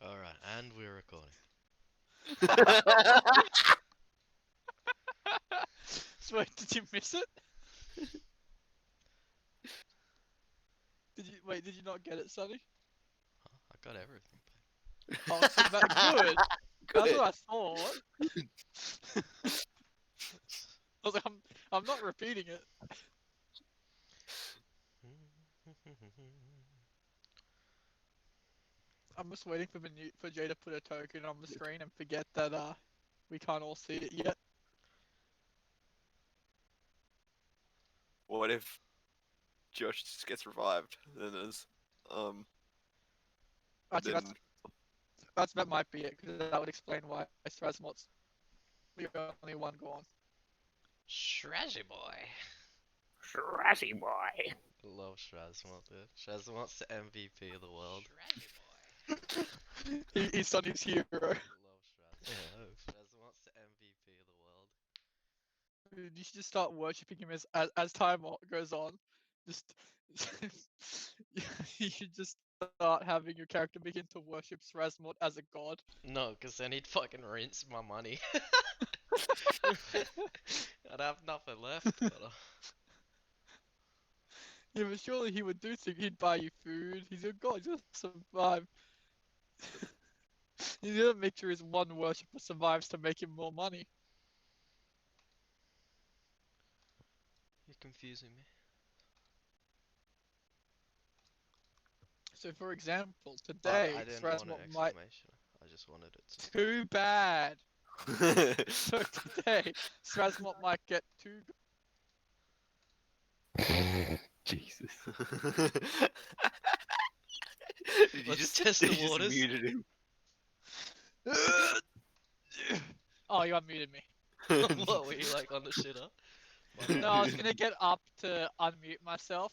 Alright, and we're recording. So wait, did you miss it? Did you not get it, Sonny? Huh? I got everything. Oh, so that good. That's Good. what I thought. I was like, I'm not repeating it. I'm just waiting for Jay to put a token on the screen and forget that we can't all see it yet. What if Josh just gets revived? Then there's Actually, then that might be it because that would explain why Strasmot's the only one gone. Shrazzy boy. Shrashy boy. Love Shrazmot, dude. Shrazmot's the MVP of the world. He's Sonny's hero. Love Shraz. Yeah, Shrazmot's the MVP of the world. You should just start worshipping him as time goes on. Just you should just start having your character begin to worship Strasmot as a god. No, because then he'd fucking rinse my money. I'd have nothing left. Yeah, but surely he would do things. He'd buy you food. He's a god. He's gonna survive. He's gonna make sure his one worshipper survives to make him more money. You're confusing me. So, for example, I today didn't want an Strasmot might. exclamation. I just wanted it to. Too bad. So today Strasmot might get two. Jesus. Did you Let's just test you the just waters. muted him? Oh, you unmuted me. What were you like on the shitter? No, I was gonna get up to unmute myself.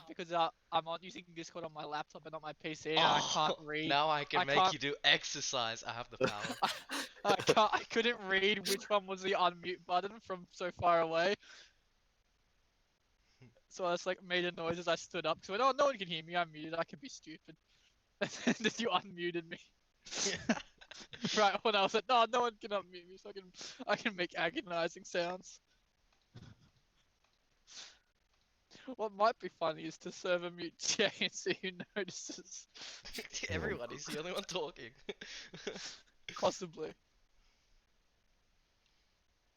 Because I'm on using Discord on my laptop and not my PC, and I can't read. Now I can I make can't- you do exercise. I have the power. I couldn't read which one was the unmute button from so far away. So I just like made a noise as I stood up. So I went, oh, no one can hear me. I'm muted. I can be stupid. And then you unmuted me. Right when I was like, no one can unmute me, so I can make agonizing sounds. What might be funny is to server mute Jay and see who notices. Everybody's the only one talking. Possibly.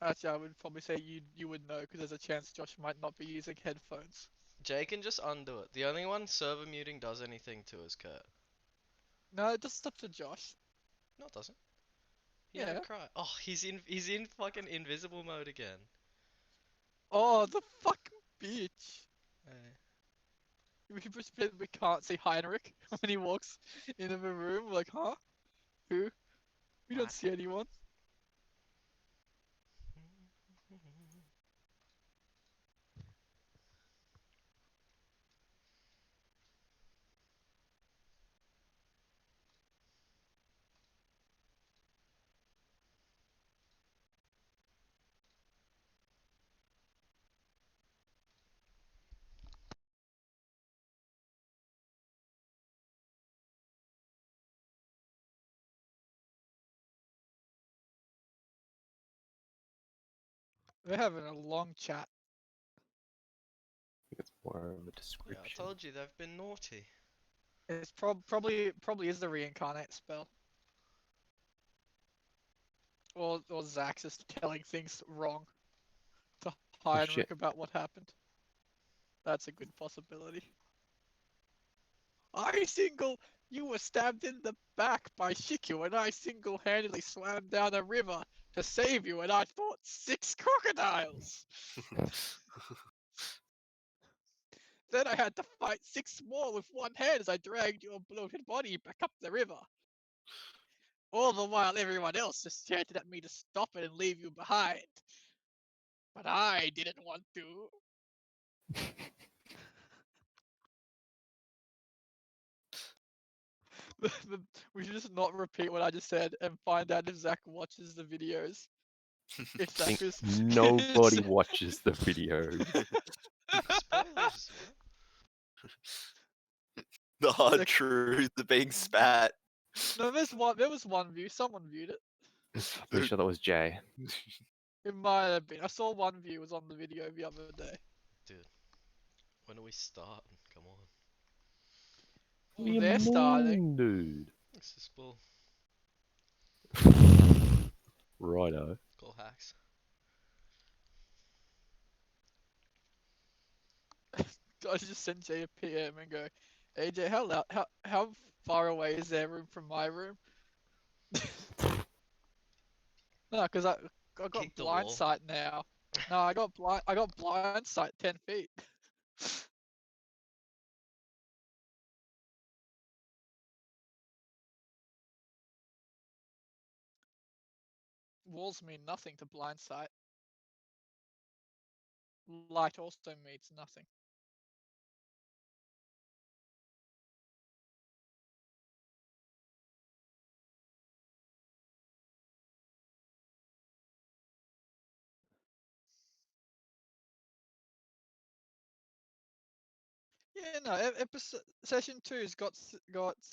Actually, I would probably say you would know because there's a chance Josh might not be using headphones. Jay can just undo it. The only one server muting does anything to is Kurt. No, it just up to Josh. No, it doesn't. He had a Yeah. cry. Oh, he's in fucking invisible mode again. Oh, the fucking bitch. Hey. We can't see Heinrich when he walks into the room. We're like, huh? Who? We don't What? see anyone. We're having a long chat. It's more of a Yeah, I description. told you they've been naughty. It's probably is the reincarnate spell. Or Zax is telling things wrong to Heinrich shit. about what happened. That's a good possibility. You were stabbed in the back by Shikyu, and I single-handedly swam down a river to save you, and I fought 6 crocodiles. Then I had to fight 6 more with one hand as I dragged your bloated body back up the river. All the while, everyone else just chanted at me to stop it and leave you behind. But I didn't want to. We should just not repeat what I just said and find out if Zach watches the videos. If I Zach think is nobody watches the video. Spoilers. The hard Like- truth, the being spat. No, there was one view. Someone viewed it. Pretty sure that was Jay. It might have been. I saw one view was on the video the other day. Dude, when do we start? Come on. What do you They're starting. mean, dude? This is bull. Righto. Call hacks. I just send Jay a PM and go, AJ, how far away is their room from my room? No, because I got Kick the blind wall. sight now. No, I got blind sight 10 feet. Walls mean nothing to blind sight. Light also means nothing. Yeah, no, episode session 2's got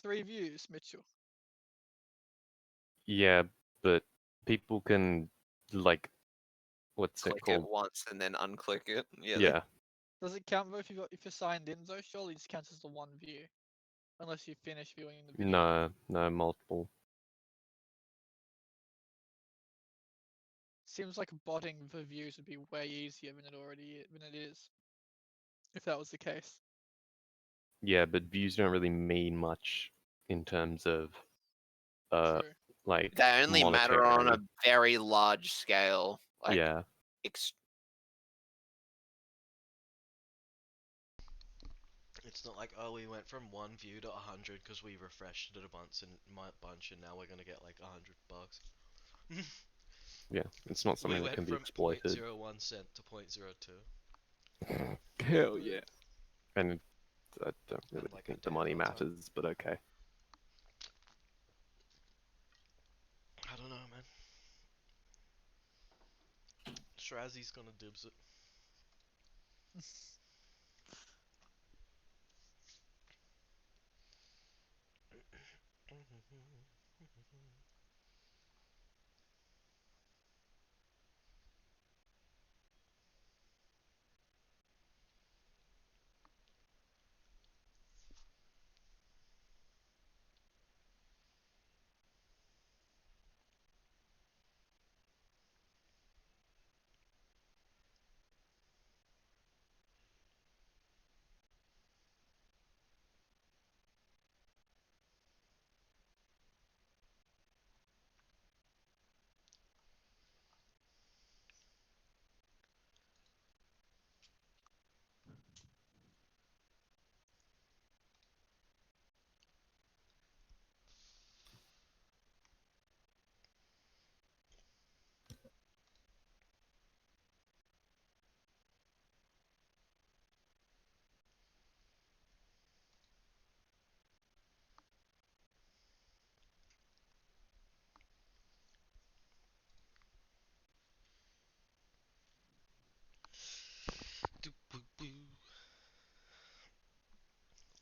3 views, Mitchell. Yeah, but people can like, what's it Click it called? once and then unclick it. Yeah. Yeah, Does it count though if you're signed in though? Surely it just counts as the one view, unless you finish viewing the video. no, multiple. Seems like botting the views would be way easier than it is. If that was the case. Yeah, but views don't really mean much in terms of True. like They only matter on a monetary. very large scale. Like, Yeah, It's not like, oh, we went from 1 view to 100 because we refreshed it a bunch and now we're gonna get like $100. yeah, it's not We something that went can be from exploited. 0.01 cent to 0.02. Hell yeah. And I don't really like a think the day money at a time. matters, but okay. I don't know, man. Shrazzy's gonna dibs it.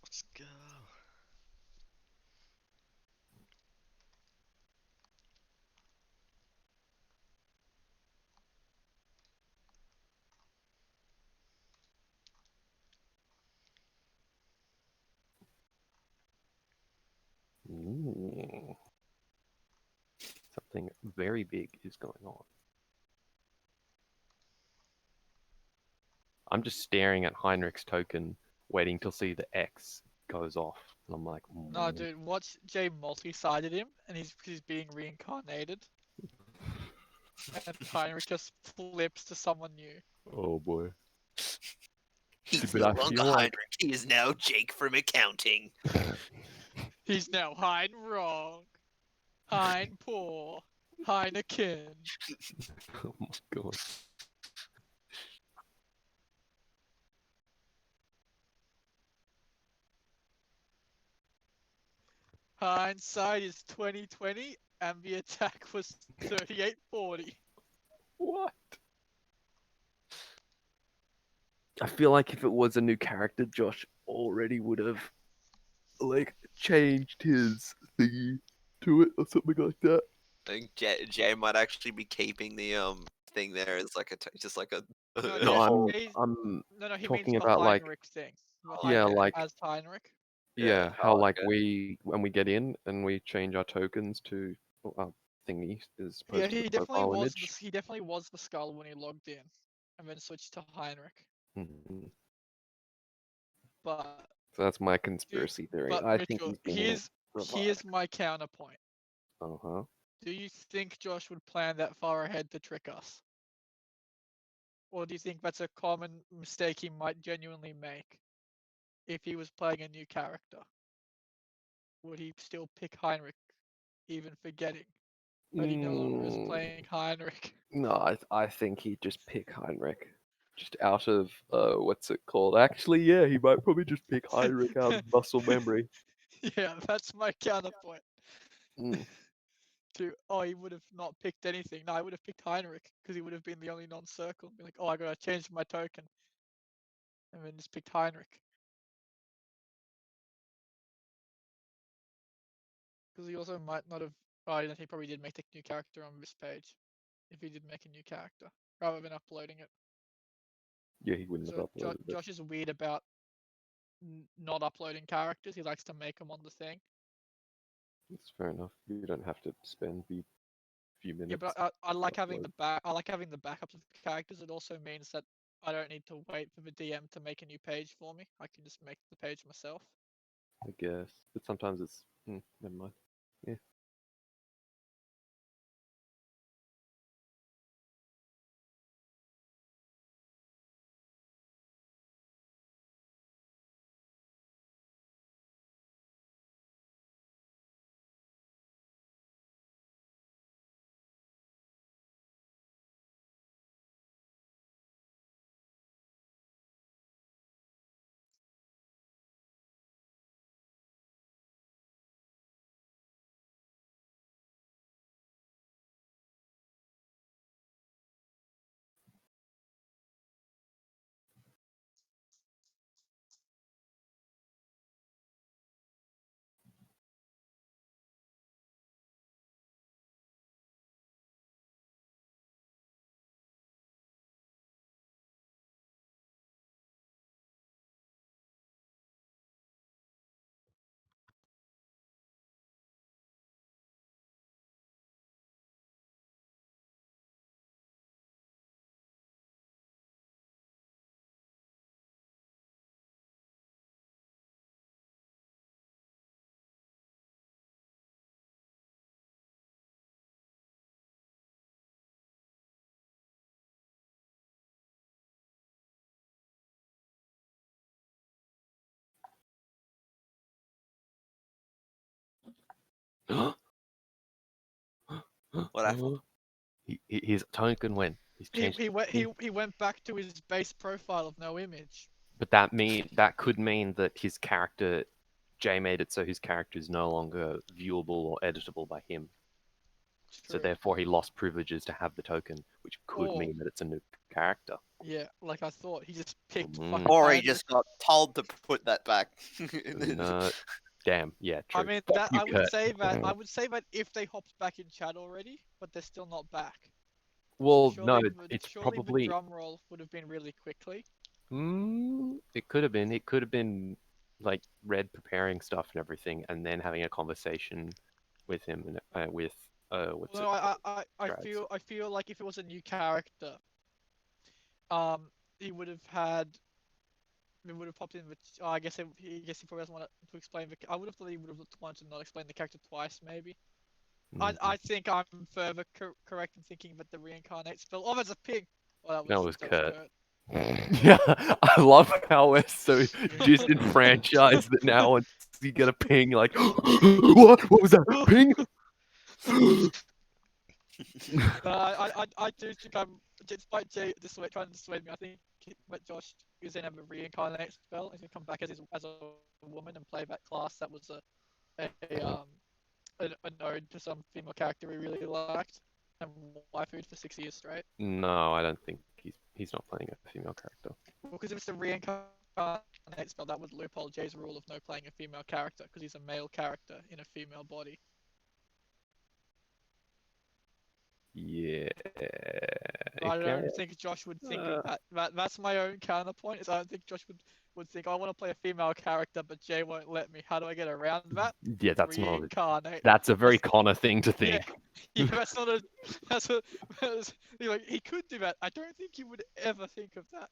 Let's go. Ooh. Something very big is going on. I'm just staring at Heinrich's token, waiting to see the X goes off. And I'm like, No, dude, watch Jay multi-sided him, and he's being reincarnated, and Heinrich just flips to someone new. oh boy. he's But no I longer feel like- Heinrich. He is now Jake from accounting. He's now Hein wrong, Hein poor, Heineken. Oh my god. Hindsight is 2020, and the attack was 3840. What? I feel like if it was a new character, Josh already would have like changed his thingy. to it or something like that. I think Jay might actually be keeping the thing there as like just like a, No, a No, yeah, whole. I'm no, he means talking the about like Heinrich thing. The yeah, Heinrich like as Heinrich. Yeah. how Oh, like okay. we when we get in and we change our tokens to our thingy is Yeah, opposed to the profile image. he definitely was the skull when he logged in, and then switched to Heinrich. Mhm. But So that's my do, conspiracy theory. but I think Mitchell, he's being here's revived. my counterpoint. Uh huh. Do you think Josh would plan that far ahead to trick us? Or do you think that's a common mistake he might genuinely make if he was playing a new character? Would he still pick Heinrich, even forgetting that he no longer is playing Heinrich? No, I think he'd just pick Heinrich. Just out of what's it called? Actually, yeah, he might probably just pick Heinrich out of muscle memory. Yeah, that's my counterpoint. Mm. He would have not picked anything. No, I would have picked Heinrich because he would have been the only non-circle. Be like, oh, I gotta change my token, and then just picked Heinrich because he also might not have. Oh, I don't think he probably did make the new character on this page. If he did make a new character rather than uploading it. Yeah, he wouldn't have So uploaded it. Josh is weird about not uploading characters. He likes to make them on the thing. It's fair enough. You don't have to spend the few Yeah, minutes. but I like having upload. the back. I like having the backups of characters. It also means that I don't need to wait for the DM to make a new page for me. I can just make the page myself. I guess, but sometimes it's never mind. Yeah. What happened? His token went. He's changed. He went back to his base profile of no image. But that could mean that his character, Jay made it so his character is no longer viewable or editable by him. So True. therefore, he lost privileges to have the token, which could Or mean that it's a new character. yeah, like I thought, he just picked Mm. fucking Or he Heinrich. just got told to put that back. No, damn. Yeah, true. I mean Fuck that you, I would Kurt. say that if they hopped back in chat already, but they're still not back. Well, no, it's Surely the probably. drum roll would have been really quickly. It could have been. It could have been like Red preparing stuff and everything, and then having a conversation with him and with what's No, it called? I feel like if it was a new character, he would have had. He would have popped in, but I guess he probably doesn't want to explain the. I would have thought he would have wanted to not explain the character twice, maybe. I think I'm further correct in thinking that the reincarnate spell. Oh, there's a pig. Oh, That was that was Kurt. Kurt. Yeah, I love how we're so disenfranchised that now once you get a ping, like, what? What was that? Ping? I do think despite Jay trying to dissuade me, I think that Josh is gonna have a reincarnate spell. He's gonna come back as a woman and play that class that was an ode to some female character he really liked and waifued for 6 years straight. No, I don't think he's not playing a female character. Well, because if it's a reincarnate spell, that would loophole Jay's rule of no playing a female character because he's a male character in a female body. Yeah. I Okay. don't think Josh would think of that. That's my own counterpoint. Is I don't think Josh would think I want to play a female character, but Jay won't let me. How do I get around that? Yeah, that's not. Reincarnate. That's a very That's- Connor thing to Yeah, think. yeah. That's not a. That's a. Like he could do that. I don't think he would ever think of that.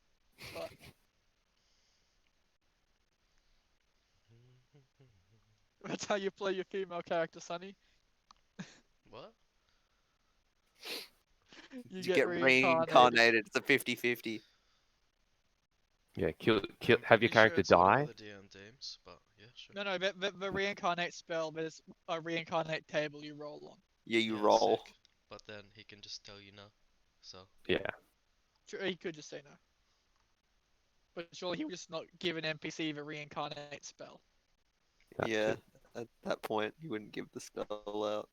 But that's how you play your female character, Sonny. What? You You get get reincarnated. reincarnated. It's a 50-50. Yeah, kill, I'm have your pretty sure character it's all die. other DMs, but yeah, sure. No, the reincarnate spell. There's a reincarnate table you roll on. Yeah, you Yeah, roll. sick. But then he can just tell you no. So Yeah. Sure, he could just say no. But surely he would just not give an NPC the reincarnate spell. That's Yeah, true. at that point, you wouldn't give the spell out.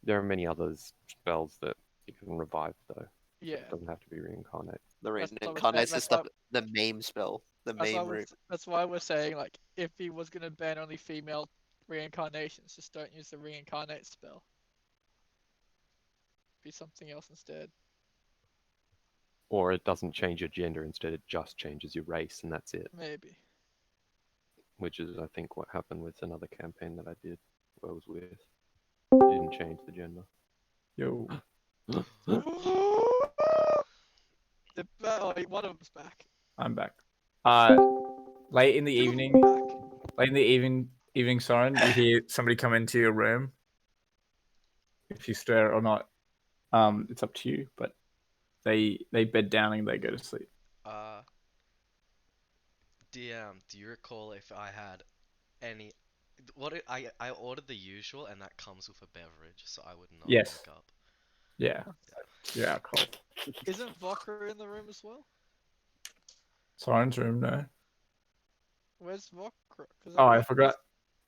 There are many others spells that you can revive though. Yeah. It doesn't have to be reincarnate. The That's what I was saying, reincarnate's the that's stuff, the meme spell, the meme room. That's why we're saying, like, if he was gonna ban only female reincarnations, just don't use the reincarnate spell. Be something else instead. Or it doesn't change your gender, instead it just changes your race and that's it. Maybe. Which is I think what happened with another campaign that I did where I was with. It didn't change the gender. Yo. One of them's back. I'm back. Late in the Two of them evening, are back. late in the evening, Soren, you hear somebody come into your room. If you stir or not, it's up to you. But they bed down and they go to sleep. DM, do you recall if I had any I ordered the usual and that comes with a beverage, so I would not Yes. wake up. Yeah, yeah, cool. Isn't Vodka in the room as well? Soren's room, no. Where's Vodka? Oh, I forgot.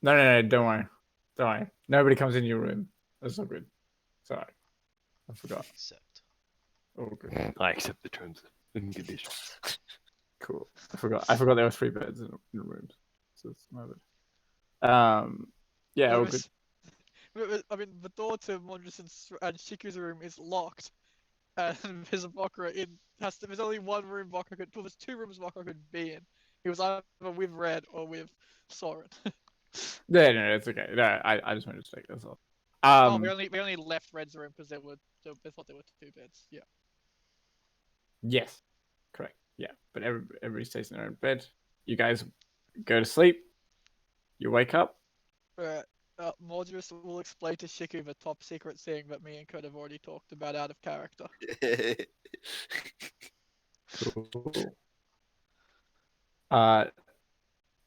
No, don't worry. Don't worry. Nobody comes in your room. That's not good. Sorry. I forgot. Except Oh, good. I accept the terms and conditions. Cool. I forgot there were 3 beds in rooms. So it's my bad. Yeah, all good. I mean, the door to Mondris and Shiku's room is locked, and there's a Vodka in. There's only one room Vodka could. Well, there's 2 rooms Vodka could be in. He was either with Red or with Soren. Yeah, no, it's okay. No, I just wanted to check that's all. We only left Red's room because they thought there were 2 beds. Yeah. Yes, correct. Yeah, but everybody stays in their own bed. You guys go to sleep. You wake up. Alright. Mordrus will explain to Shiku the top secret thing that me and Kurt have already talked about out of character. Cool.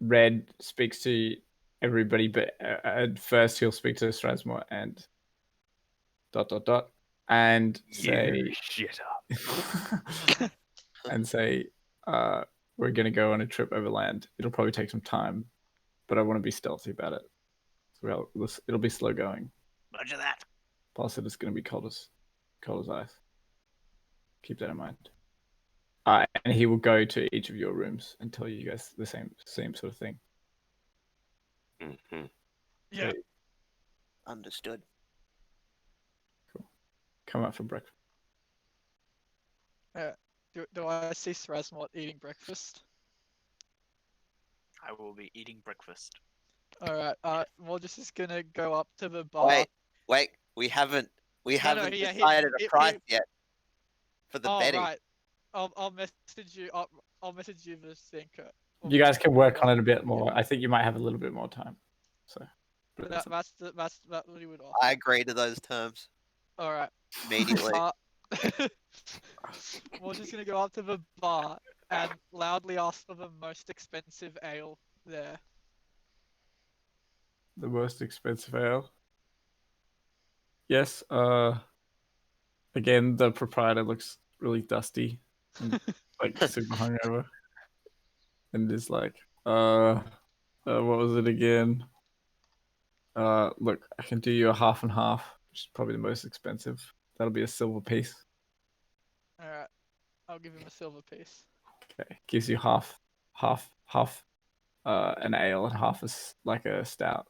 Red speaks to everybody, but at first he'll speak to Strasmore and ... and say Shit up. and say we're gonna go on a trip overland. It'll probably take some time, but I want to be stealthy about it. So it'll be slow going. Roger that. Plus, it is going to be cold as ice. Keep that in mind. And he will go to each of your rooms and tell you guys the same sort of thing. Mm-hmm. Yeah. Understood. Come out for breakfast. Do I see Strasmore eating breakfast? I will be eating breakfast. Alright, Mordrus is gonna go up to the bar. Wait. We haven't yeah, decided a price yet for the betting. Right. I'll message you. I'll message you this thing, Kurt. You guys can work on it a bit more. I think you might have a little bit more time. So That's what he would offer. I agree to those terms All right. immediately. We're just gonna go up to the bar and loudly ask for the most expensive ale there. the most expensive ale. Yes. Again, the proprietor looks really dusty, and, like super hungover, and is like, what was it again? Look, I can do you a half and half, which is probably the most expensive. That'll be a silver piece. All right. I'll give him a silver piece. Okay, gives you half, an ale and half is like a stout.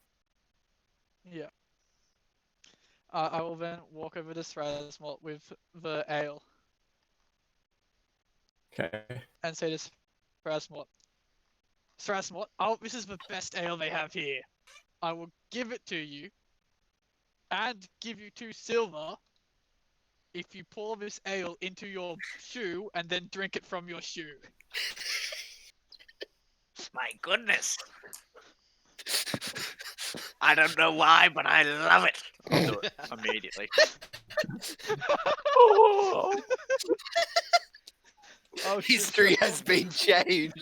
Yeah. I will then walk over to Strasmort with the ale Okay. and say to Strasmort, Strasmort, oh, this is the best ale they have here. I will give it to you and give you 2 silver if you pour this ale into your shoe and then drink it from your shoe. My goodness. I don't know why, but I love it. I'll do it immediately. Oh, Oh, shit, History Strasmort. has been changed.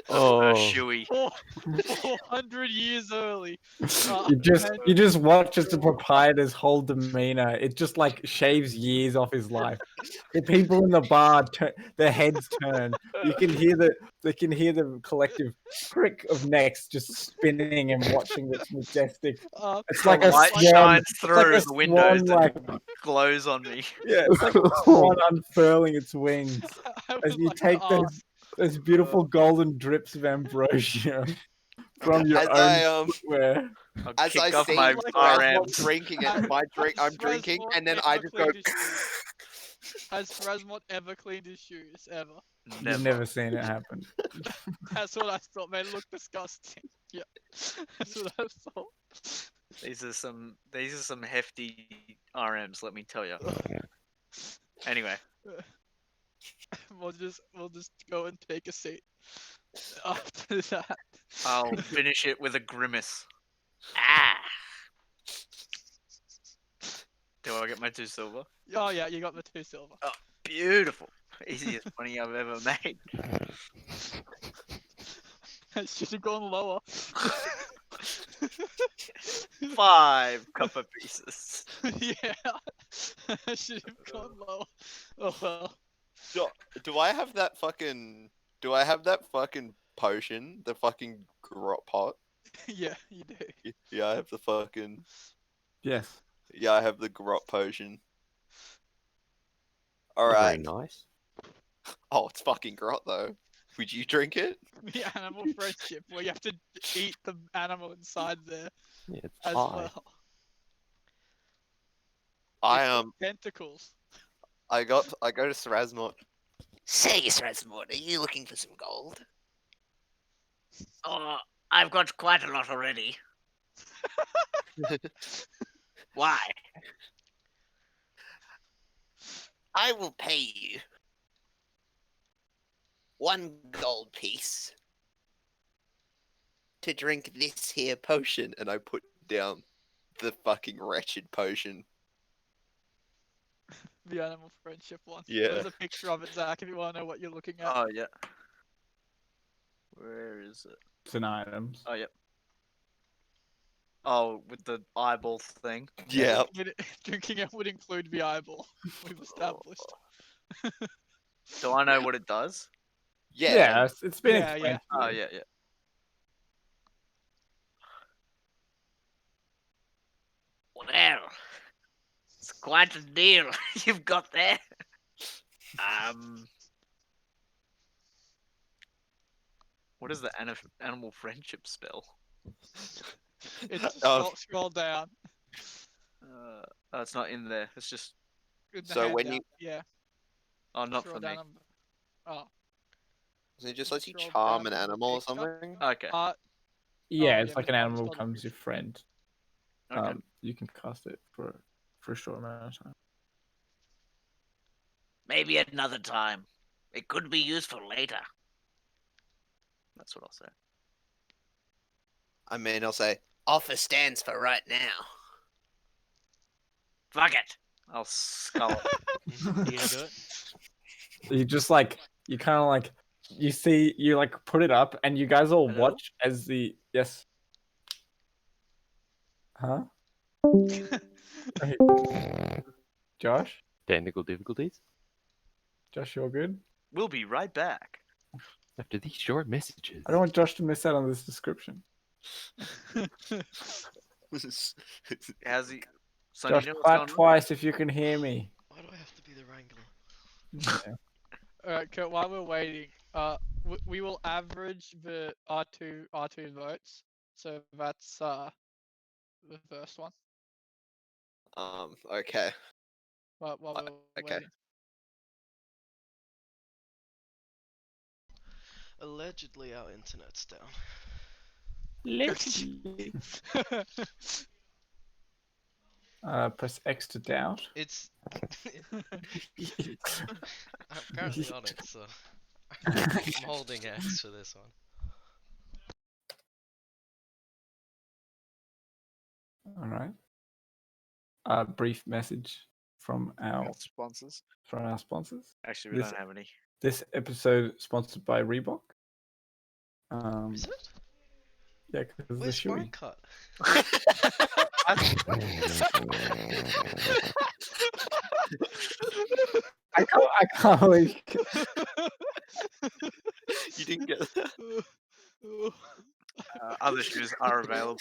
Oh, Shoey. 400 years early. you just watch as the proprietor's whole demeanor. It just like shaves years off his life. The people in the bar, their heads turn. You can hear the collective crick of necks just spinning and watching this majestic. It's The like a light swan. shines It's through like a the windows swan, like and glows on me. yeah, it's like a swan unfurling its wings I as would you like to take ask, those beautiful golden drips of ambrosia from your As own I footwear. I'll as kick I off see my like Strasmort RMs. drinking it, I'm drinking, Strasmort and then ever I just go. cleaned his shoes? Has Strasmort ever cleaned his shoes? Ever? You've never seen it happen. That's what I thought. They look disgusting. Yeah, that's what I thought. These are some hefty RMs, let me tell you. Anyway, We'll just go and take a seat. After that, I'll finish it with a grimace. Ah. Do I get my 2 silver? oh yeah, you got the 2 silver. Beautiful. Easiest money I've ever made. I should have gone lower. 5 copper pieces. Yeah, I should have gone lower. Oh well. Do I have that fucking? Do I have that fucking potion? The fucking grot pot? Yeah, you do. Yeah, I have the fucking. Yes. Yeah, I have the grot potion. All not right. very nice. Oh, it's fucking grot though. Would you drink it? The animal friendship, where you have to eat the animal inside there Yeah, it's as pie. well. I It's got tentacles. I go to Strasmort. Say, Strasmort, are you looking for some gold? Oh, I've got quite a lot already. Why? I will pay you 1 gold piece to drink this here potion, and I put down the fucking wretched potion. The animal friendship one. Yeah. There's a picture of it, Zach, if you want to know what you're looking at. Oh, yeah. Where is it? It's an item. Oh, yep. Oh, with the eyeball thing. Yeah. Drinking it would include the eyeball. We've established. Do I know what it does? Yeah. It's been Yeah, explained. yeah. Oh, yeah, yeah. Well, it's quite a deal you've got there. What is the animal friendship spell? It's Oh. scroll down. Oh, it's not in there. It's just In the So when handout, yeah. not Scroll for me. down oh. So it just lets you Scroll charm down an to the animal or picture. something? Okay. Yeah, Oh, it's yeah, like but an I animal saw the becomes your friend. Okay. You can cast it for a short amount of time. Maybe another time. It could be useful later. That's what I'll say. I mean, I'll say, offer stands for right now. Fuck it. I'll skull it. You gonna do it? You just like you kind of like you see you like put it up and you guys all Hello? watch as the yes. Huh? Josh? Technical difficulties. Josh, you're good? We'll be right back. After these short messages. I don't want Josh to miss out on this description. How's he? Son, Josh, you know what's clap going on? twice if you can hear me. Why do I have to be the wrangler? Alright, Kurt, while we're waiting, we will average the R2 votes. So that's the first one. Okay. While we're Okay. waiting. Allegedly, our internet's down. Let's press X to doubt. It's. I'm currently on it, so I'm holding X for this one. All right. A brief message from our Sponsors. sponsors. Actually, we This- don't have any. This episode sponsored by Reebok. Is it? Yeah, because of the Where's my shoey. cut? I can't believe. You didn't get that. Other shoes are available.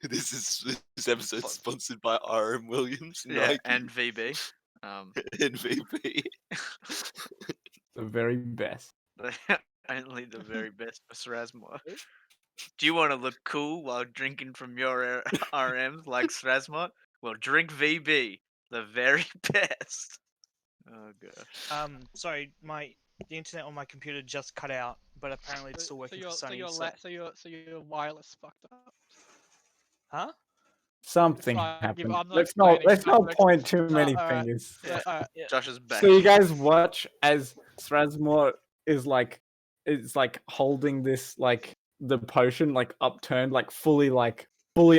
This episode sponsored by RM Williams, Yeah, Nike, and VB. and VP. The very best. Only the very best for Srasmore. Do you want to look cool while drinking from your RMs like Srasmore? Well, drink VB, the very best. Oh god. Sorry, the internet on my computer just cut out, but apparently it's still working for Sunny. So your wireless fucked up. Huh? Something Fine, happened. I'm not Let's not explaining, I'm not point too many alright. fingers. Alright, Josh is back. So you guys watch as Srasmore is like holding this like the potion like upturned, like fully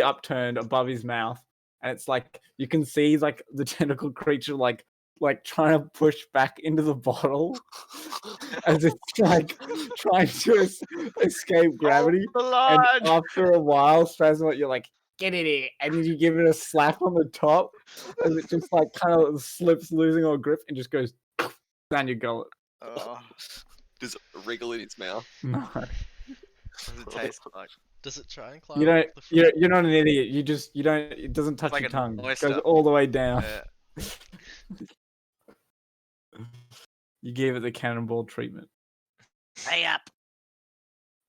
upturned above his mouth, and it's like you can see like the tentacle creature like trying to push back into the bottle as it's like trying to escape gravity. The And line! after a while, Strasmore, you're like, get in here, and then you give it a slap on the top, as it just like kind of slips, losing all grip, and just goes down your gullet. Oh, Does it wriggle in its mouth? No, what does it taste like? Does it try and climb you don't. up the front? You're not an idiot. You don't. It doesn't touch like your an tongue. It goes oyster. all the way down. Yeah. You gave it the cannonball treatment. Pay up.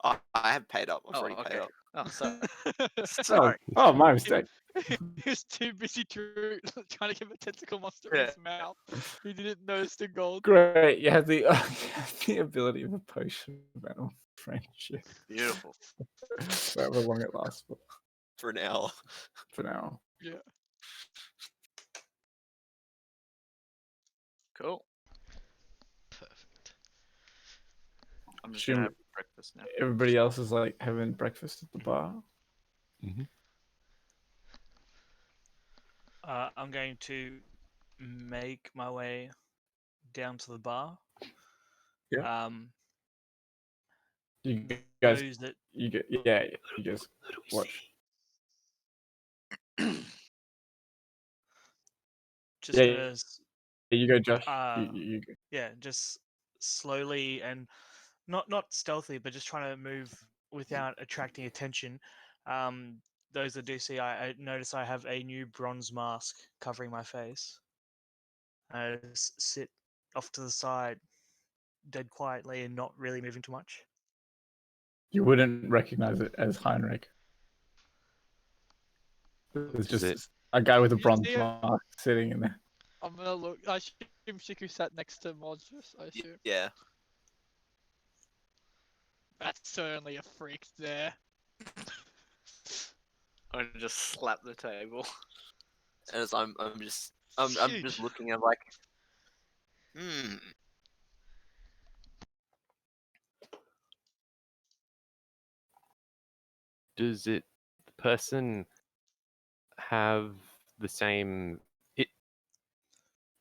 Oh, I have paid up. I've Oh, already paid okay. up. Oh, sorry. Oh, Sorry. oh, my mistake. he was too busy trying to give a tentacle monster Yeah. in his mouth. He didn't notice the gold. Great. You have the the ability of a potion of animal friendship. Beautiful. However long it lasts For an hour. for now. Yeah. Cool. Perfect. I'm just Should gonna we- have breakfast now. Everybody else is like having breakfast at the bar. I'm going to make my way down to the bar. Yeah. You guys, Those that you get, yeah, you guys watch. just Yeah, gonna You go, Josh. You go. yeah, just slowly and not stealthy, but just trying to move without attracting attention. Those that do see, I notice I have a new bronze mask covering my face. I just sit off to the side, dead quietly, and not really moving too much. You wouldn't recognize it as Heinrich. It's Is just it? a guy with a You bronze see it? mask sitting in there. I'm gonna look. I assume Shiku sat next to Monstrous. I assume. Yeah. That's certainly a freak there. I'm gonna just slap the table. And as I'm just Huge. looking at like, Does the person have the same?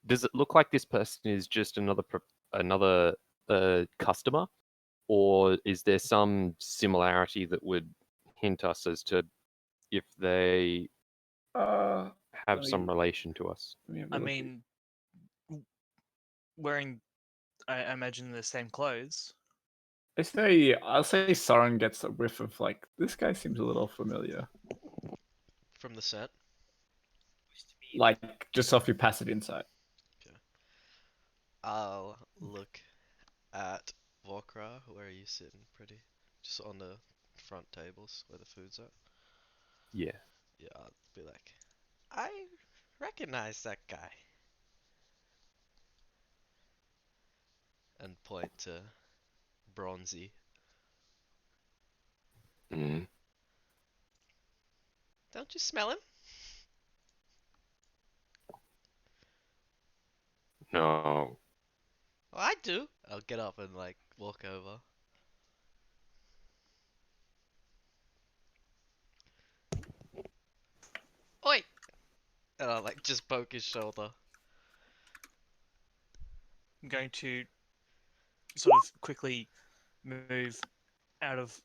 Does it look like this person is just another customer, or is there some similarity that would hint us as to if they Uh, have let me- some relation to us? let me have a I look. mean, wearing, I imagine, the same clothes. I'll say Soren gets a whiff of like, this guy seems a little familiar. From the set. Like, just off your passive insight. I'll look at Vokra. Where are you sitting? Pretty. Just on the front tables where the food's at. Yeah. Yeah, I'll be like, I recognize that guy. And point to Bronzy. Mm. Don't you smell him? No. Oh, I do. I'll get up and like walk over. Oi! And I'll like just poke his shoulder. I'm going to sort of quickly move out of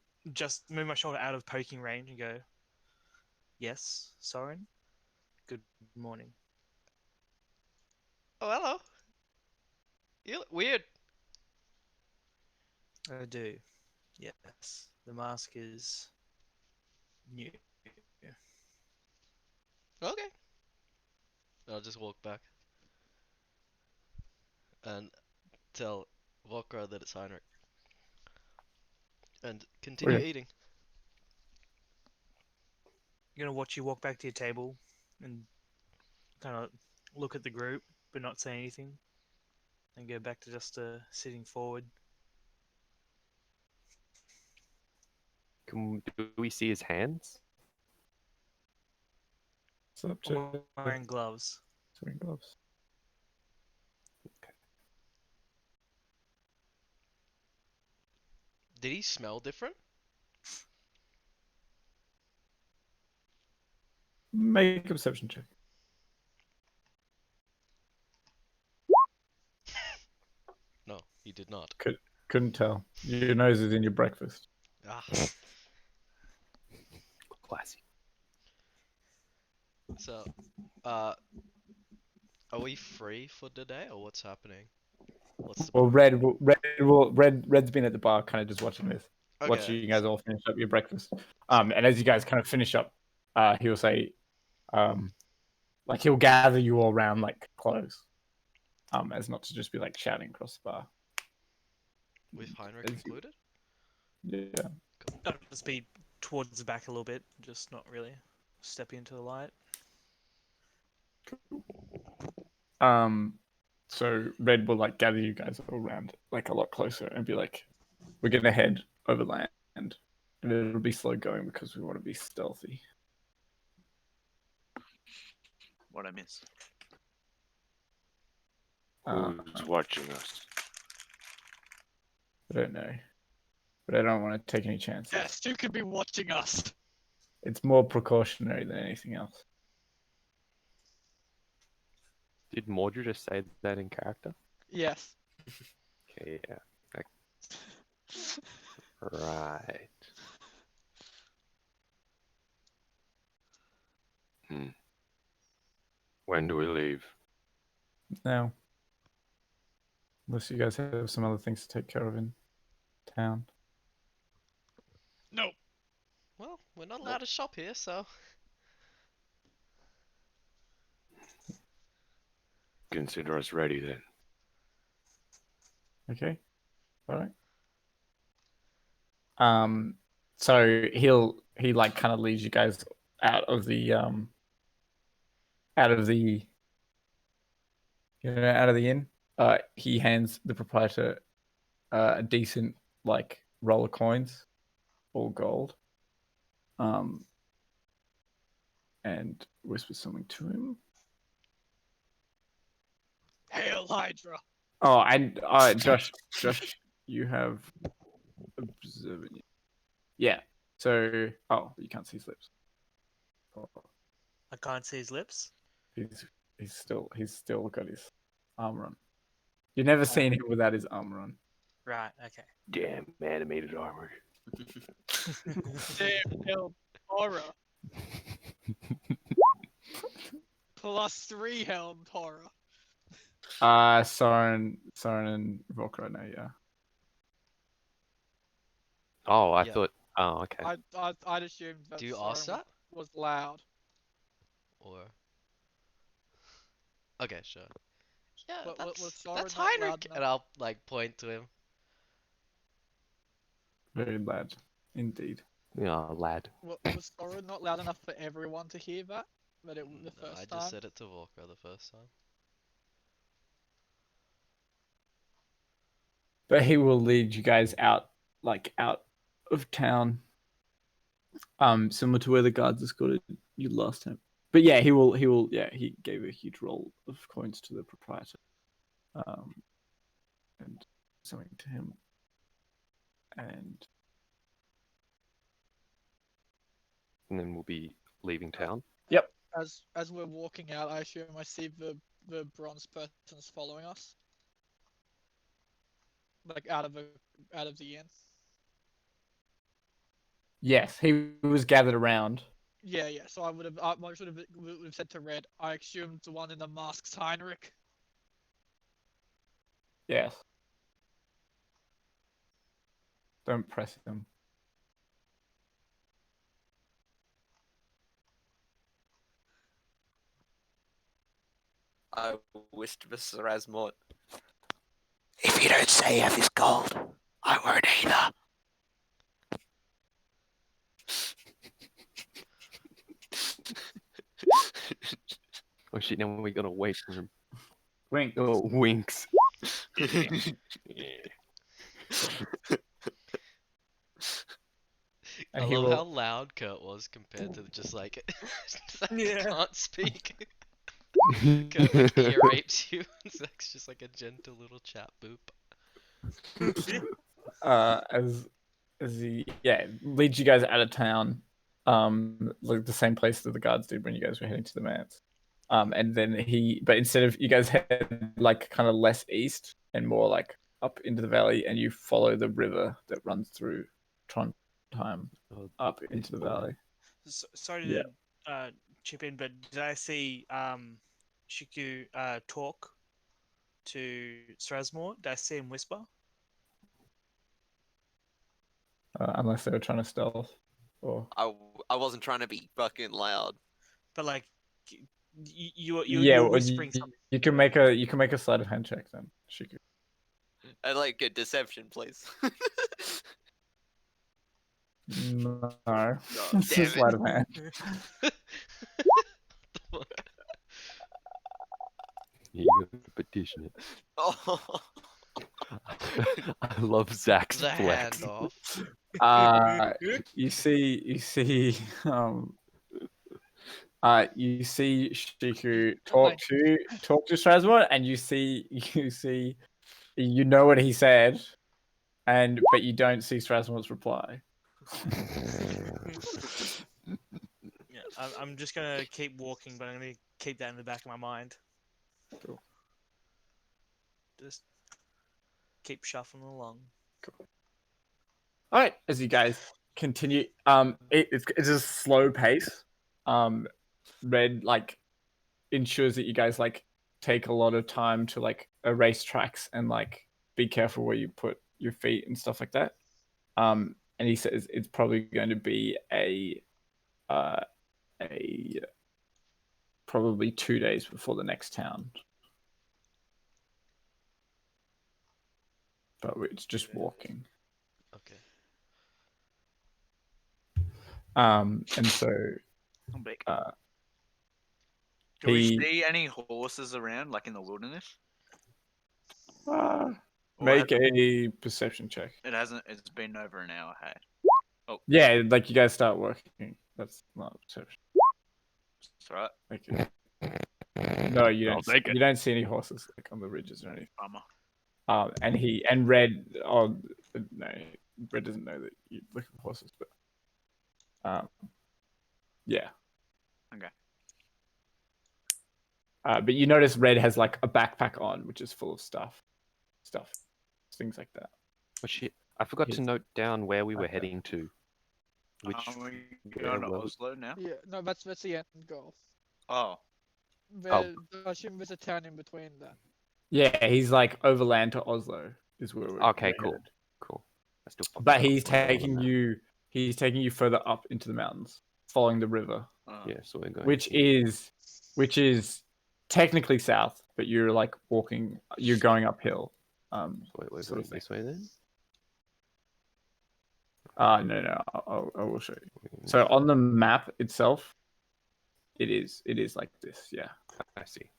move my shoulder out of poking range and go, "Yes, Soren. Good morning." Oh, hello. You look weird. I do. Yes, the mask is new. Okay. I'll just walk back and tell Volkra that it's Heinrich. And continue Okay. eating. I'm gonna watch you walk back to your table and kind of look at the group, but not say anything, and go back to just sitting forward. Do we see his hands? Subject. I'm wearing gloves. Swimming gloves. Did he smell different? Make a perception check. No, he did not. Couldn't tell. Your nose is in your breakfast. Ah. Classy. So, are we free for today, or what's happening? What's the Well, plan? Red's been at the bar, kind of just watching this, watching Okay. you guys all finish up your breakfast. And as you guys kind of finish up, he'll say, like he'll gather you all around like close, as not to just be like shouting across the bar. With Heinrich As you- included? Yeah. I'll just be towards the back a little bit, just not really stepping into the light. So Red will like gather you guys all around like a lot closer and be like, "We're gonna head overland, and it'll be slow going because we want to be stealthy." What I miss? Who's watching us? I don't know, but I don't want to take any chances. Yes, who could be watching us? It's more precautionary than anything else. Did Mordred just say that in character? Yes. Okay, yeah. Right. When do we leave? Now, unless you guys have some other things to take care of in town. No. Well, we're not allowed to shop here, so. Consider us ready then. Okay. All right. So he like kind of leads you guys out of the out of the out of the inn. He hands the proprietor a decent like roll of coins, all gold. And whispers something to him. Hail Hydra. Oh, and Josh, you have observant. Yeah. So, you can't see his lips. Oh, I can't see his lips. he's still got his armor on. You've never seen him without his armor on. Right. Okay. Damn animated armor. Damn hell horror. +3 helmed horror. Soren and Volker, no, yeah. Oh, I Yeah. thought. Oh, okay. I'd assumed that Do you Soren ask that? was loud. Or. Okay, sure. Yeah, Was that's Soren not Heinrich! loud enough? And I'll like point to him. Very loud, indeed. Yeah, lad. Was Soren not loud enough for everyone to hear that? Read it the No, I first just time. said it to Walker the first time. But he will lead you guys out, like out of town, similar to where the guards escorted you last time. But yeah, he will. Yeah, he gave a huge roll of coins to the proprietor, and something to him, and then we'll be leaving town. Yep. As we're walking out, I assume I see the bronze persons following us, like out of the inn. yes, he was gathered around. Yeah, yeah. So I would have said to Red. I assumed the one in the mask's Heinrich. Yes. Don't press him. I whisper Sir Asmort. If you don't say half his gold, I won't either. Oh shit! Now we're gonna wait for him. Wink. Oh, winks. I And he love will. how loud Kurt was compared to just like, Yeah. can't speak. Kurt like ear rapes you, and Zach's just like a gentle little chat boop. As he leads you guys out of town, like the same place that the guards did when you guys were heading to the manse. And then but instead of you guys head like kind of less east and more like up into the valley, and you follow the river that runs through Trondheim Oh, up this into the boy. valley. Sorry Yeah. to chip in, but did I see Shiku talk to Strasmore? Did I see him whisper? Unless they were trying to stealth, or I wasn't trying to be fucking loud. But like, you yeah, were well, whispering you, something. you can make a sleight of hand check then. Shiku. I like a deception, please. No, No, it's damn a sleight it. of hand. You gotta petition it. Oh. I love Zach's The flex. handoff. You see, you see Shiku talk to Strasbourg, and you know what he said, but you don't see Strasbourg's reply. Yeah, I'm just gonna keep walking, but I'm gonna keep that in the back of my mind. Cool. Just keep shuffling along. All right, as you guys continue, it's a slow pace. Red like ensures that you guys like take a lot of time to like erase tracks and like be careful where you put your feet and stuff like that. And he says it's probably going to be a probably 2 days before the next town. But it's just walking. Okay. And so I'm back. uh, Do we he see any horses around, like in the wilderness? uh, Or make has a perception check. it hasn't. It's been over an hour. Hey. Oh, Yeah, like you guys start working. That's not perception. that's all right. Okay. No, you I'll don't. take it. You don't see any horses like on the ridges or anything. Bummer. And Red. Oh no, Red doesn't know that you look for horses, but yeah. Okay. But you notice Red has like a backpack on, which is full of stuff, things like that. Oh shit! I forgot to Yes. note down where we were Okay. heading to. Which We where going to was- Oslo now? Yeah, no, that's the end goal. Oh, I assume there's a town in between that. Yeah, he's like overland to Oslo is where we're Okay, we're cool, headed. cool. I still fucked But up he's when I was on the taking map. you. He's taking you further up into the mountains, following the river, Yeah, so we're going. which is technically south, but you're like walking. You're going uphill. So we're sort going of thing. this way then. No, I will show you. So on the map itself, It is like this, yeah. I see.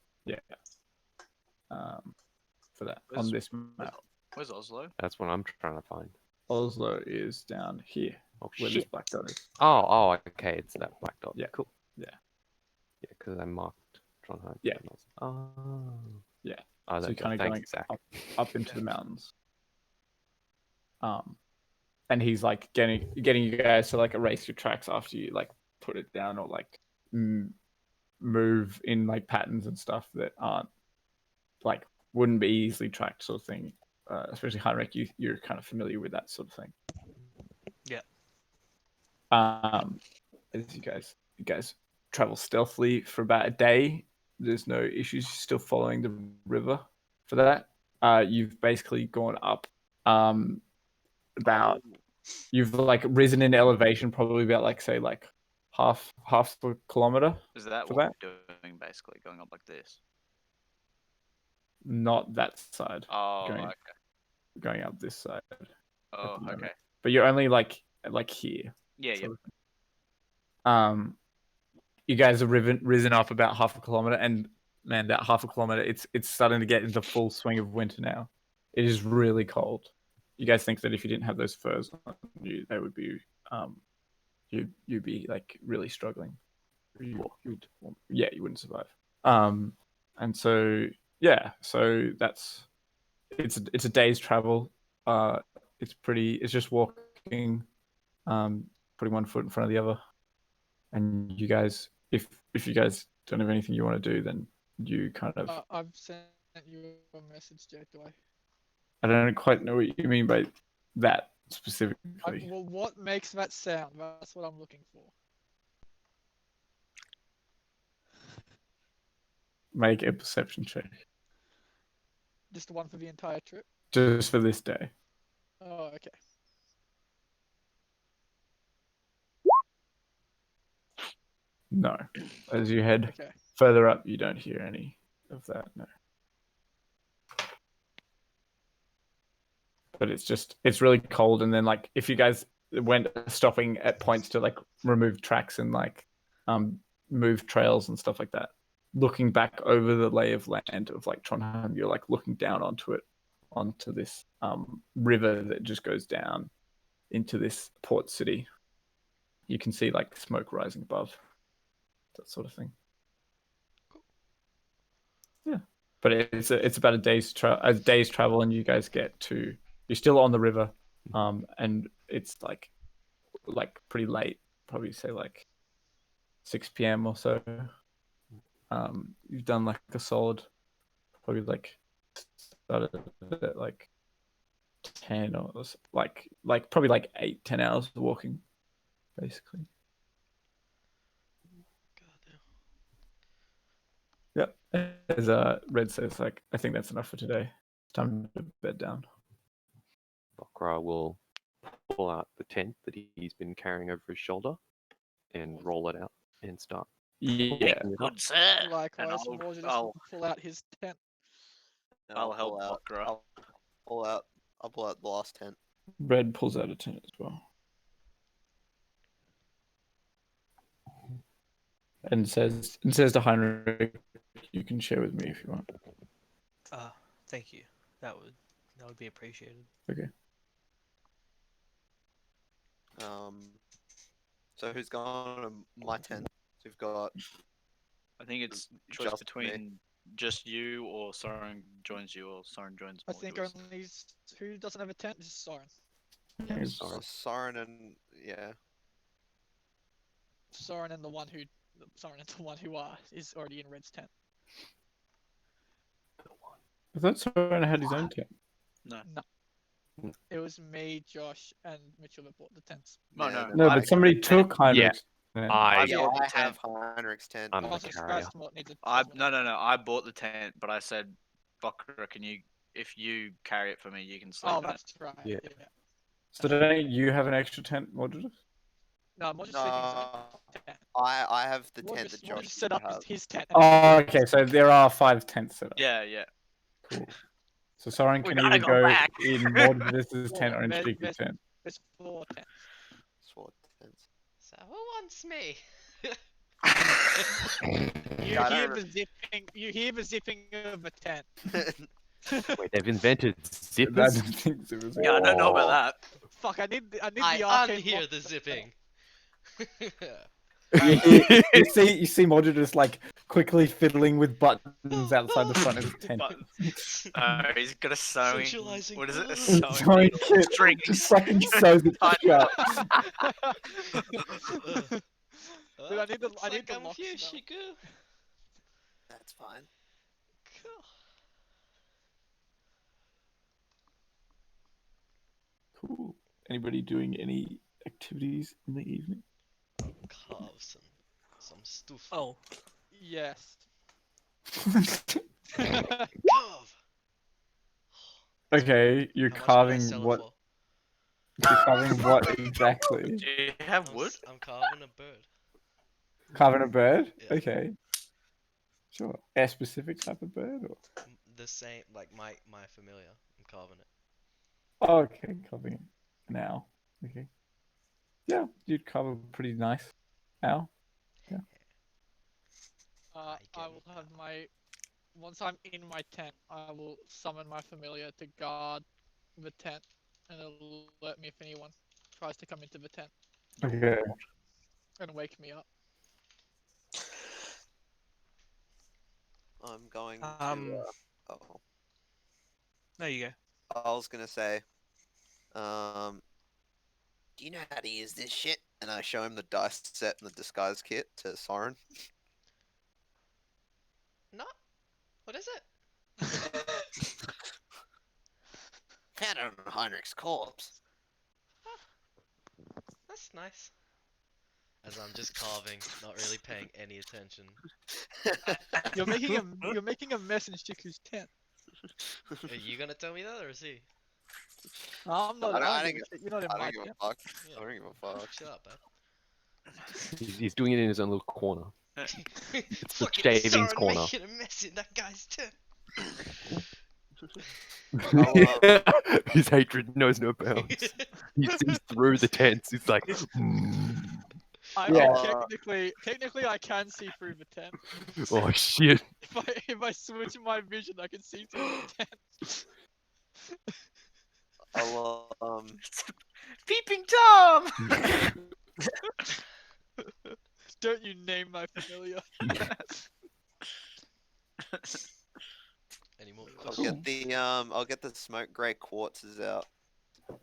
For that Where's- on this map. Where's Oslo? That's what I'm trying to find. Oslo is down here, Oh where this shit. black dot is. Oh, okay. It's that black dot. Yeah. Cool. Yeah. Yeah, because I marked Trondheim. Yeah. Oh. Yeah. Oh, So there you're you go. kind of Thanks, going Zach. up into the mountains. And he's like getting you guys to like erase your tracks after you like put it down or like move in like patterns and stuff that aren't like wouldn't be easily tracked, sort of thing. Especially Heinrich, you're kind of familiar with that sort of thing. Yeah. As you guys travel stealthily for about a day. There's no issues. You're still following the river for that. You've basically gone up about you've like risen in elevation probably about like say like half a kilometer. Is that For what we're doing, basically? Going up like this? Not that side. Oh, Going- okay. Going up this side. Oh, the moment. okay. But you're only like here. Yeah, yeah. sort of thing. You guys have risen up about half a kilometer, and man, that half a kilometer, it's starting to get into full swing of winter now. It is really cold. You guys think that if you didn't have those furs on you, they would be you'd be like really struggling. You wouldn't survive. And so yeah, so it's a day's travel. It's just walking, putting one foot in front of the other, and you guys, if you guys don't have anything you want to do, then you kind of I've sent you a message, Jake. Do I? I don't quite know what you mean by that specifically. Well, what makes that sound? That's what I'm looking for. Make a perception check Just one for the entire trip? just for this day. Oh, okay. No, as you head Okay. further up, you don't hear any of that. No, but it's really cold, and then like if you guys went stopping at points to like remove tracks and like move trails and stuff like that, looking back over the lay of land of like Trondheim, you're like looking down onto this river that just goes down into this port city. You can see like smoke rising above, that sort of thing. Yeah, but it's about a day's travel, and you guys you're still on the river, and it's like pretty late, probably say like 6 p.m. or so. You've done like a solid, probably like started at like 10 or like probably like 8-10 hours of walking, basically. Yep. As Red says, like I think that's enough for today. Time to bed down. Bakra will pull out the tent that he's been carrying over his shoulder and roll it out and start. Yeah. picking it up. Good sir. Likewise, And Morgan just I'll pull out his tent. And I'll help pull out. Bakra. I'll pull out the last tent. Red pulls out a tent as well. And says to Heinrich, you can share with me if you want. Thank you. That would be appreciated. Okay. So who's gone to my tent? So we've got I think it's choice Just me. between just you or Soren joins you or Soren joins I think Morgus. only who doesn't have a tent is Soren. Here's- Soren and yeah. Soren and the one who is already in Red's tent. I thought Soren had his own tent. No. It was me, Josh, and Mitchell that bought the tents. No, Yeah, no. No, but somebody took Heinrich's tent. I Yeah, bought the I have tent. Heinrich's tent. I'm Oh, the so carrier. Strasmort needs a No. I bought the tent, but I said, Bakra, if you carry it for me, you can sleep Oh, in it. that's right. Yeah. Yeah. So don't you have an extra tent, Mordred? No, I'm just sleeping in his No, tent. I have the Morgan tent that Morgan Josh set used up to have. his tent. Oh, okay. So there are 5 tents set up. Yeah, yeah. Cool. So Soren We can gotta either go go back. in Mordred's tent or in There's- Chica's there's- tent. There's 4 tents. Sword tents. So who wants me? You I hear don't the zipping. You hear the zipping of a tent. Wait, they've invented I zippers? don't think it was. Yeah, I don't know Oh. about that. Fuck! I need the I arcade. unhear lock the to- zipping. You see Modra just like quickly fiddling with buttons outside the front of his tent. Buttons. He's got a sewing. Socializing. What is it? A Sewing sewing needle. kit. String. Just fucking sews it shut. Dude, I need the- looks I need like the I'm locks here, now. Shiku. That's fine. Cool. Cool. Anybody doing any activities in the evening? Carve some stuff. Oh, yes. Carve. Okay, you're How much would I carving sell it what? for? You're carving what exactly? Do you have wood? I'm carving a bird. Carving a bird? Yeah. Okay. Sure. A specific type of bird? Or... The same, like my familiar. I'm carving it. Oh, okay, carving it. An owl. Okay. Yeah, you'd carve a pretty nice owl. I will have my. Once I'm in my tent, I will summon my familiar to guard the tent, and it'll alert me if anyone tries to come into the tent Okay. and wake me up. I'm going to. Oh, There you go. I was gonna say. Do you know how to use this shit? And I show him the dice set and the disguise kit to Soren. No. What is it? Found it on Heinrich's corpse. That's nice. As I'm just carving, not really paying any attention. You're making a mess in Shiku's tent. Are you gonna tell me that, or is he? I'm not. I I don't don't give a shit. You're not in I my don't give tent. a fuck. Yeah. I don't give a fuck. Shut up, man. He's doing it in his own little corner. It's the fucking shavings Soren corner. making a mess in that guy's tent. His hatred knows no bounds. He sees through the tents. He's like, I Yeah. technically, I can see through the tent. oh shit. If I switch my vision, I can see through the tent. I'll Peeping Tom. Don't you name my familiar? Any more I'll questions? get the smoke grey quartzes out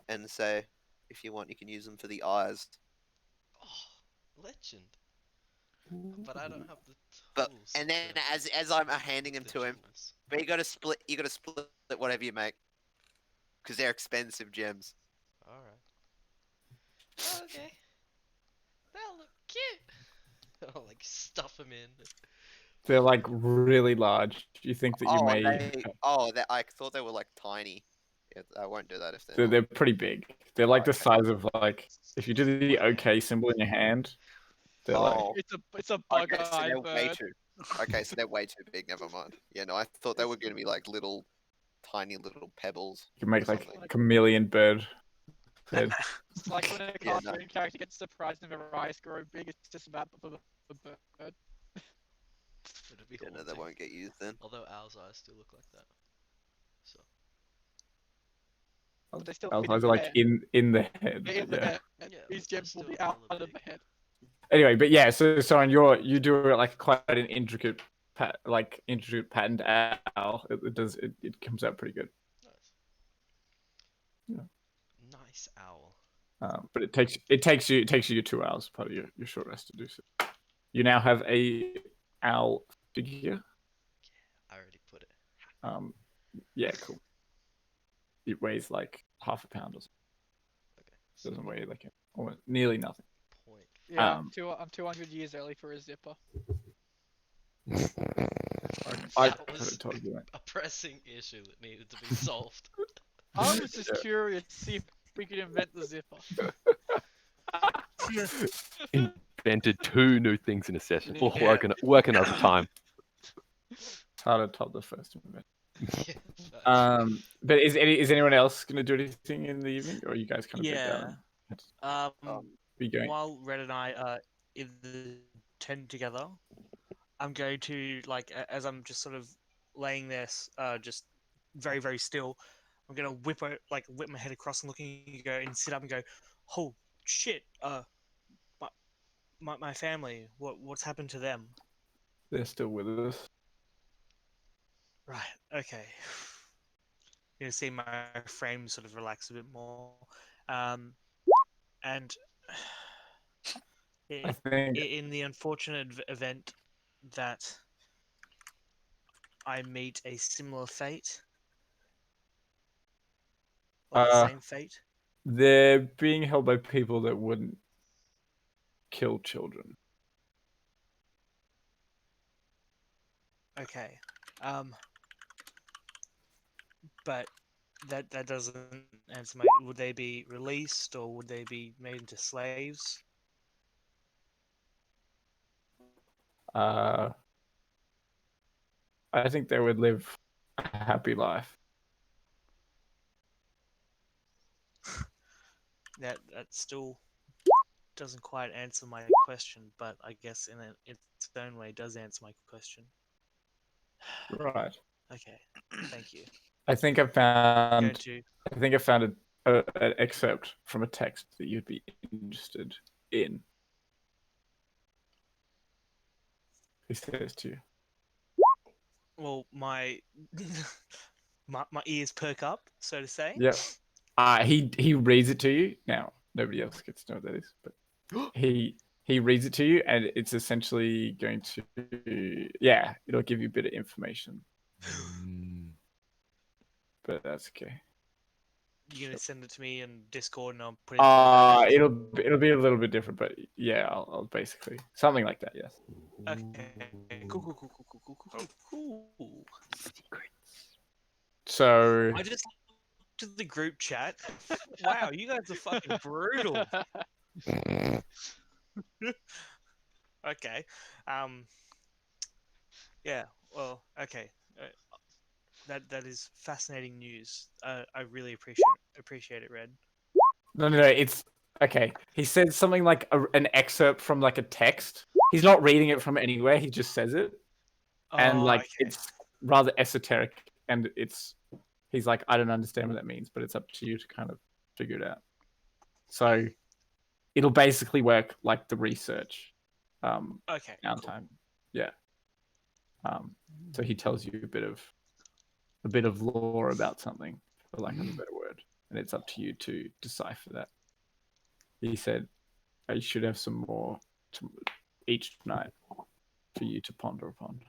and say, if you want, you can use them for the eyes. Oh, legend. But I don't have the But tools. and then to- as I'm handing them the to him, jewels. but you gotta split whatever you make, because they're expensive gems. Alright. Okay. That'll look cute. I'll like stuff them in. They're like really large. You think that you Oh, may? I thought they were like tiny. Yeah, I won't do that if they're. They're not. pretty big. They're like the Okay. size of like if you do the OK symbol in your hand. They're like Oh, It's a bug okay, so eye they're way bird. too. Okay, so they're way too big. Never mind. Yeah, no, I thought they were gonna be like little, tiny little pebbles. you can make or like something. a chameleon bird. head. It's like when a Yeah, no. cartoon character gets surprised and their eyes grow big. It's just about the bird. It'd be Yeah, no, they haunting. won't get used then. Although Owl's eyes still look like that. So. But they still I fit was in the like head. in the head. In the Yeah. head. Yeah, These but they're gems will still be out hella of the big. head. Anyway, but yeah, so Soren, you do it like quite an intricate patterned owl. It comes out pretty good. Nice. Yeah. Nice owl. But it takes you 2 hours, part of your short rest to do so. You now have a owl figure. I already put it. Yeah, cool. It weighs like half a pound or something. Okay. It doesn't weigh like almost nearly nothing. Point. Yeah, Um, I'm 200 years early for a zipper. I That could was have told you that. a pressing issue that needed to be solved. I was just curious to see if we could invent the zipper. Invented 2 new things in a session. Oh, Yeah. work another time. It's hard to top the first event. Yeah, facts. But is anyone else gonna do anything in the evening, or are you guys kind of bed Yeah. down? Um, Be going. while Red and I are in the tent together, I'm going to as I'm just sort of laying there, just very very still. I'm gonna whip my head across and looking and go and sit up and go, oh shit, my family, what's happened to them? They're still with us. Right, okay. You're gonna see my frame sort of relax a bit more, and I think in the unfortunate event that I meet a similar fate or the same fate. they're being held by people that wouldn't kill children. Okay, but that doesn't answer my. Would they be released or would they be made into slaves? Uh, I think they would live a happy life. That still doesn't quite answer my question, but I guess in its own way does answer my question. Right. Okay, thank you. I think I Going found. to I think I found an excerpt from a text that you'd be interested in. He says to you. well my my ears perk up, so to say. Yep. He reads it to you. Now nobody else gets to know what that is, but he reads it to you, and it's essentially going to it'll give you a bit of information, but that's okay. You're gonna send it to me in Discord, and I'll put it in the. It'll be a little bit different, but yeah, I'll basically something like that. Yes. Okay. Cool. So I just looked at the group chat. Wow, you guys are fucking brutal. Okay. Yeah. Well. Okay. That is fascinating news. I really appreciate it, Red. no, it's okay. He said something like an excerpt from like a text. He's not reading it from anywhere. He just says it, and Oh, like okay. it's rather esoteric, and he's like, I don't understand what that means, but it's up to you to kind of figure it out. So it'll basically work like the research Okay. downtime. Yeah. So he tells you a bit of lore about something, for lack of a better word, and it's up to you to decipher that. He said, I should have some more each night for you to ponder upon.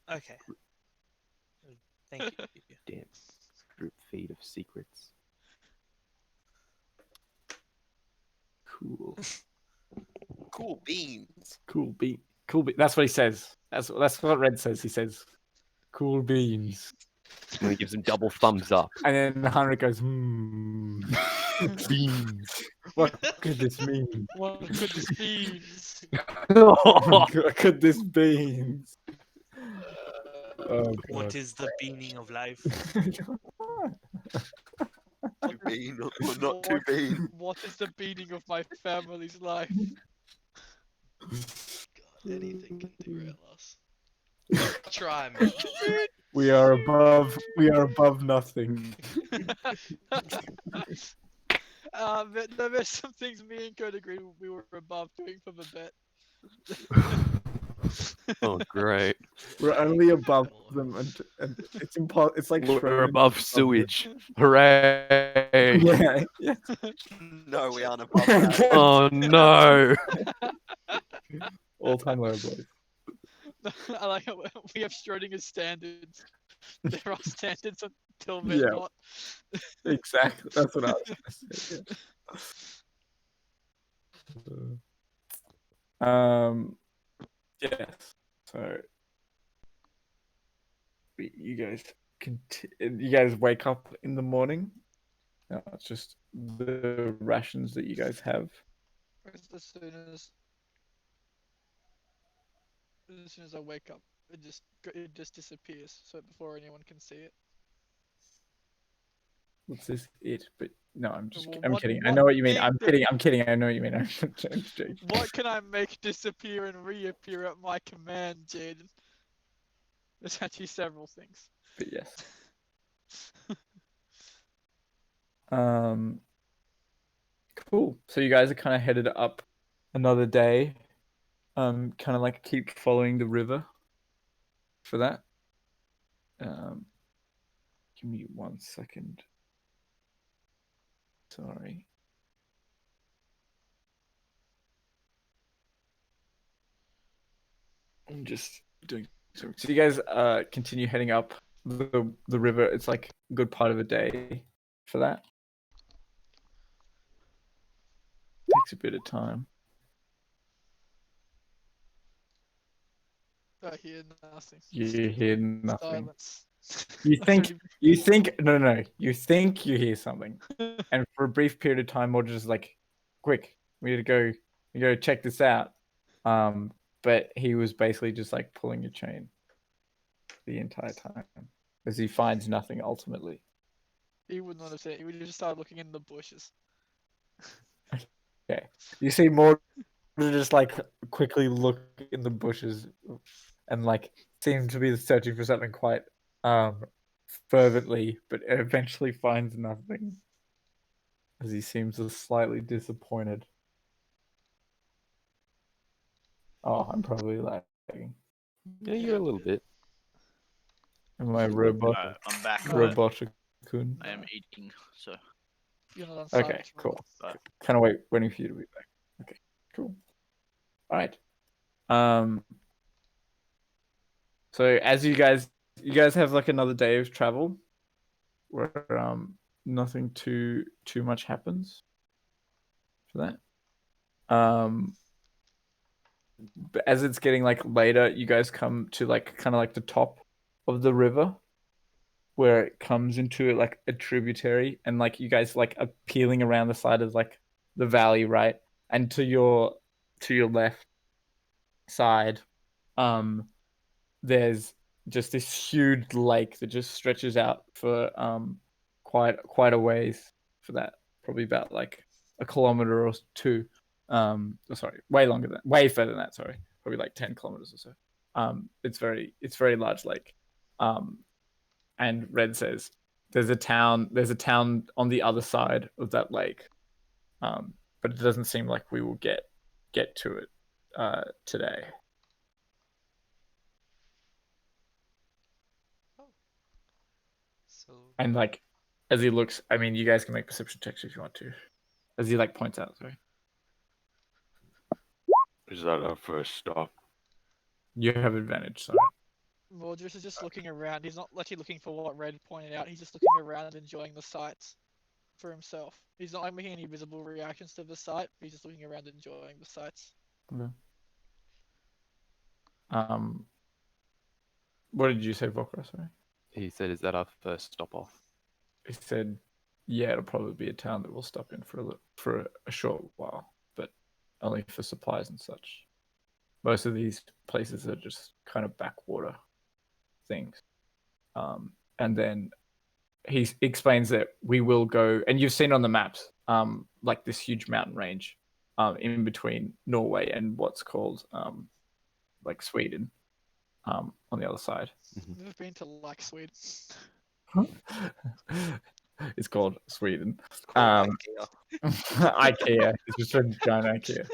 Okay. Thank you. Damn. Group feed of secrets. Cool. Cool beans. Cool bean. Cool bean. That's what he says. That's what Red says. He says, cool beans. And he gives him double thumbs up. And then Heinrich goes, beans. What could this mean? What could this mean? What could this mean? Oh, What God. is the meaning of life? Too bean or not too bean. What is the beating of my family's life? God, anything can derail us. Try me. We are above nothing. There's some things me and Kurt agreed we were above doing for the bet. Oh, great. We're only above them, and it's impossible. It's like We're Schrodinger's above sewage. Hooray! Yeah. No, we aren't above that. Oh no! All-time low, boys. I like how we have Schrodinger's standards. There are standards until they're Yeah. not. Exactly. That's what I was gonna say. Yeah. Yes. So you guys wake up in the morning. It's just the rations that you guys have. As soon as I wake up, it just disappears. So before anyone can see it. what's this? It, but no, I'm just, Well, I'm what- kidding. I what know what you mean. thing I'm do- kidding. I'm kidding. I know what you mean. I'm just joking. What can I make disappear and reappear at my command, Jaden? There's actually several things. But yes. Um. Cool. So you guys are kind of headed up another day. Kind of like keep following the river. For that. Give me 1 second. Sorry. I'm just doing so you guys continue heading up the river. It's like a good part of a day for that. Takes a bit of time. I hear nothing. You hear nothing. Silence. You That's think really- you think no. You think you hear something. And for a brief period of time, Mordred's just like, quick, we need to go check this out. But he was basically just like pulling your chain the entire time. As he finds nothing ultimately. He would not have said it. He would have just started looking in the bushes. Okay. You see Mordred just like quickly look in the bushes and like seem to be searching for something quite fervently, but eventually finds nothing. As he seems slightly disappointed. Oh, I'm probably lagging. Yeah, you're a little bit. Am I robot? I'm back. No. Robotic? I am eating, so You're not on Okay, silence. cool. Bye. Kind of waiting for you to be back. Okay, cool. All right. So as you guys have like another day of travel, where nothing too much happens for that. But as it's getting like later, you guys come to like kind of like the top of the river, where it comes into like a tributary, and like you guys like are peeling around the side of like the valley, right? And to your left side, there's just this huge lake that just stretches out for quite a ways for that, probably about like a kilometer or two. Sorry, way further than that. Sorry, probably like 10 kilometers or so. It's very large lake. And Red says there's a town on the other side of that lake. But it doesn't seem like we will get to it today. So And like as he looks, I mean, you guys can make perception checks if you want to. As he like points out, sorry. Is that our first stop? You have advantage, sorry. Mordred is just looking around. He's not actually looking for what Red pointed out. He's just looking around and enjoying the sights for himself. He's not like making any visible reactions to the sight. He's just looking around and enjoying the sights. Okay. What did you say, Vokra? Sorry. He said, "Is that our first stop off?" He said, "Yeah, it'll probably be a town that we'll stop in for a short while, but only for supplies and such. Most of these places are just kind of backwater things." And then he explains that we will go, and you've seen on the maps, like this huge mountain range, in between Norway and what's called, like Sweden, on the other side. Never been to like Sweden. It's called Sweden. It's called IKEA. IKEA. It's just a giant IKEA.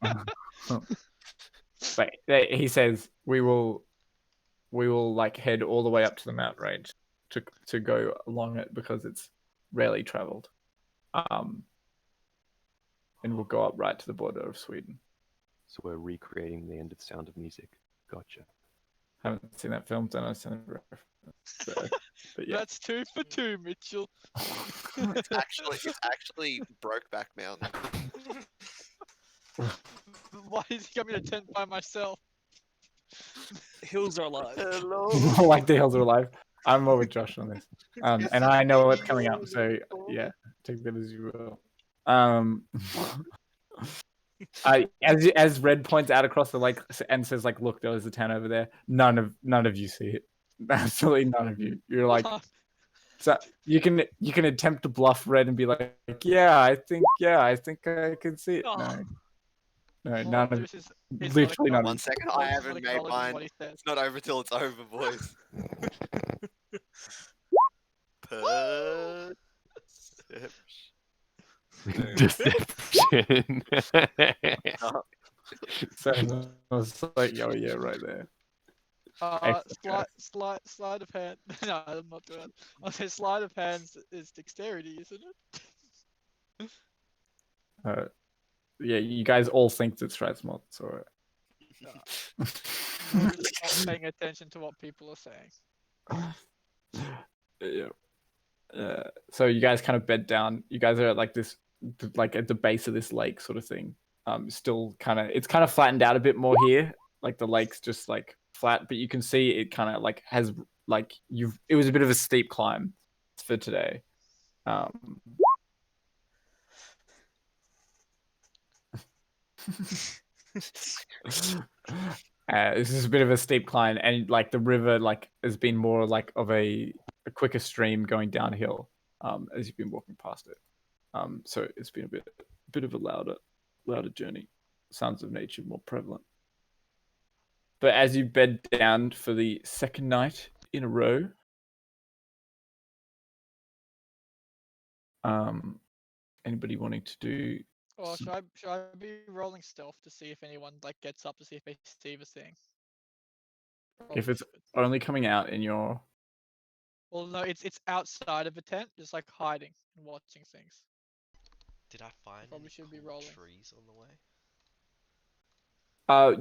Yeah. But he says we will like head all the way up to the mountain range to go along it because it's rarely traveled. And we'll go up right to the border of Sweden. So we're recreating the end of Sound of Music. Gotcha. Haven't seen that film, don't understand the reference. But yeah. That's 2 for 2, Mitchell. It's actually Brokeback Mountain. Why is he coming to 10 by myself? Hills are alive. Hello. Like the hills are alive. I'm more with Josh on this. And I know what's coming up, so yeah, take that as you will. As Red points out across the lake and says, like, look, there was a town over there. None of you see it. Absolutely none of you. You're like So you can attempt to bluff Red and be like, yeah, I think I can see it. Oh. No, All none of this is literally none of 1 it. second, Not I haven't made acknowledging mine. what he says. It's not over till it's over, boys. Deception. So I was like, oh yeah, right there. Excellent, Sleight of hand. No, I'm not doing it. I'll say sleight of hands is dexterity, isn't it? Yeah, you guys all think it's Razmod, so You're really not paying attention to what people are saying. yeah. So you guys kind of bed down. You guys are at like this, like at the base of this lake, sort of thing. Still kind of, it's kind of flattened out a bit more here. Like the lake's just like flat, but you can see it kind of like has like it was a bit of a steep climb for today. This is a bit of a steep climb, and like the river like has been more like of a quicker stream going downhill as you've been walking past it. So it's been a bit of a louder journey. Sounds of nature more prevalent. But as you bed down for the second night in a row, anybody wanting to do? Or should I be rolling stealth to see if anyone like gets up to see if they see the thing? If Probably it's should. only coming out in your, Well, no, it's outside of a tent, just like hiding and watching things. Did I find Probably any should be cool rolling. trees on the way?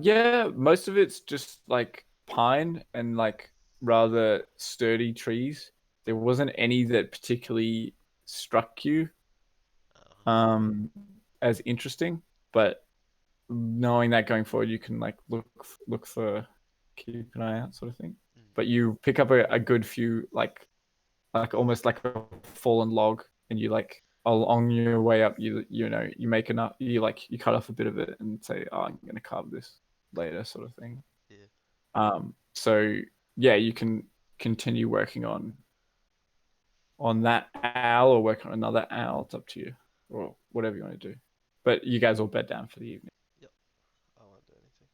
yeah, most of it's just like pine and like rather sturdy trees. There wasn't any that particularly struck you Oh. as interesting, but knowing that going forward, you can like look for, keep an eye out, sort of thing. But you pick up a good few like almost like a fallen log, and you like along your way up, you know, you make enough, you cut off a bit of it and say, oh, I'm gonna carve this later, sort of thing. Yeah. So yeah, you can continue working on that owl or work on another owl. It's up to you, or whatever you want to do. But you guys all bed down for the evening. Yep. I won't do anything.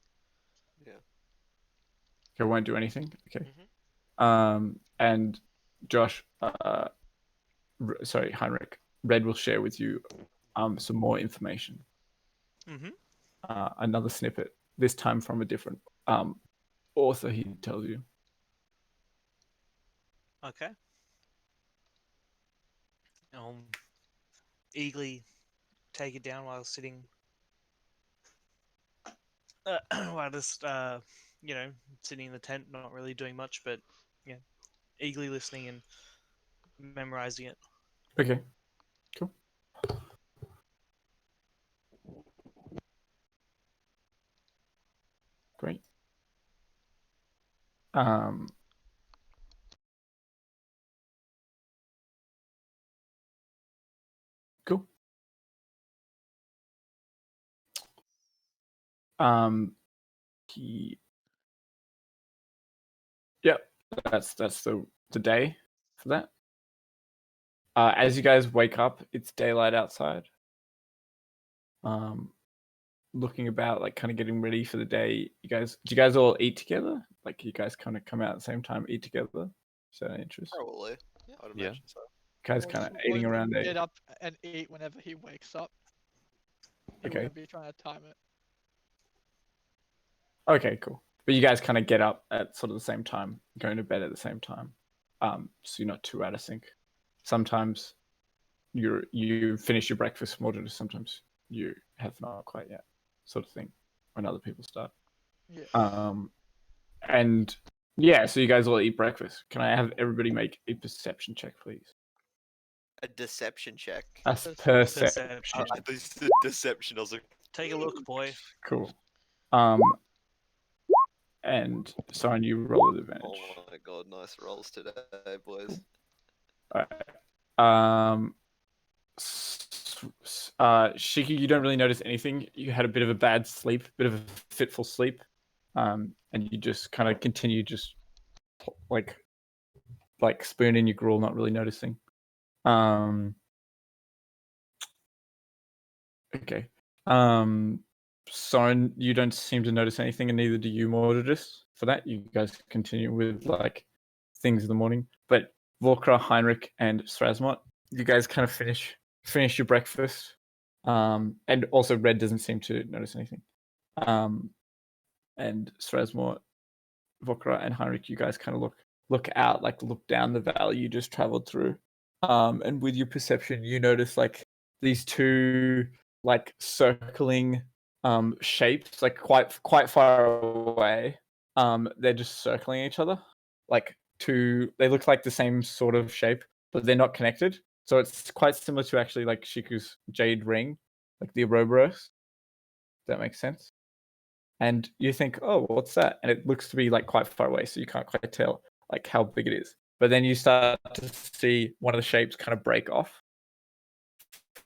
Yeah. You won't do anything. Okay. Mm-hmm. And Josh, sorry, Heinrich, Red will share with you some more information. Mm-hmm. Another snippet, this time from a different author, he tells you. Okay. Eagerly take it down while sitting, while just sitting in the tent, not really doing much, but yeah, eagerly listening and memorizing it. Okay, cool. Great. Cool. Yep, that's the day for that. As you guys wake up, it's daylight outside. Looking about, like kind of getting ready for the day. Do you guys all eat together? Like you guys kind of come out at the same time, eat together? Is that an interest? Probably. I'd imagine so. Guys Or kind of just eating around get it. up and eat whenever he wakes up. He Okay. wouldn't be trying to time it. Okay, cool. But you guys kind of get up at sort of the same time, going to bed at the same time. So you're not too out of sync. Sometimes you finish your breakfast more than sometimes you have not quite yet, sort of thing, when other people start. Yeah. And yeah, so you guys all eat breakfast. Can I have everybody make a perception check, please? A deception check. That's perception. Perception. I thought you said deception. I was like, Take a look, boy. Cool. And Siren, you roll with advantage. oh my god, nice rolls today, boys. Alright. Shiki, you don't really notice anything. You had a bit of a bad sleep, bit of a fitful sleep, and you just kind of continue just like like spoon in your gruel, not really noticing. Okay. Soren, you don't seem to notice anything, and neither do you, Mordredus. For that, you guys continue with like things in the morning. But Volkra, Heinrich, and Strasmot, you guys kind of finish your breakfast. And also Red doesn't seem to notice anything. And Strasmot, Volkra, and Heinrich, you guys kind of look out, like look down the valley you just traveled through. And with your perception, you notice like these two like circling shapes, like quite far away. They're just circling each other, like two. They look like the same sort of shape, but they're not connected. So it's quite similar to actually like Shiku's jade ring, like the Ouroboros. That makes sense. And you think, oh, what's that? And it looks to be like quite far away, so you can't quite tell like how big it is. But then you start to see one of the shapes kind of break off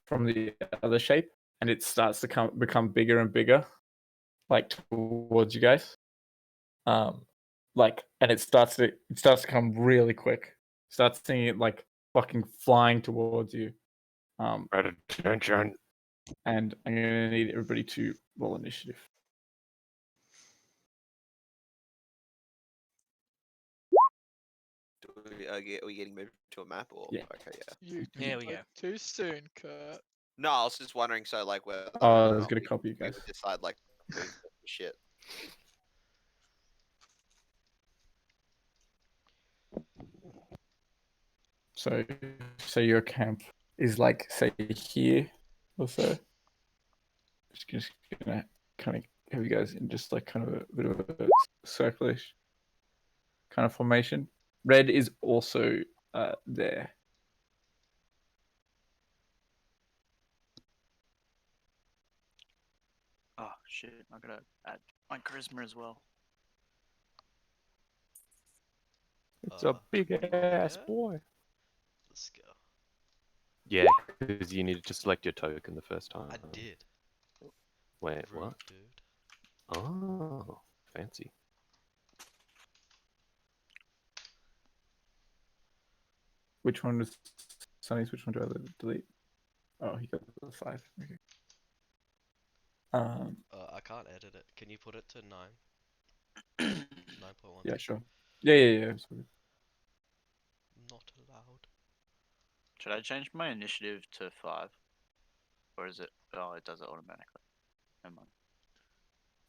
from the other shape, and it starts to become bigger and bigger, like towards you guys. Like, and it starts to come really quick. Start seeing it like fucking flying towards you. Right attention. And I'm gonna need everybody to roll initiative. Are we getting moved to a map or? Yeah. Okay, yeah. You There we spoke go. too soon, Kurt. No, I was just wondering. So like, whether Oh, I or was not gonna we, copy you we guys. would decide like move shit. So your camp is like say here or so. Just gonna kind of have you guys in just like kind of a bit of a circlish kind of formation. Red is also there. Oh shit! I gotta add my charisma as well. It's a big ass yeah. boy. Let's go. Yeah, because you needed to select your token the first time. I did. Wait, Rude, what? dude. Oh, fancy. Which one was Sunny's? Which one do I delete? Oh, he got the 5. Okay. I can't edit it. Can you put it to 9? 9.1. Yeah, sure. Yeah. Sorry. Not allowed. Should I change my initiative to 5, or is it? Oh, it does it automatically. Never mind.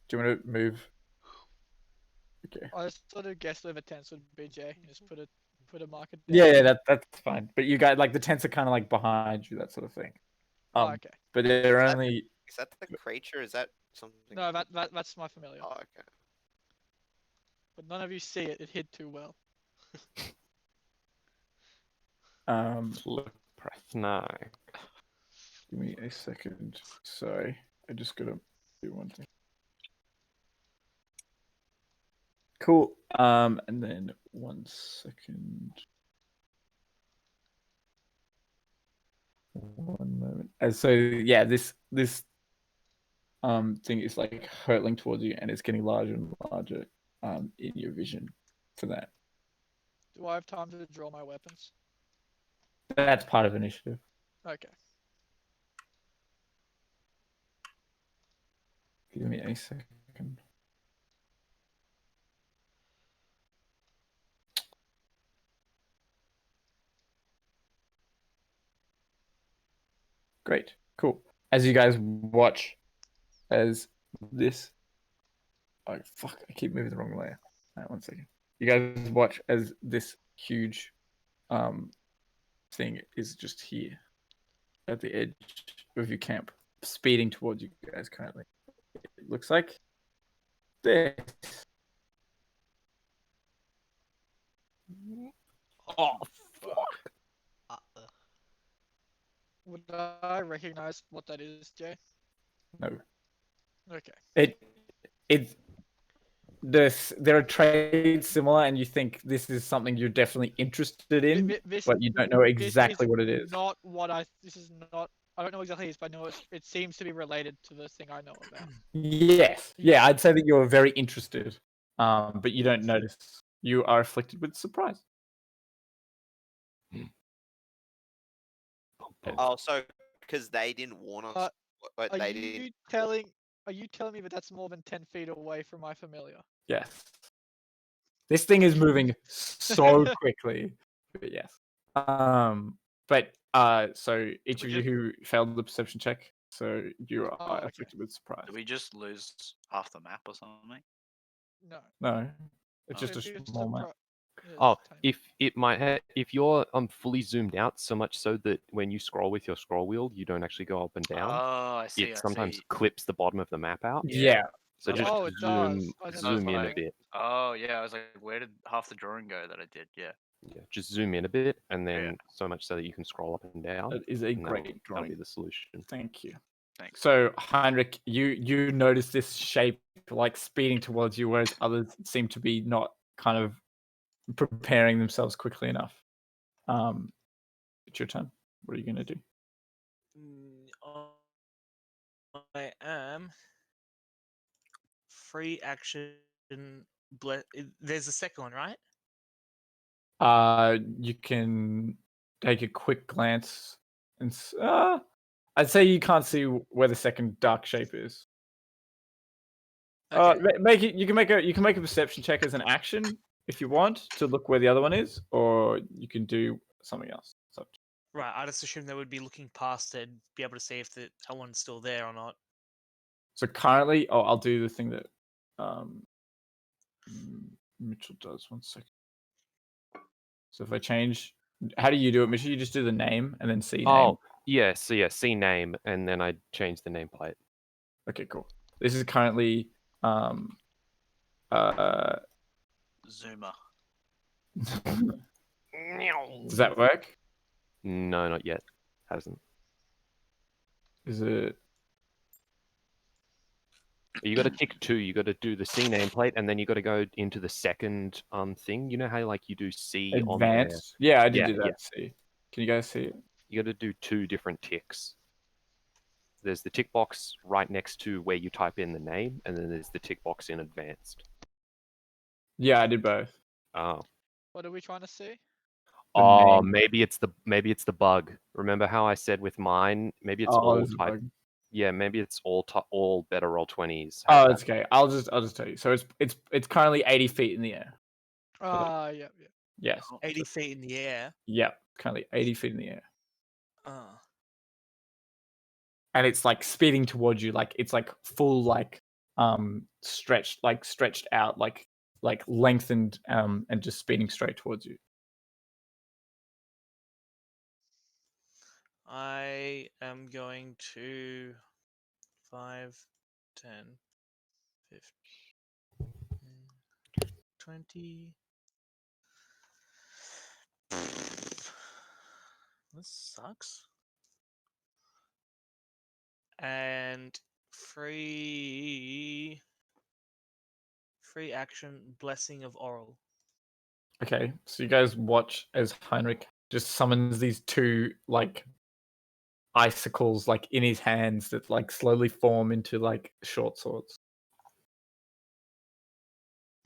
Do you want to move? Okay. I just sort of guessed where the tents would be, Jay. Just put a marker down. Yeah, that's fine. But you guys like the tents are kind of like behind you, that sort of thing. Oh, okay. But they're Is that- only Is that the creature? Is that something? No, that's my familiar. Oh, okay. But none of you see it. It hid too well. Press 9. give me a second. Sorry, I just gotta do one thing. Cool. And then 1 second. 1 moment. And so yeah, this thing is like hurtling towards you, and it's getting larger and larger in your vision for that. Do I have time to draw my weapons? That's part of initiative. Okay. Give me a second. Great. Cool. As you guys watch as this oh fuck, I keep moving the wrong layer. All right, 1 second. You guys watch as this huge thing is just here at the edge of your camp, speeding towards you guys currently. It looks like this. Oh, fuck. Would I recognize what that is, Jay? No. Okay. There are trades similar, and you think this is something you're definitely interested in, but you don't know exactly what it is. Not what I. This is not. I don't know exactly this, but I know it seems to be related to the thing I know about. Yes. Yeah, I'd say that you're very interested, but you don't notice. You are afflicted with surprise. Oh, so because they didn't warn us. But Are they you didn't. telling? Are you telling me that that's more than 10 feet away from my familiar? Yes. This thing is moving so quickly. But yes. So each We of you who failed the perception check, so you are Oh, okay. afflicted with surprise. Did we just lose half the map or something? No. No, it's Oh. just a It's small map. yeah, Oh, it's tiny. if it might if you're fully zoomed out so much so that when you scroll with your scroll wheel, you don't actually go up and down. Oh, I see. It sometimes clips the bottom of the map out. Yeah. So That's just Oh, it does. I didn't zoom in a know. bit. Oh, yeah. I was like, where did half the drawing go that I did? Yeah. Yeah, just zoom in a bit, and then Yeah. so much so that you can scroll up and down. That is a and great that'll drawing. be the solution. Thank you. Thanks. So Heinrich, you notice this shape like speeding towards you, whereas others seem to be not kind of preparing themselves quickly enough. It's your turn. What are you gonna do? I am free action. There's a second one, right? You can take a quick glance and I'd say you can't see where the second dark shape is. Okay. Make it. You can make a perception check as an action if you want to look where the other one is, or you can do something else. So, Right. I just assumed they would be looking past it, be able to see if that one's still there or not. so currently, I'll do the thing that Mitchell does. 1 second. So if I change, how do you do it, Mitchell? You just do the name and then see name. Oh, yeah. So yeah, see name, and then I change the nameplate. Okay, cool. This is currently Zoomer. Does that work? No, not yet. Hasn't. Is it? You got to tick 2. You got to do the C nameplate, and then you got to go into the second thing. You know how like you do C on there? Advanced? Yeah, I did Yeah, do that. yeah. See, can you guys see it? You got to do 2 different ticks. There's the tick box right next to where you type in the name, and then there's the tick box in advanced. Yeah, I did both. Oh. What are we trying to see? Oh, name. maybe it's the bug. Remember how I said with mine? Maybe it's all there's a type. bug. Yeah, maybe it's all better roll 20s. Oh, it's okay. I'll just tell you. So it's currently 80 feet in the air. Yeah. Yes. 80 feet in the air. Yeah, currently 80 feet in the air. Oh. And it's like speeding towards you, like it's like full stretched out, like lengthened, and just speeding straight towards you. I am going to 5, 10, 15, 20. This sucks. And free action blessing of oral. Okay, so you guys watch as Heinrich just summons these 2 like icicles like in his hands that like slowly form into like short swords.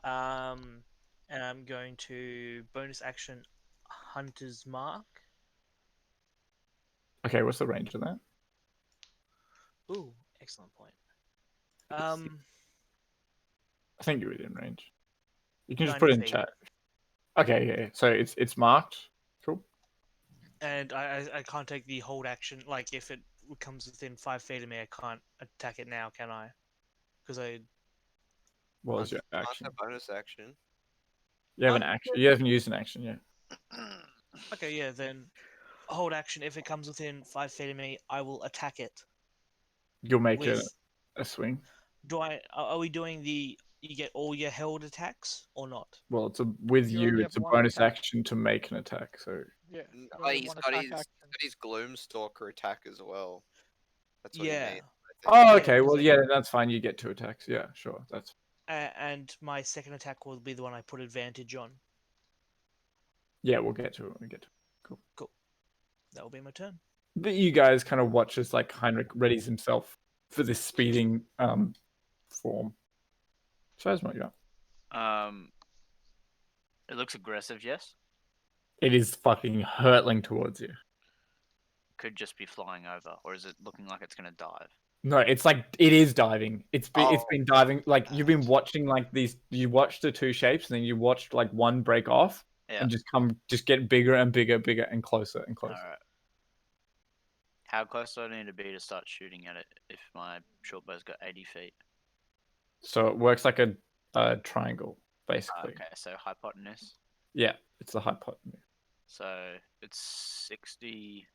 And I'm going to bonus action Hunter's Mark. Okay, what's the range of that? Ooh, excellent point. I think you're within range. You can just 90 put it in feet. chat. Okay, yeah. So it's marked. Cool. And I can't take the hold action. Like if it comes within 5 feet of me, I can't attack it now, can I? Because What was your Aren't action? a bonus action. You have an action. You haven't used an action yet. Okay, yeah. Then hold action. If it comes within 5 feet of me, I will attack it. You'll make With a swing. Are we doing the? You get all your held attacks or not? Well, it's You only it's a have one bonus attack. action to make an attack. So Yeah. Oh, he's got his Gloomstalker attack as well. That's what he Yeah. means. oh, Yeah, okay. Well, because yeah, that's fine. You get 2 attacks. Yeah, sure. That's and my second attack will be the one I put advantage on. yeah. We'll get to it. Cool. That will be my turn. But you guys kind of watch as like Heinrich readies himself for this speeding form. Shazma, yeah. It looks aggressive, yes? It is fucking hurtling towards you. could just be flying over, or is it looking like it's gonna dive? No, it's like it is diving. It's Oh. been diving. Like you've been Ouch. watching like these. You watched the two shapes, and then you watched like one break off, Yeah. and just get bigger and bigger, bigger and closer and All closer. right. How close do I need to be to start shooting at it if my short bow's got 80 feet? So it works like a triangle, basically. Okay, so hypotenuse. Yeah, it's the hypotenuse. So it's 60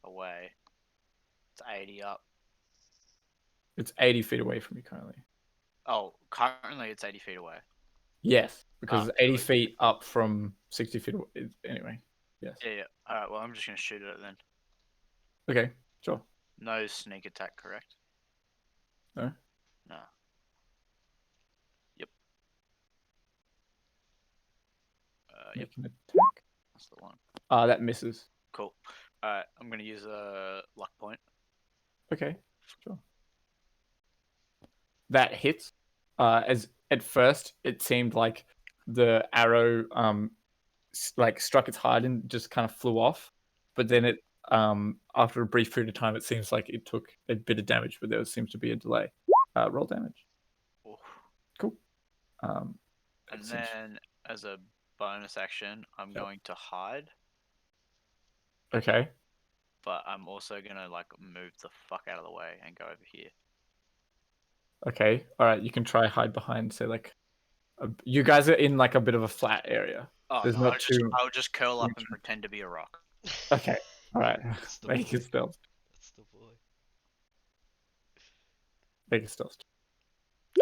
away. It's 80 up. It's 80 feet away from you currently. Oh, currently it's 80 feet away. Yes, because Ah, it's 80 good. feet up from 60 feet away. Anyway, yes. Yeah. All right. Well, I'm just gonna shoot at it then. Okay, sure. No sneak attack, correct? No? No. Yep. Yep. Make an attack. That's the one. That misses. Cool. All right. I'm gonna use a luck point. Okay, sure. That hits. As at first it seemed like the arrow like struck its heart and just kind of flew off, but then it after a brief period of time it seems like it took a bit of damage, but there seems to be a delay. Roll damage. Oof. Cool. And That's then, as a bonus action, I'm Yep. going to hide, okay. but I'm also gonna like move the fuck out of the way and go over here. Okay. All right. You can try hide behind. Say like, you guys are in like a bit of a flat area. Oh There's no! not too. I'll just curl up much- and pretend to be a rock. Okay. All right. That's the Make boy. a stealth. That's the boy. Make a stealth.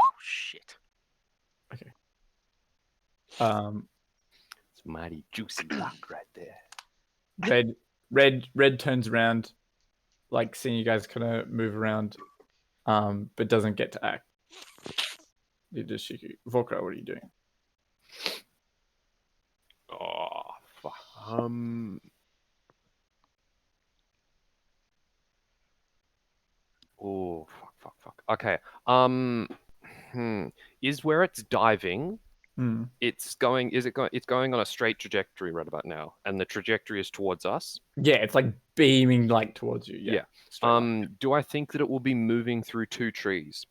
Oh shit! It's mighty juicy luck right there. Red turns around, like seeing you guys kind of move around, but doesn't get to act. You just shoot you. Volkra, what are you doing? Oh fuck. Oh fuck. Okay. Is where it's diving. Hmm. It's going. Is it going? It's going on a straight trajectory right about now, and the trajectory is towards us. Yeah, it's like beaming like towards you. Yeah. Yeah. straight line. Do I think that it will be moving through two trees?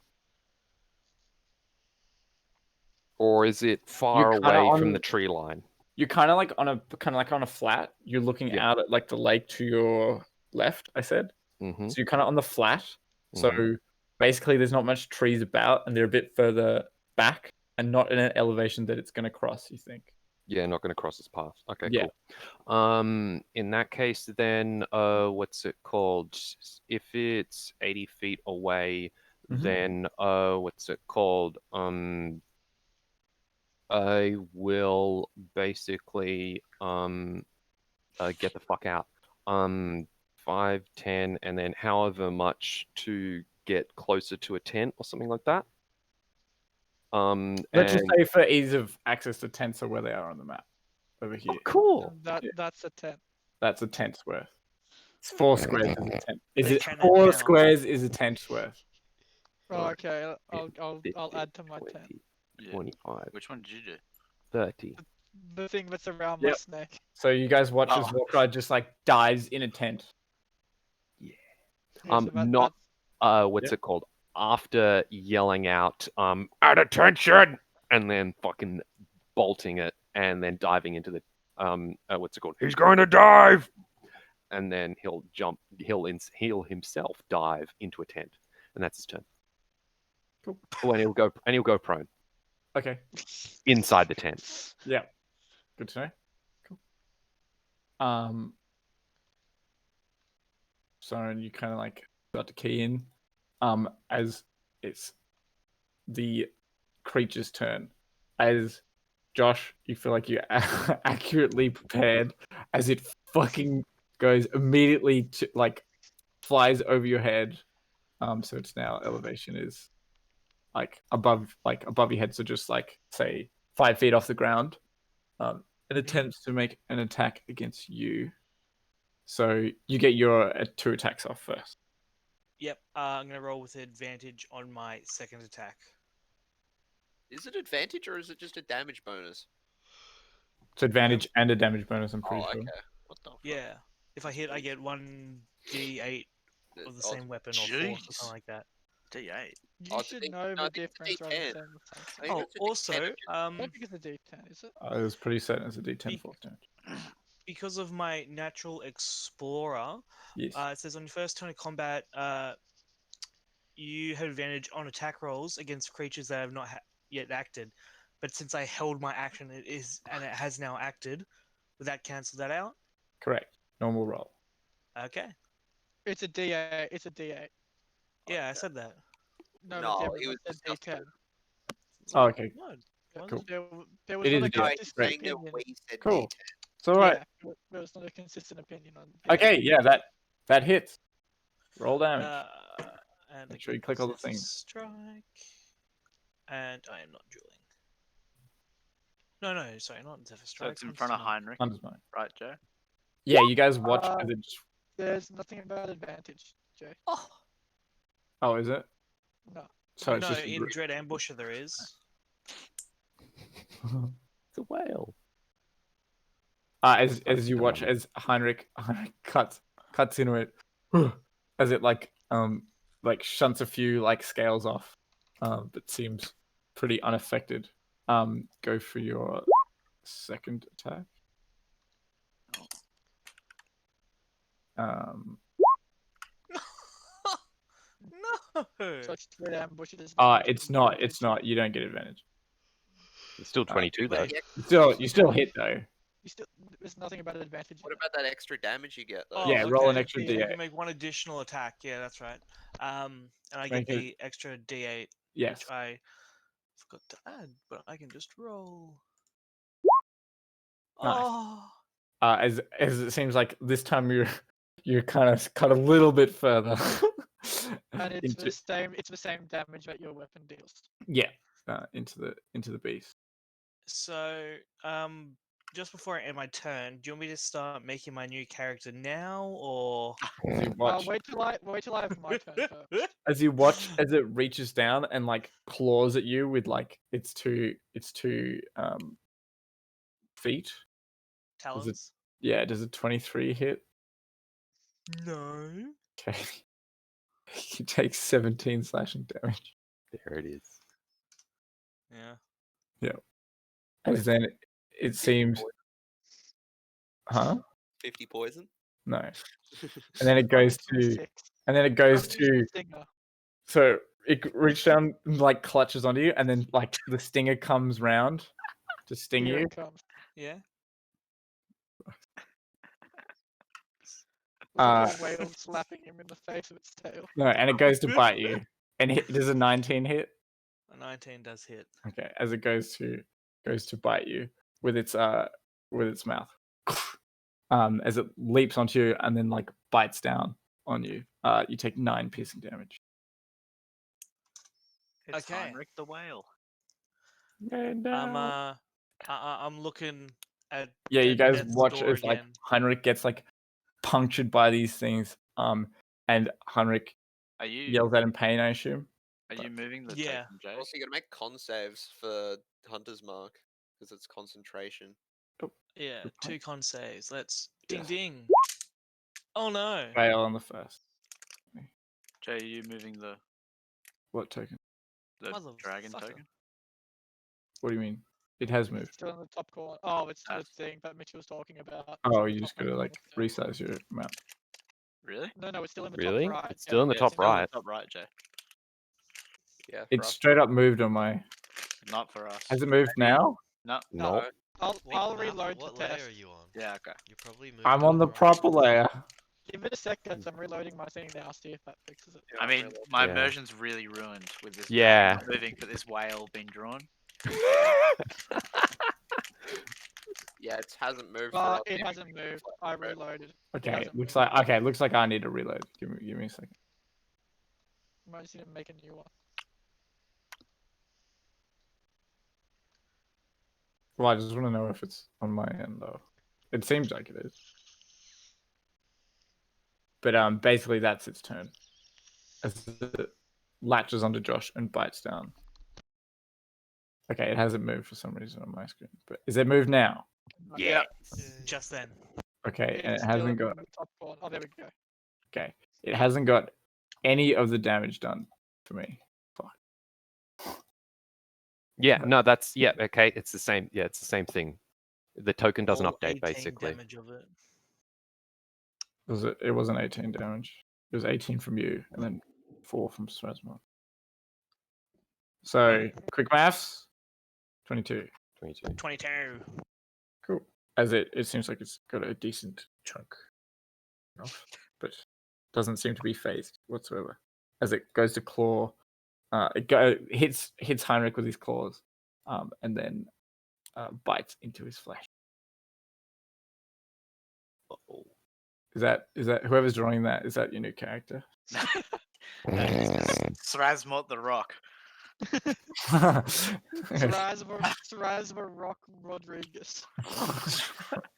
Or is it far kinda away from on- the tree line? You're kind of like on a flat. You're looking Yeah. out at like the lake to your left. I said. Mm-hmm. So you're kind of on the flat. So basically, there's not much trees about, and they're a bit further back, and not in an elevation that it's going to cross. You think? Yeah, not going to cross this path. Okay, Yeah. cool. In that case, then, what's it called? If it's 80 feet away, Mhm. then, what's it called? I will basically, get the fuck out. 5, 10, and then however much to get closer to a tent or something like that. Let's just and- say for ease of access, the tents are where they are on the map. Over here. Oh, cool. That's a 10. That's a tent's worth. It's 4 squares is a tent. Is They it cannot 4 count. squares is a tent's worth? Oh, Right. okay, I'll 50, add to my 10. 20, Yeah. 25, Which one did you do? 30. The thing that's around my Yep. snake. So you guys watch as Oh. Walker just like dives in a tent. Yeah, Um, so that- not- what's it called? After yelling out, at attention, and then fucking bolting it, and then diving into the, what's it called? He's going to dive, and then he'll jump, he'll himself dive into a tent, and that's his turn. Cool. Oh, and he'll go prone Okay. inside the tent. Yeah. Good to know. Cool. So you kind of like start to key in, as it's the creature's turn. As Josh, you feel like you're accurately prepared as it fucking goes immediately to like flies over your head. So it's now elevation is like above your head, so just like say 5 feet off the ground. It attempts to make an attack against you. So you get your 2 attacks off first. Yep, I'm going to roll with advantage on my second attack. Is it advantage or is it just a damage bonus? It's advantage and a damage bonus, I'm pretty Oh, sure. okay. What the fuck? Yeah. If I hit, I get 1d8 of the same weapon or force or Jeez. something like that. D8. You should know the difference rather than saying the same thing. think Oh, it's a D10 also, I don't think it's a D10, is it? I was pretty certain it's a D10 Be- force damage. because of my natural explorer, Yes. it says on your first turn of combat, you have advantage on attack rolls against creatures that have not yet acted. But since I held my action, it has now acted. Would that cancel that out? Correct. Normal roll. Okay. It's a D8. It's a D8. Yeah, I said that. No, No, but he Devin, was I said D10. discussing Oh, okay. What? There- Cool. There was It not is a a D8. No, he's consistent Great. saying that opinion. we said Cool. D10. It's all right. Yeah, there was not a consistent opinion on. D8. Okay, yeah, that hits. Roll damage. And Make sure you click all the Zephyr things. Strike. And I am not dueling. No, sorry, not Zephyr So Strike. it's in front of Huntsman. Heinrich, Hunter's Mark. right, Joe? Yeah, you guys watch Uh, as it just... There's nothing about advantage, Jay. Oh, Oh, is it? No. So it's no, just... in Dread Ambusher there is. It's a whale. As you watch as Heinrich cuts into it as it like shunts a few like scales off, but seems pretty unaffected. Go for your second attack. No. So it's Dread Ambush. It doesn't It's not. You don't get advantage. It's still 22 though. Wait. You still hit though. There's nothing about advantage. What about that extra damage you get though? Oh, Yeah, roll an okay. extra You D8. can make one additional attack. Yeah, that's right. And I Make get it- the extra D8, Yes. which I forgot to add, but I can just roll. Nice. Oh. As it seems like this time you're kind of cut a little bit further. And it's into, the same. It's the same damage that your weapon deals. yeah, into the beast. So, just before I end my turn, do you want me to start making my new character now, or? As you watch, Wait till I have my turn first. as you watch as it reaches down and like claws at you with like its two feet. Talons? Yeah, does a 23 hit? No. Okay. You take 17 slashing damage. There it is. Yeah. As then it seems, huh? 50 poison. No. And then it goes to 26. to Stinger. so it reaches down and like clutches onto you, and then like the stinger comes round to sting Here you. it comes. Yeah. Like a whale slapping him in the face with its tail. No, and it goes to bite you. And does a 19 hit? A 19 does hit. Okay, as it goes to bite you with its mouth. As it leaps onto you and then like bites down on you. You take 9 piercing damage. It's Okay. Heinrich the whale. And, I'm looking at. yeah, you guys Death's watch door as like again. Heinrich gets like punctured by these things. And Heinrich Are you yells out in pain, I assume. moving the Yeah. token, Jay? Also, you gotta make con saves for Hunter's Mark because it's concentration. Yeah, Good 2 con saves. Let's Yes. ding. Oh no. Fail on the first. Jay, are you moving the What token? dragon Motherfucker. token? What do you mean? It has moved. Still in the top corner. Oh, it's the Ah. thing that Mitchell was talking about. Oh, It's in you the just top gotta right like corner. resize your map. Really? No, it's still in the Really? top right. It's still in the Yeah, top it's still in right. the top right, Jay. Yeah, for It's us. straight up moved on my. Not for us. Has it moved now? No. Nope. I'll What reload to layer test. are you on? Yeah. Okay. You probably moved I'm it on the wrong. proper layer. Give it a second. I'm reloading my thing now. See if that fixes it. I mean, my Yeah. immersion's really ruined with this. Yeah. dragon moving for this whale being drawn. Yeah, it hasn't moved. for But us. it hasn't moved. I reloaded. Okay, hasn't looks moved. like looks like I need to reload. Give me a second. Might just need to make a new one. Well, I just want to know if it's on my end though. It seems like it is. But basically that's its turn. As it latches onto Josh and bites down. Okay, it hasn't moved for some reason on my screen. But is it moved now? Yeah. Just then. Okay, and it It's hasn't still got. in the top corner. Oh, there we go. Okay, it hasn't got any of the damage done for me. Yeah, But- no, that's okay. It's the same. Yeah, it's the same thing. The token doesn't All update 18 basically. damage of it. It wasn't 18 damage. It was 18 from you, and then 4 from Strasma. So quick maths, 22. 22. 22. Cool. As it seems like it's got a decent chunk off, but doesn't seem to be phased whatsoever. As it goes to claw, hits Heinrich with his claws, and then bites into his flesh. Uh-oh. Is that whoever's drawing that? Is that your new character? Srazmot the Rock. Strasma Rock Rodriguez. Rock.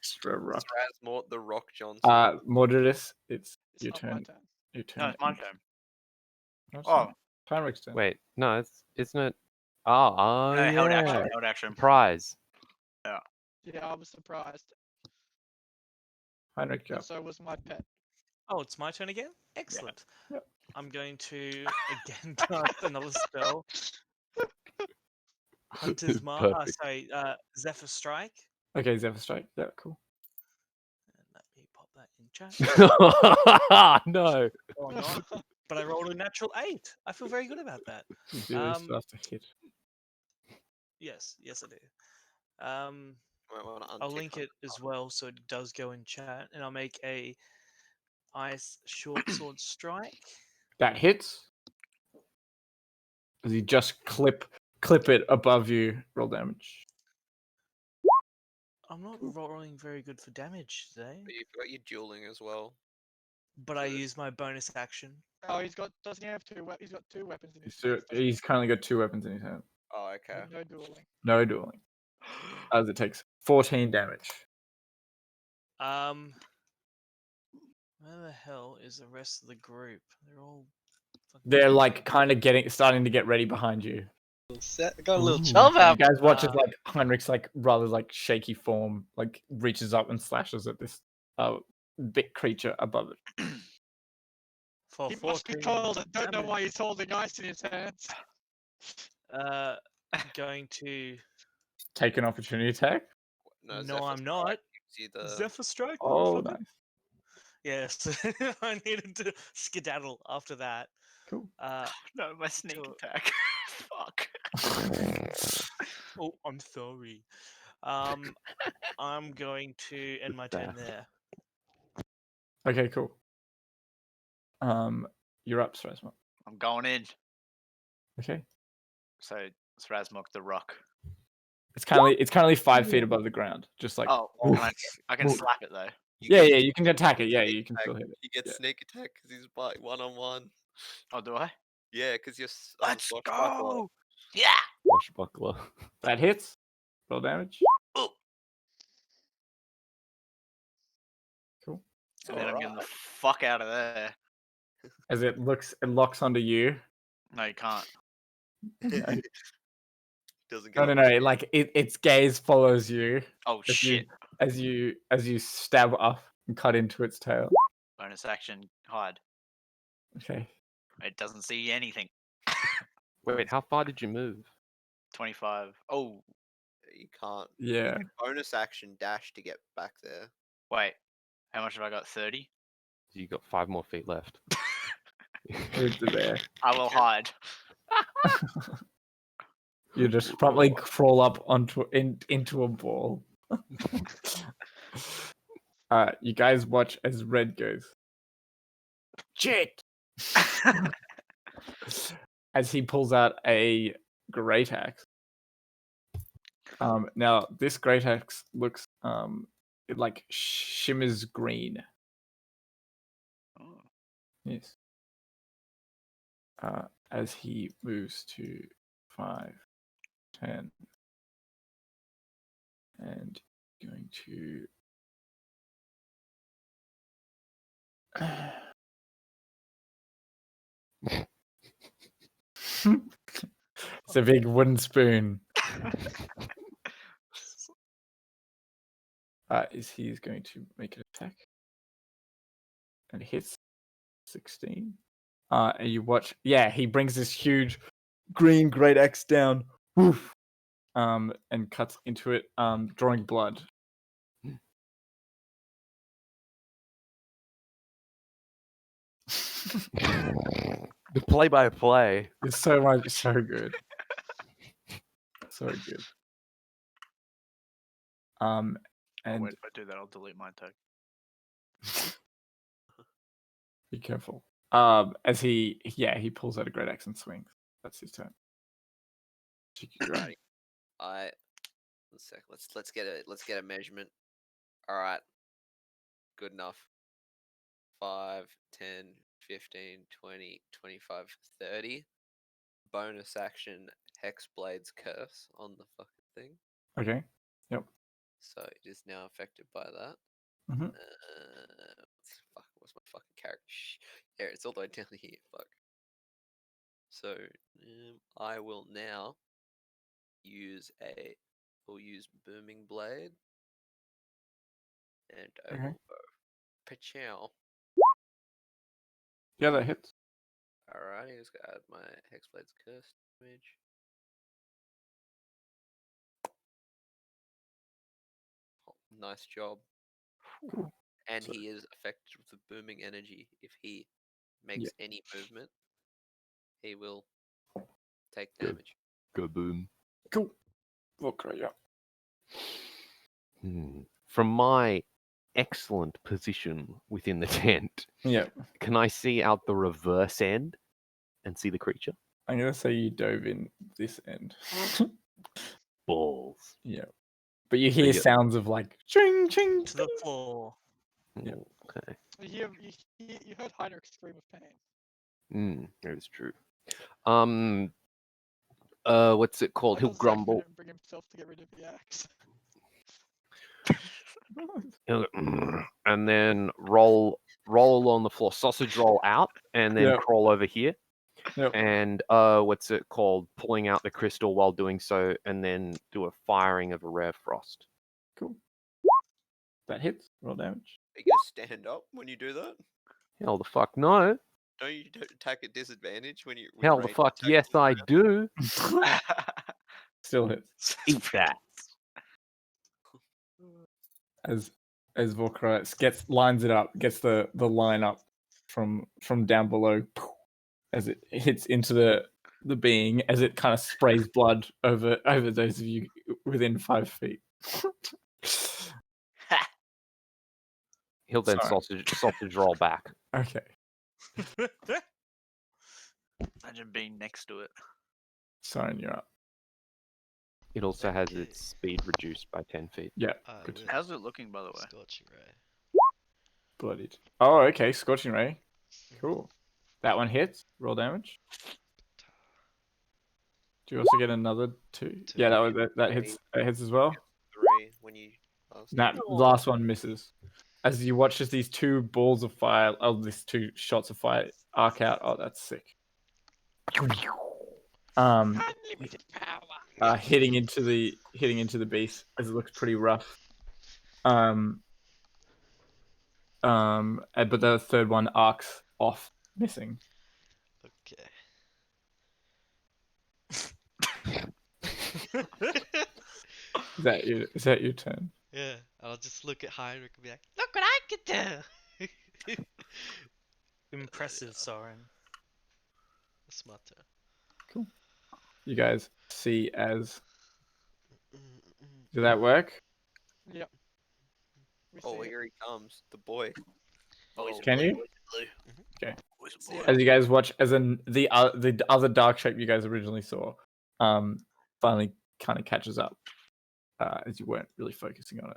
Strasmort the Rock Johnson. Mordredus, it's It's your not my turn. turn. Your turn. No, it's my turn. No, it's Oh, not. Heinrich's turn. Wait, no, isn't it? Oh, no, held yeah. action. Held action. Surprise. Yeah, I was surprised. Heinrich, go. And so was my pet. Oh, it's my turn again? Excellent. Yep. I'm going to again cast another spell. Hunter's Mark. Perfect. Sorry, Zephyr Strike. Okay, Zephyr Strike. Yeah, cool. And let me pop that in chat. No. Oh, no. But I rolled a natural 8. I feel very good about that. You do this stuff to hit. Yes, I do. Might wanna I'll untick link on it as well so it does go in chat, and I'll make a ice short sword strike. That hits. As you just clip it above you, roll damage. I'm not rolling very good for damage today, But you've got your dueling as well. but I use my bonus action. Oh, doesn't he have two? He's got 2 weapons in his He's, hands. doesn't he? he's currently got 2 weapons in his hand. Oh, okay. No dueling. No dueling. As it takes 14 damage. Where the hell is the rest of the group? They're all. They're like kind of starting to get ready behind you. Got a little Ooh. chub You out. guys watch as like Heinrich's like rather like shaky form like reaches up and slashes at this big creature above it. For He must be 14 cold. I don't know damage. why he's holding ice in his hands. Going to. Take an opportunity attack. No, No, Zephyr I'm Strike not. gives you the- Zephyr Strike. Oh, motherfucker. nice. Yes, I needed to skedaddle after that. Cool. No, my sneak So- attack. Fuck. Oh, I'm sorry. I'm going to end my turn there. Okay, cool. You're up, Strasma. I'm going in. Okay. So Srazmok the Rock. It's currently 5 feet above the ground. Just like Oh, oof. I can Oof. slap it though. You Yeah, get you can attack it. Yeah, sneak you can attack. still hit it. You get Yeah. sneak attack because he's by 1-on-1. Oh, do I? Yeah, because you're Let's swashbuckler. go! Yeah. Swashbuckler. That hits. Roll damage. Ooh. Cool. And then I'm getting the Alright. fuck out of there. As it locks onto you. No, you can't. No, Doesn't get no. Like its gaze follows you Oh as shit. as you stab up and cut into its tail. Bonus action hide. Okay. It doesn't see anything. Wait, how far did you move? 25. Oh, You can't. Yeah. Bonus action dash to get back there. wait. How much have I got? 30? You got 5 more feet left. Move to there. I will hide. You just probably crawl up into a ball. You guys watch as Red goes. Shit! As he pulls out a great axe. Now this great axe looks it like shimmers green. Oh. Yes. As he moves to 5, 10, and going to it's a big wooden spoon. is he's going to make an attack. And it hits 16. And you watch, he brings this huge green great axe down, woof, and cuts into it, drawing blood. The play-by-play. It's so good. So good. Oh, And wait, if I do that, I'll delete my tag. be careful. As he pulls out a great axe and swings. That's his turn. Right. Let's get a measurement. All right. Good enough. 5, 10, 15, 20, 25, 30. Bonus action Hexblade's Curse on the fucking thing. Okay. Yep. So it is now affected by that. Mhm. What's my fucking character? Yeah, it's all the way down here. Fuck. So I will now use Booming Blade, and I Okay. will go Pachow. Yeah, that hits. Alrighty, let's go add my Hexblade's Curse damage. Oh, nice job. Cool. And So- he is affected with the booming energy. If he makes Yeah. any movement, he will take Good. damage. Go boom. Cool. Okay, yeah. From my excellent position within the tent, Yeah. can I see out the reverse end and see the creature? I'm gonna say you dove in this end. Balls. Yeah. But you hear you- sounds of like ching ching. To the floor. Yeah. Okay. You heard Heinrich scream of pain. That is true. What's it called? Why He'll does Zack grumble. didn't bring himself to get rid of the axe? And then roll on the floor, sausage roll out, and then Yep. crawl over here. Yep. And what's it called? Pulling out the crystal while doing so, and then do a firing of a rare frost. Cool. That hits. Roll damage. Are you gonna stand up when you do that? Hell the fuck no. Don't you attack at disadvantage when you? with Hell the ranged fuck attacks yes on the I ground? do. Still hits. Eat that. As Vorkra lines it up, gets the line up from down below, as it hits into the being, as it kind of sprays blood over those of you within 5 feet. He'll then Sorry. sausage roll back. Okay. Imagine being next to it. Sorry, you're up. It also has Okay. its speed reduced by 10 feet. Yeah. I Good. will How's it looking, by the way? Scorching ray. Bloodied. Oh, okay. Scorching ray. Cool. That one hits. Roll damage. Do you also get another 2? Two. Yeah, that hits. That hits as well. 3 when you. That last one misses. As you watch as these 2 balls of fire, these 2 shots of fire arc out. Oh, that's sick. Unlimited power. Hitting into the beast as it looks pretty rough. But the third one arcs off, missing. Okay. Is that your turn? Yeah, I'll just look at Heinrich and be like, look what I can do! Impressive, Soren. That's my turn. Cool. You guys see as Mm-mm-mm. did that work? Yep. We Oh, see it. here he comes, the boy. Oh, Can you? boys and See boys. it. As you guys watch, as in the other dark shape you guys originally saw, finally kind of catches up, as you weren't really focusing on it.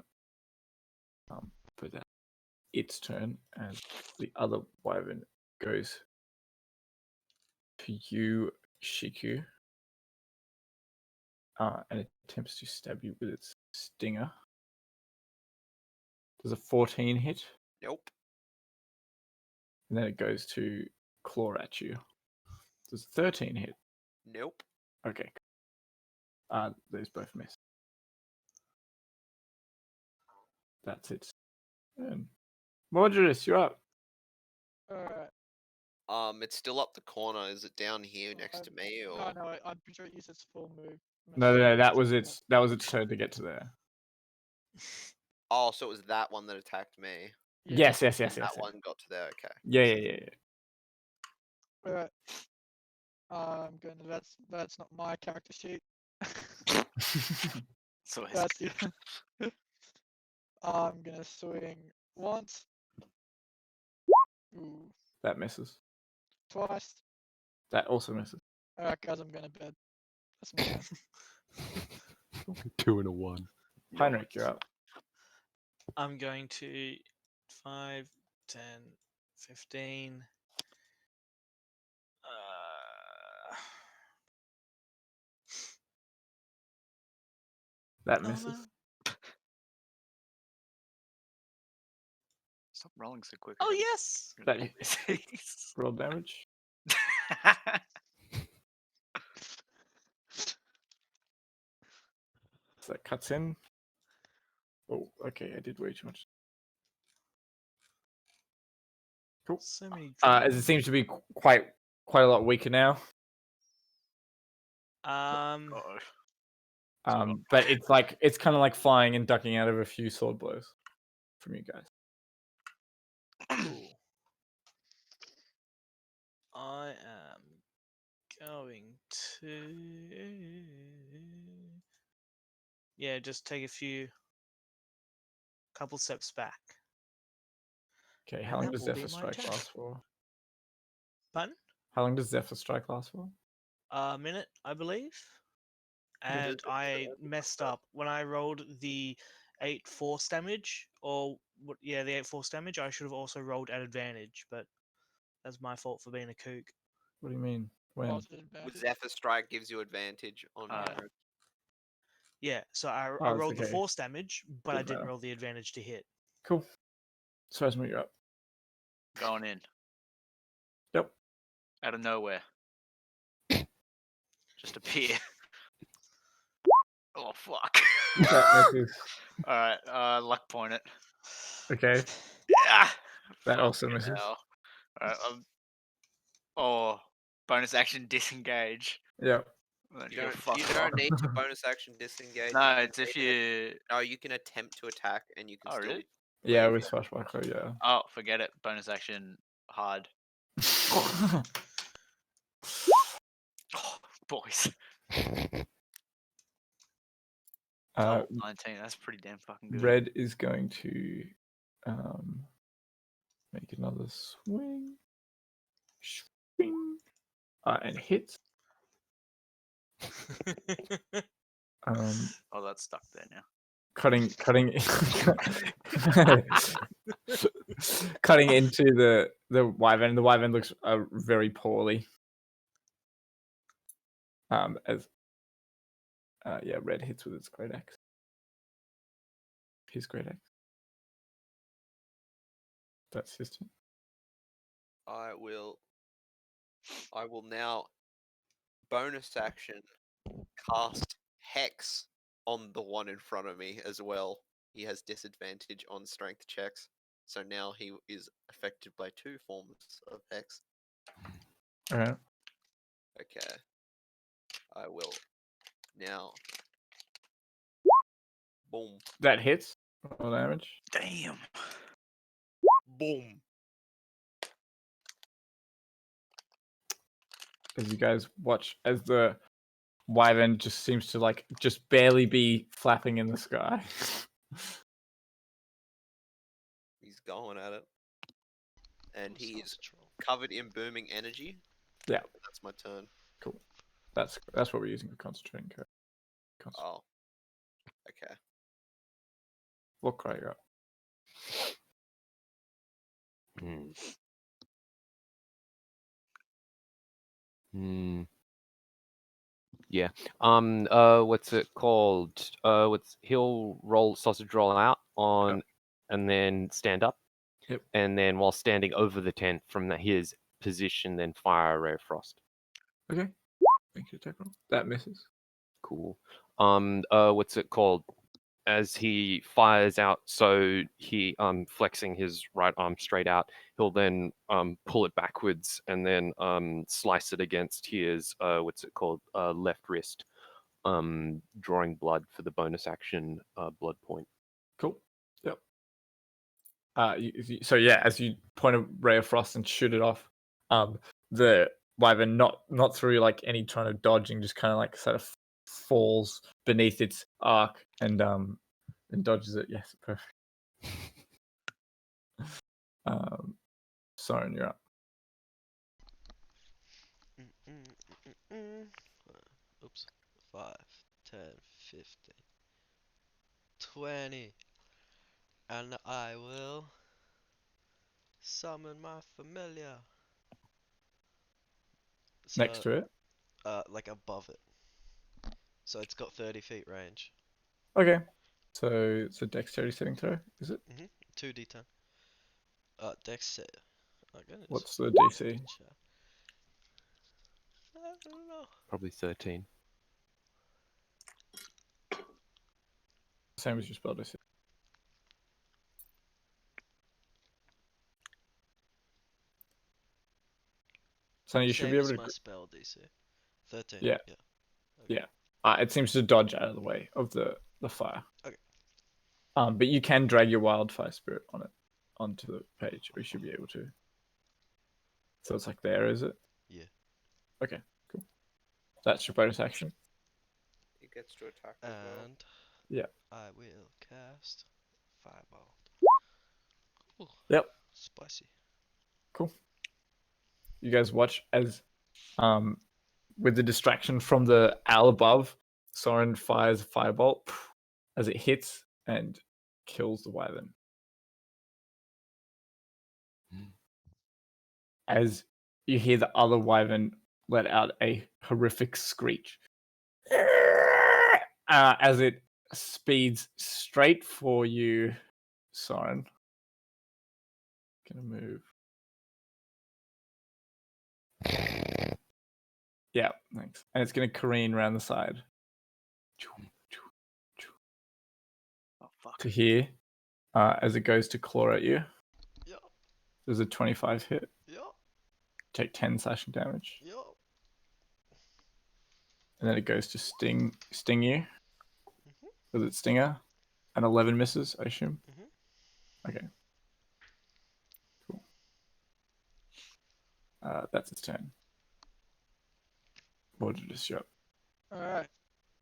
But that its turn as the other wyvern goes to you, Shiku, and attempts to stab you with its stinger. Does a 14 hit? Nope. And then it goes to claw at you. Does 13 hit? Nope. Okay. Those both miss. That's it. And Mordredus, you're up. Alright. It's still up the corner. Is it down here next to me or? No, I'm pretty sure it used its full move. No, that was its turn to get to there. Oh, so it was that one that attacked me. Yeah. Yes. That one got to there. Okay. Yeah. Alright. I'm gonna. That's not my character sheet. So it's That's the. I'm gonna swing once. Ooh, That misses. twice. That also misses. Alright, guys, I'm going to bed. That's my turn. 2 and a 1. Heinrich, you're up. I'm going to 5, 10, 15. That Oh, misses. no. Stop rolling so quick. Oh, yes! That roll damage. So that cuts in. Oh, okay, I did way too much. Cool. So many. As it seems to be quite a lot weaker now. Oh, But it's kind of like flying and ducking out of a few sword blows from you guys. cool. I am going to. Yeah, just take a couple steps back. Okay, And how long that does will be Zephyr my Strike turn. last for? Pardon? How long does Zephyr Strike last for? A minute, I believe. And I messed up when I rolled the 8 force damage, the 8 force damage. I should have also rolled at advantage, but that's my fault for being a kook. What do you mean? When? Positive With advantage. Zephyr Strike gives you advantage on. Yeah, so I Oh, it's rolled the okay. force damage, but I Doesn't didn't matter. roll the advantage to hit. Cool. Seismo, you're up. Going in Yep. out of nowhere. Just appear. Oh fuck. That misses. All right. Luck point it. Okay. Yeah. That also Fucking misses. hell. All right. Oh, bonus action disengage. Yep. Then You go don't. fuck You off. don't need to bonus action disengage. No, You it's can if either- you. No, you can attempt to attack, and you can Oh, still. really? Yeah, leave. with Swashbuckler, yeah. Oh, forget it. Bonus action hard. Oh, boys. Uh, 19. That's pretty damn fucking good. Red is going to make another swing. Swing. And hits. Oh, that's stuck there now. Cutting cutting into the wyvern. The wyvern looks very poorly. As Red hits with its great axe. His great axe. That's his turn. I will now bonus action cast Hex on the one in front of me as well. He has disadvantage on strength checks, so now he is affected by 2 forms of Hex. All right. Okay. I will now. Boom. That hits. Roll damage. Damn. Boom. As you guys watch as the wyvern just seems to just barely be flapping in the sky. He's going at it. And he is Sausage roll. covered in booming energy. Yeah. That's my turn. Cool. That's what we're using for concentrating. Oh. Okay. What cry you got? Yeah. What's it called? He'll roll sausage roll out on, and then stand up. Yep. And then while standing over the tent from his position, then fire a ray of frost. Okay. Make your attack roll. That misses. Cool. What's it called? as he fires out, so he flexing his right arm straight out, he'll then pull it backwards and then slice it against his what's it called, left wrist, drawing blood for the bonus action blood point. Cool. Yep. So yeah, as you point a ray of frost and shoot it off, the wyvern not through like any trying to dodging, just kind of like sort of falls beneath its arc and dodges it. Yes, perfect. Soren, you're up. Oops. 5, 10, 15, 20. And I will summon my familiar. So, Next to it. like above it. So it's got 30 feet range. Okay. So it's a dexterity saving throw, is it? 2d10. Dex save. Oh, goodness. What's the DC? I don't know. Probably 13. Same as your spell DC. So you should Same be able as to. my spell DC. 13. Yeah. Yeah. Yeah. It seems to dodge out of the way of the fire. Okay. But you can drag your wildfire spirit on it onto the page, or you should be able to. So it's like there, is it? Yeah. Okay, cool. That's your bonus action. He gets to attack as well. And Yeah. I will cast Fireball. Ooh, Yep. spicy. Cool. You guys watch as, with the distraction from the owl above, Soren fires a firebolt as it hits and kills the wyvern. As you hear the other wyvern let out a horrific screech as it speeds straight for you, Soren. Gonna move. Yeah, thanks. And it's gonna careen around the side Oh fuck. to here as it goes to claw at you. Yup. There's a 25 hit. Yup. Take 10 slashing damage. Yup. And then it goes to sting you with its stinger. And 11 misses, I assume. Okay. Cool. That's its turn. What did it show? Alright.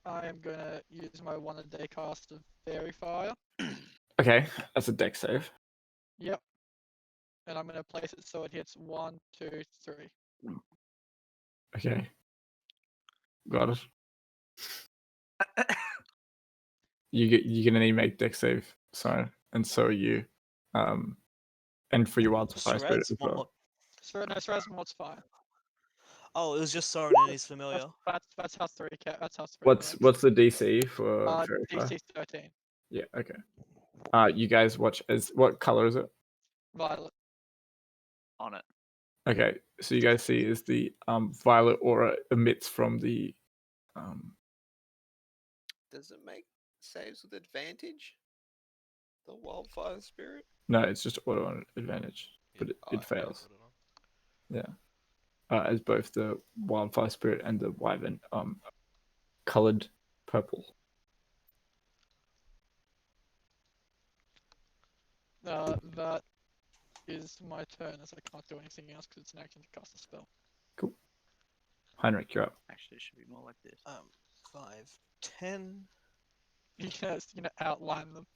I am gonna use my 1 a day cast of Fairy Fire. Okay, that's a dex save. Yep. And I'm gonna place it so it hits 1, 2, 3. Okay. Got it. You're gonna need to make dex save, sorry, and so are you. And for your wildfire spirit as well. Srazmod's fine. Oh, it was just Soren and his familiar. That's how 3 that's how 3 What's the DC for Fairy Fire? DC 13. Yeah, okay. You guys watch as what color is it? Violet. On it. Okay, so you guys see is the violet aura emits from the Does it make saves with advantage? The wildfire spirit? no, it's just auto advantage, but I it fails. put it on. Yeah. As both the wildfire spirit and the wyvern colored purple. That is my turn, as I can't do anything else because it's an action to cast a spell. Cool. Heinrich, you're up. Actually, it should be more like this. 5, 10. You're gonna outline them.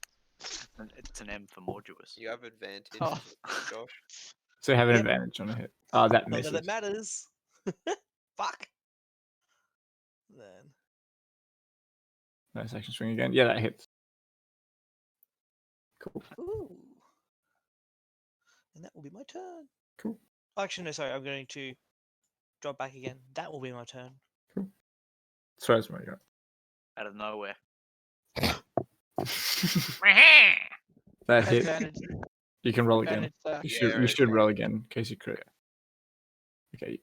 It's an M for Morduous. You have advantage, Oh. Josh. So you have an Yep. advantage on a hit. That Not misses. that it matters. Fuck. Then. Nice action swing again. Yeah, that hits. Cool. Ooh. And that will be my turn. Cool. Actually, no, sorry. I'm going to drop back again. That will be my turn. Srazmo, you're Out of nowhere. up. That hit. Advantage. You can roll again. Advantage, You should roll again in case you crit. Okay.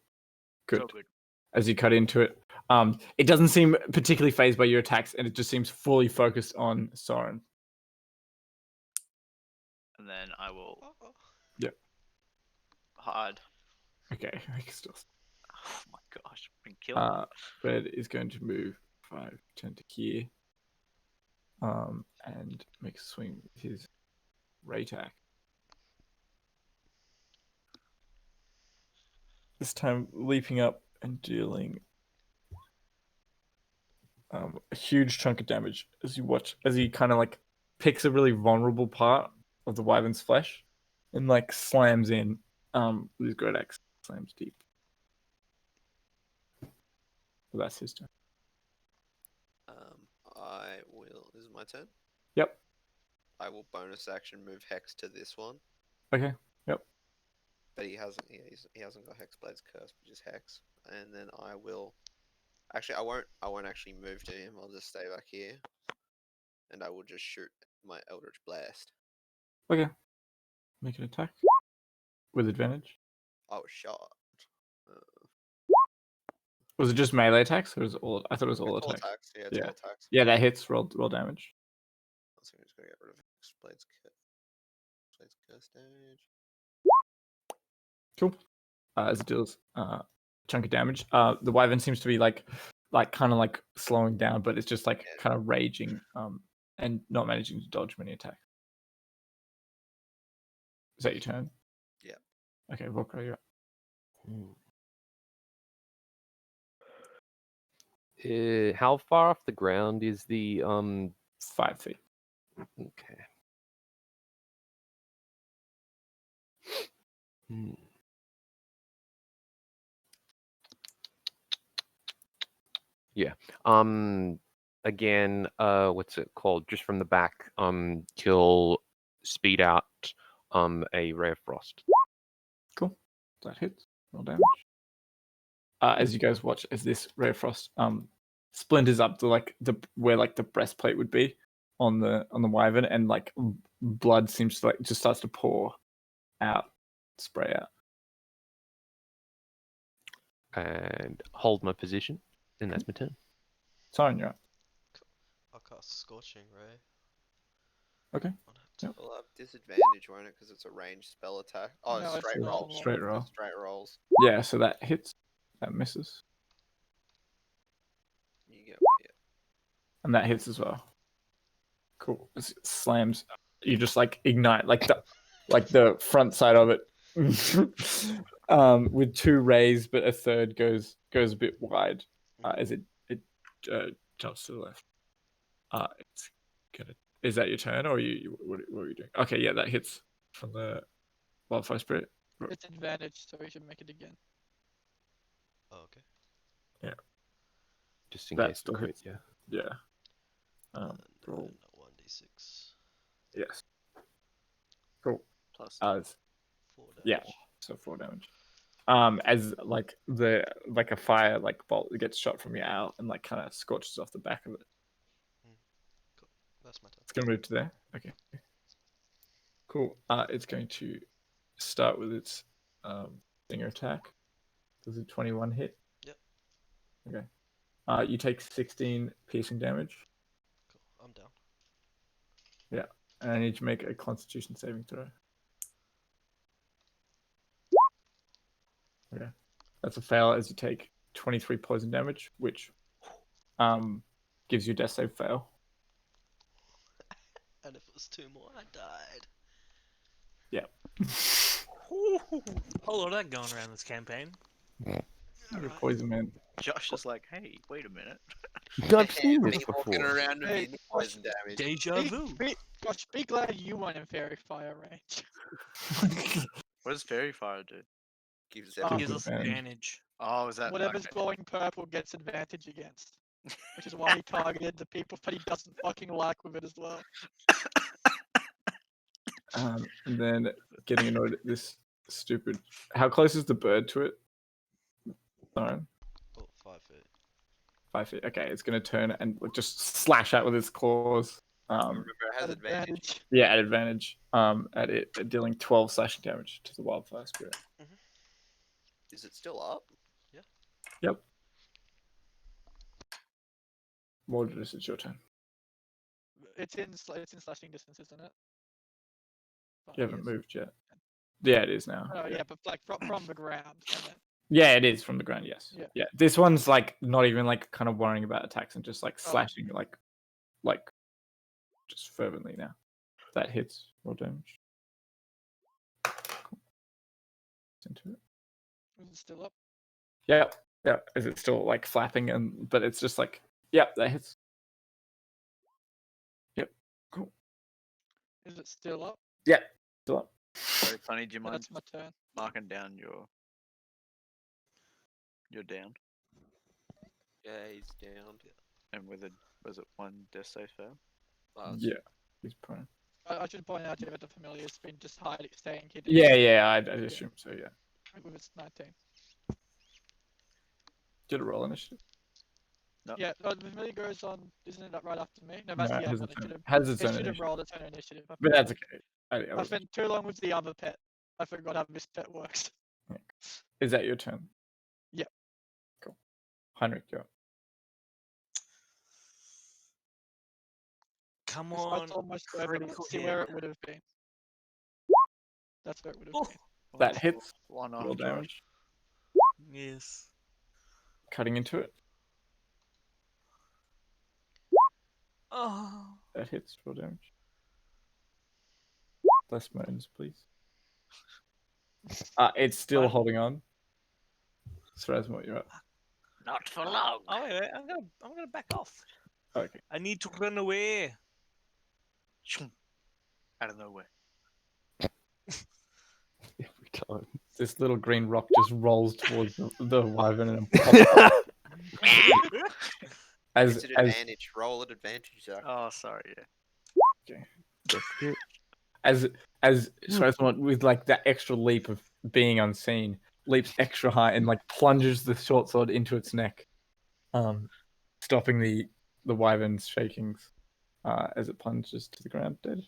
Good. So good. As you cut into it, It doesn't seem particularly phased by your attacks, and it just seems fully focused on Soren. And then I will Oh, hide. Okay, still. Oh my gosh, I've been killing it. Red is going to move 5, 10 to here. And make a swing with his ray attack. This time leaping up and dealing a huge chunk of damage as he kind of like picks a really vulnerable part of the wyvern's flesh and like slams in with his great axe, slams deep. So that's his turn. I will. This is my turn. Yep. I will bonus action move Hex to this one, Okay. Yep. but he hasn't. He hasn't got Hexblade's Curse, which is Hex. And then I will. Actually, I won't. I won't actually move to him. I'll just stay back here, and I will just shoot my Eldritch Blast. Okay. Make an attack with advantage. I was shot. Was it just melee attacks, or was it all? I thought it was all It's all attacks. attacks. Yeah, it's all attacks. Yeah, that hits. Roll damage. So I'm just gonna get rid of Hexblade's Curse damage. Cool. As it deals chunk of damage. The wyvern seems to be like kind of like slowing down, but it's just like kind of raging and not managing to dodge many attacks. Is that your turn? Yeah. Okay, Volker, you're up. How far off the ground is the 5 feet. Okay. Hmm. Yeah. Again, what's it called? Just from the back, he'll speed out a ray of frost. Cool. That hits. Roll damage. As you guys watch as this ray of frost splinters up to where the breastplate would be on the wyvern, and like blood seems to just starts to pour out, spray out. And hold my position, and that's my turn. Siren, you're up. I'll cast Scorching Ray. Okay. On it. Yep. We'll have disadvantage, won't it? Because it's a ranged spell attack. Oh, No, it's straight roll. roll. Straight roll. Straight rolls. Yeah, so that hits. That misses. You get And that hits as well. Cool. It slams. You just like ignite the front side of it with 2 rays, but a third goes a bit wide as it jumps to the left. It's gonna. Is that your turn, or what are you doing? Okay, yeah, that hits from the wildfire spirit. It's advantage, so we should make it again. Oh, okay. Yeah. Just in That case still it crit, hits. yeah. Yeah. And Roll. then 1d6. Yes. Cool. Plus 4 damage. Yeah. So 4 damage. As a fire bolt that gets shot from your owl and kind of scorches off the back of it. Cool. That's my turn. It's gonna move to there. Okay. Cool. It's going to start with its stinger attack. Does a 21 hit? Yep. Okay. You take 16 piercing damage. Cool. I'm down. Yeah. And I need to make a Constitution saving throw. Okay. That's a fail as you take 23 poison damage, which gives you a death save fail. And if it was 2 more, I died. Yeah. Whole lot of that going around this campaign. You're poison man. Josh is like, hey, wait a minute. I've seen this me walking before. around with Hey, me poison damage. Deja vu. Gosh, be glad you weren't in fairy fire range. What does fairy fire do? Gives Oh. everyone Gives us advantage. advantage. Oh, is that Whatever's okay. glowing purple gets advantage against. Which is why he targeted the people that he doesn't fucking like with it as well. And then getting annoyed at this stupid. How close is the bird to it? Sorry. Oh, 5 feet. 5 feet. Okay, it's gonna turn and just slash out with its claws. Remember, it has At advantage. Yeah, at advantage. At it dealing 12 slashing damage to the wildfire spirit. Is it still up? Yep. Mordredus, it's your turn. It's in slashing distance, isn't it? You haven't Yes. moved yet. Yeah, it is now. Oh yeah, but like from the ground. I meant. Yeah, it is from the ground. Yes. Yeah. This one's like not even like kind of worrying about attacks and just like Oh. slashing like just fervently now. That hits. Roll damage. Cool. Into it. Is it still up? Yeah. Is it still like flapping but it's just like that hits. Yep. Cool. Is it still up? Yeah. Still up. Sorry, Funny, do you Yeah, mind that's my turn. marking down your down? Yeah, he's down. And with a was it 1 death save fail? Yeah. He's prone. I should point out that the familiar's been just hiding, staying hidden. Yeah. I'd assume so. Yeah. With its 19. Did a roll initiative? No. Yeah, the familiar goes on. Isn't it right after me? No, No, that's it the has other its one. own, has its It own should have initiative. rolled its own initiative. But that's forgot. okay. I spent too long with the other pet. I forgot how this pet works. Is that your turn? Yeah. Cool. Heinrich, go. Come This on, fight's almost over. critical Let's see hit. where it would have been. That's where it would have Oh, been. That hits. One Roll off damage. yes. Cutting into it. Oh, That hits. Roll damage. Less moans, please. It's still Fine. holding on. Strasmo, you're up. Not for long. oh wait, I'm gonna back off. Okay. I need to run away. Shoom. Out of nowhere. Every time. This little green rock just rolls towards the wyvern and pops up. It's an advantage. Roll at advantage, Zach. Oh, sorry. Yeah. Okay. As Strasmo, with like that extra leap of being unseen, leaps extra high and like plunges the short sword into its neck, stopping the wyvern's shakings as it plunges to the ground dead.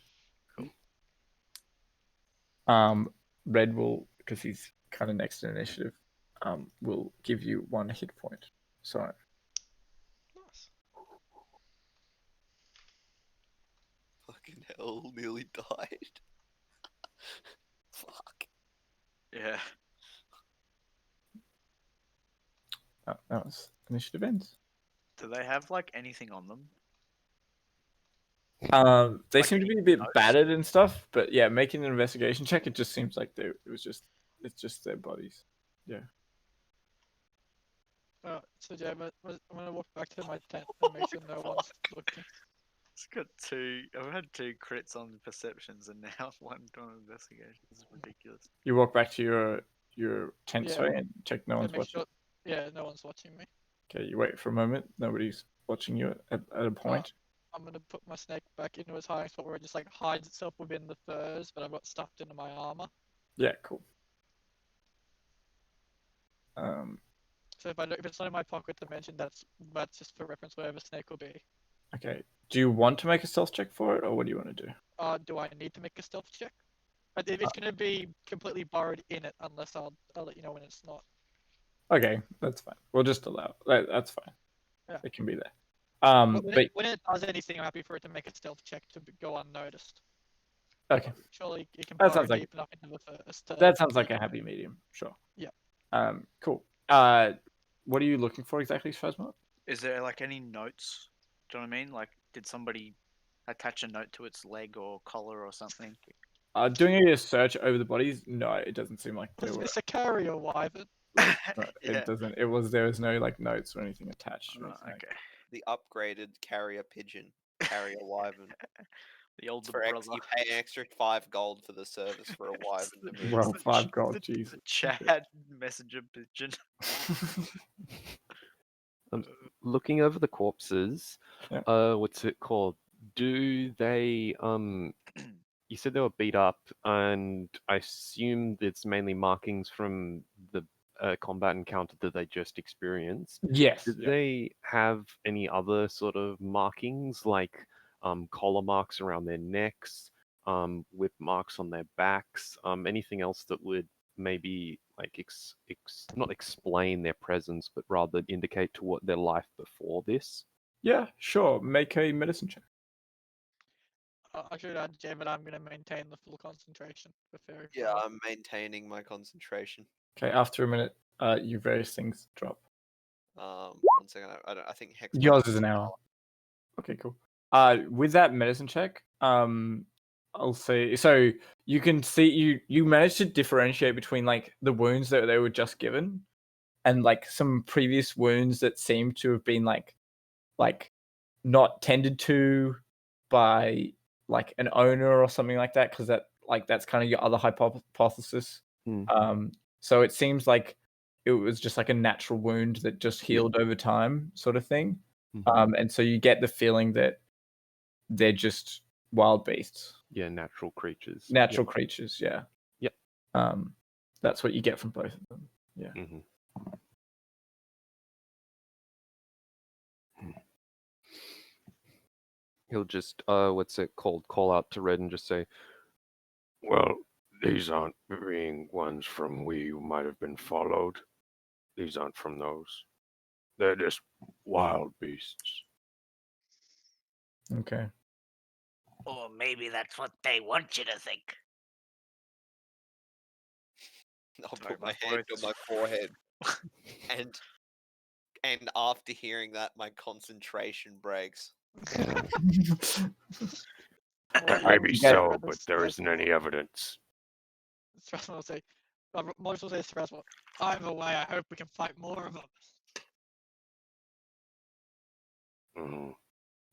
Red will, because he's kind of next in initiative, will give you 1 hit point. Sorry. Nice. Fucking hell, nearly died. Fuck. Yeah. That was initiative ends. Do they have like anything on them? They Like seem to any be a bit notes? battered and stuff, but yeah, making an investigation check, it just seems like it's just their bodies. So yeah, but I'm gonna walk back to my tent and make sure no one's looking. It's got 2. I've had 2 crits on perceptions and now 1 on investigation. This is ridiculous. You walk back to your tent, Yeah. sorry, and check no one's Make watching. sure, yeah, no one's watching me. Okay, you wait for a moment. Nobody's watching you at a point. I'm gonna put my snake back into its hiding spot where it just like hides itself within the furs, but I've got stuffed into my armor. Yeah, cool. So if it's not in my pocket to mention, that's just for reference wherever snake will be. Okay. Do you want to make a stealth check for it, or what do you want to do? Do I need to make a stealth check? It's gonna be completely burrowed in it unless I'll let you know when it's not. Okay, that's fine. We'll just allow. That's fine. Yeah. It can be there. When it does anything, I'm happy for it to make a stealth check to go unnoticed. Okay. Surely it can That burrow sounds like- deep enough into the furs. That sounds like a happy medium. Sure. Yeah. Cool. What are you looking for exactly, Strasmo? Is there like any notes? Do you know what I mean? Like, did somebody attach a note to its leg or collar or something? Doing a search over the bodies? No, it doesn't seem like there were. It's a carrier wyvern. No, Yeah. It doesn't. There was no like notes or anything attached. Or Oh, anything like okay. The upgraded carrier pigeon. Carrier wyvern. The older For brother. you pay an extra 5 gold for the service for a wyvern to that. move. Well, the 5 ch- gold, the- jeez. The Chad messenger pigeon. Looking over the corpses, Yeah. what's it called? Do they you said they were beat up, and I assume it's mainly markings from the combat encounter that they just experienced. Yes. Did Yeah. they have any other sort of markings, like collar marks around their necks, whip marks on their backs, anything else that would maybe like not explain their presence, but rather indicate to what their life before this? Yeah, sure. Make a medicine check. I should add, Jay, but I'm going to maintain the full concentration for fairy Yeah, fire. I'm maintaining my concentration. Okay, after a minute, your various things drop. 1 second. I think Hex. might Yours have is an an hour. Okay, cool. With that medicine check, I'll say so you can see you managed to differentiate between like the wounds that they were just given and like some previous wounds that seem to have been like not tended to by like an owner or something like that, because that's kind of your other hypothesis. So it seems like it was just like a natural wound that just healed over time, sort of thing. And so you get the feeling that they're just wild beasts, Yeah, natural creatures. natural creatures. Yeah. Yep. That's what you get from both of them. Yeah. He'll just what's it called? Call out to Red and just say, Well, these aren't being ones from we who might have been followed. These aren't from those. They're just wild beasts. Okay. Or maybe that's what they want you to think. I'll Sorry, put my my hand voice. on my forehead, and after hearing that, my concentration breaks. Maybe you get- so, but there isn't any evidence. Stressful will say, Morris will say, Stressful, either way, I hope we can fight more of them.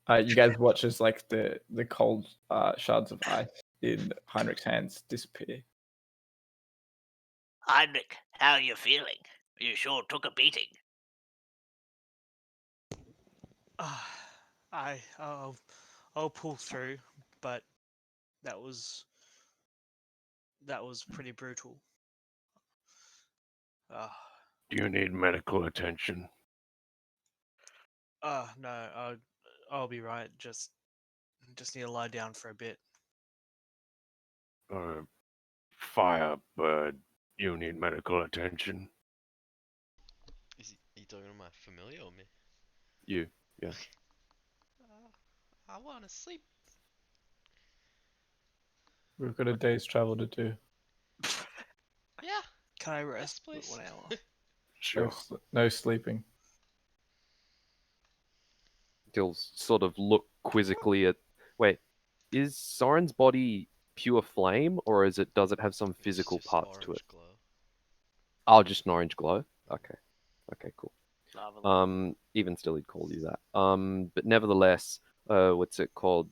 You guys watch as like the cold shards of ice in Heinrich's hands disappear. Heinrich, how are you feeling? You sure took a beating. I'll pull through, but that was pretty brutal. Do you need medical attention? No, I'll be right. Just need to lie down for a bit. Firebird, you need medical attention. Are you talking to my familiar or me? You, yeah. I want to sleep. We've got a day's travel to do. Yeah. Can I Yes, rest for please. 1 hour? No, Sure. no sleeping. He'll sort of look quizzically at. Wait, is Soren's body pure flame, or does it have some physical It's just parts to orange it? glow. Oh, just an orange glow. Okay, cool. Lava. Even still, he'd call you that. But nevertheless, what's it called?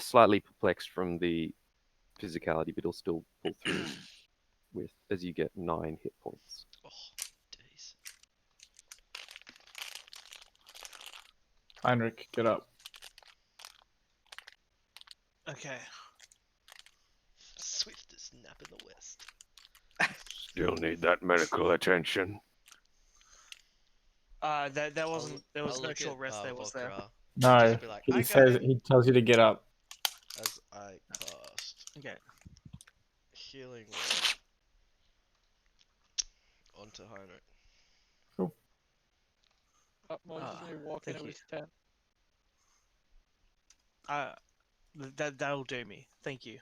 Slightly perplexed from the physicality, but he'll still pull through with as you get 9 hit points. Oh, days. Heinrich, get up. Okay. Swiftest nap in the west. Still need that medical attention. There wasn't. There was I'll no look short at, rest. There was there. Vokra No, and just be like, I he got says him. he tells you to get up. As I cast Okay. healing word onto Heinrich. Morris is going to walk thank into you. his tent. That'll do me. Thank you.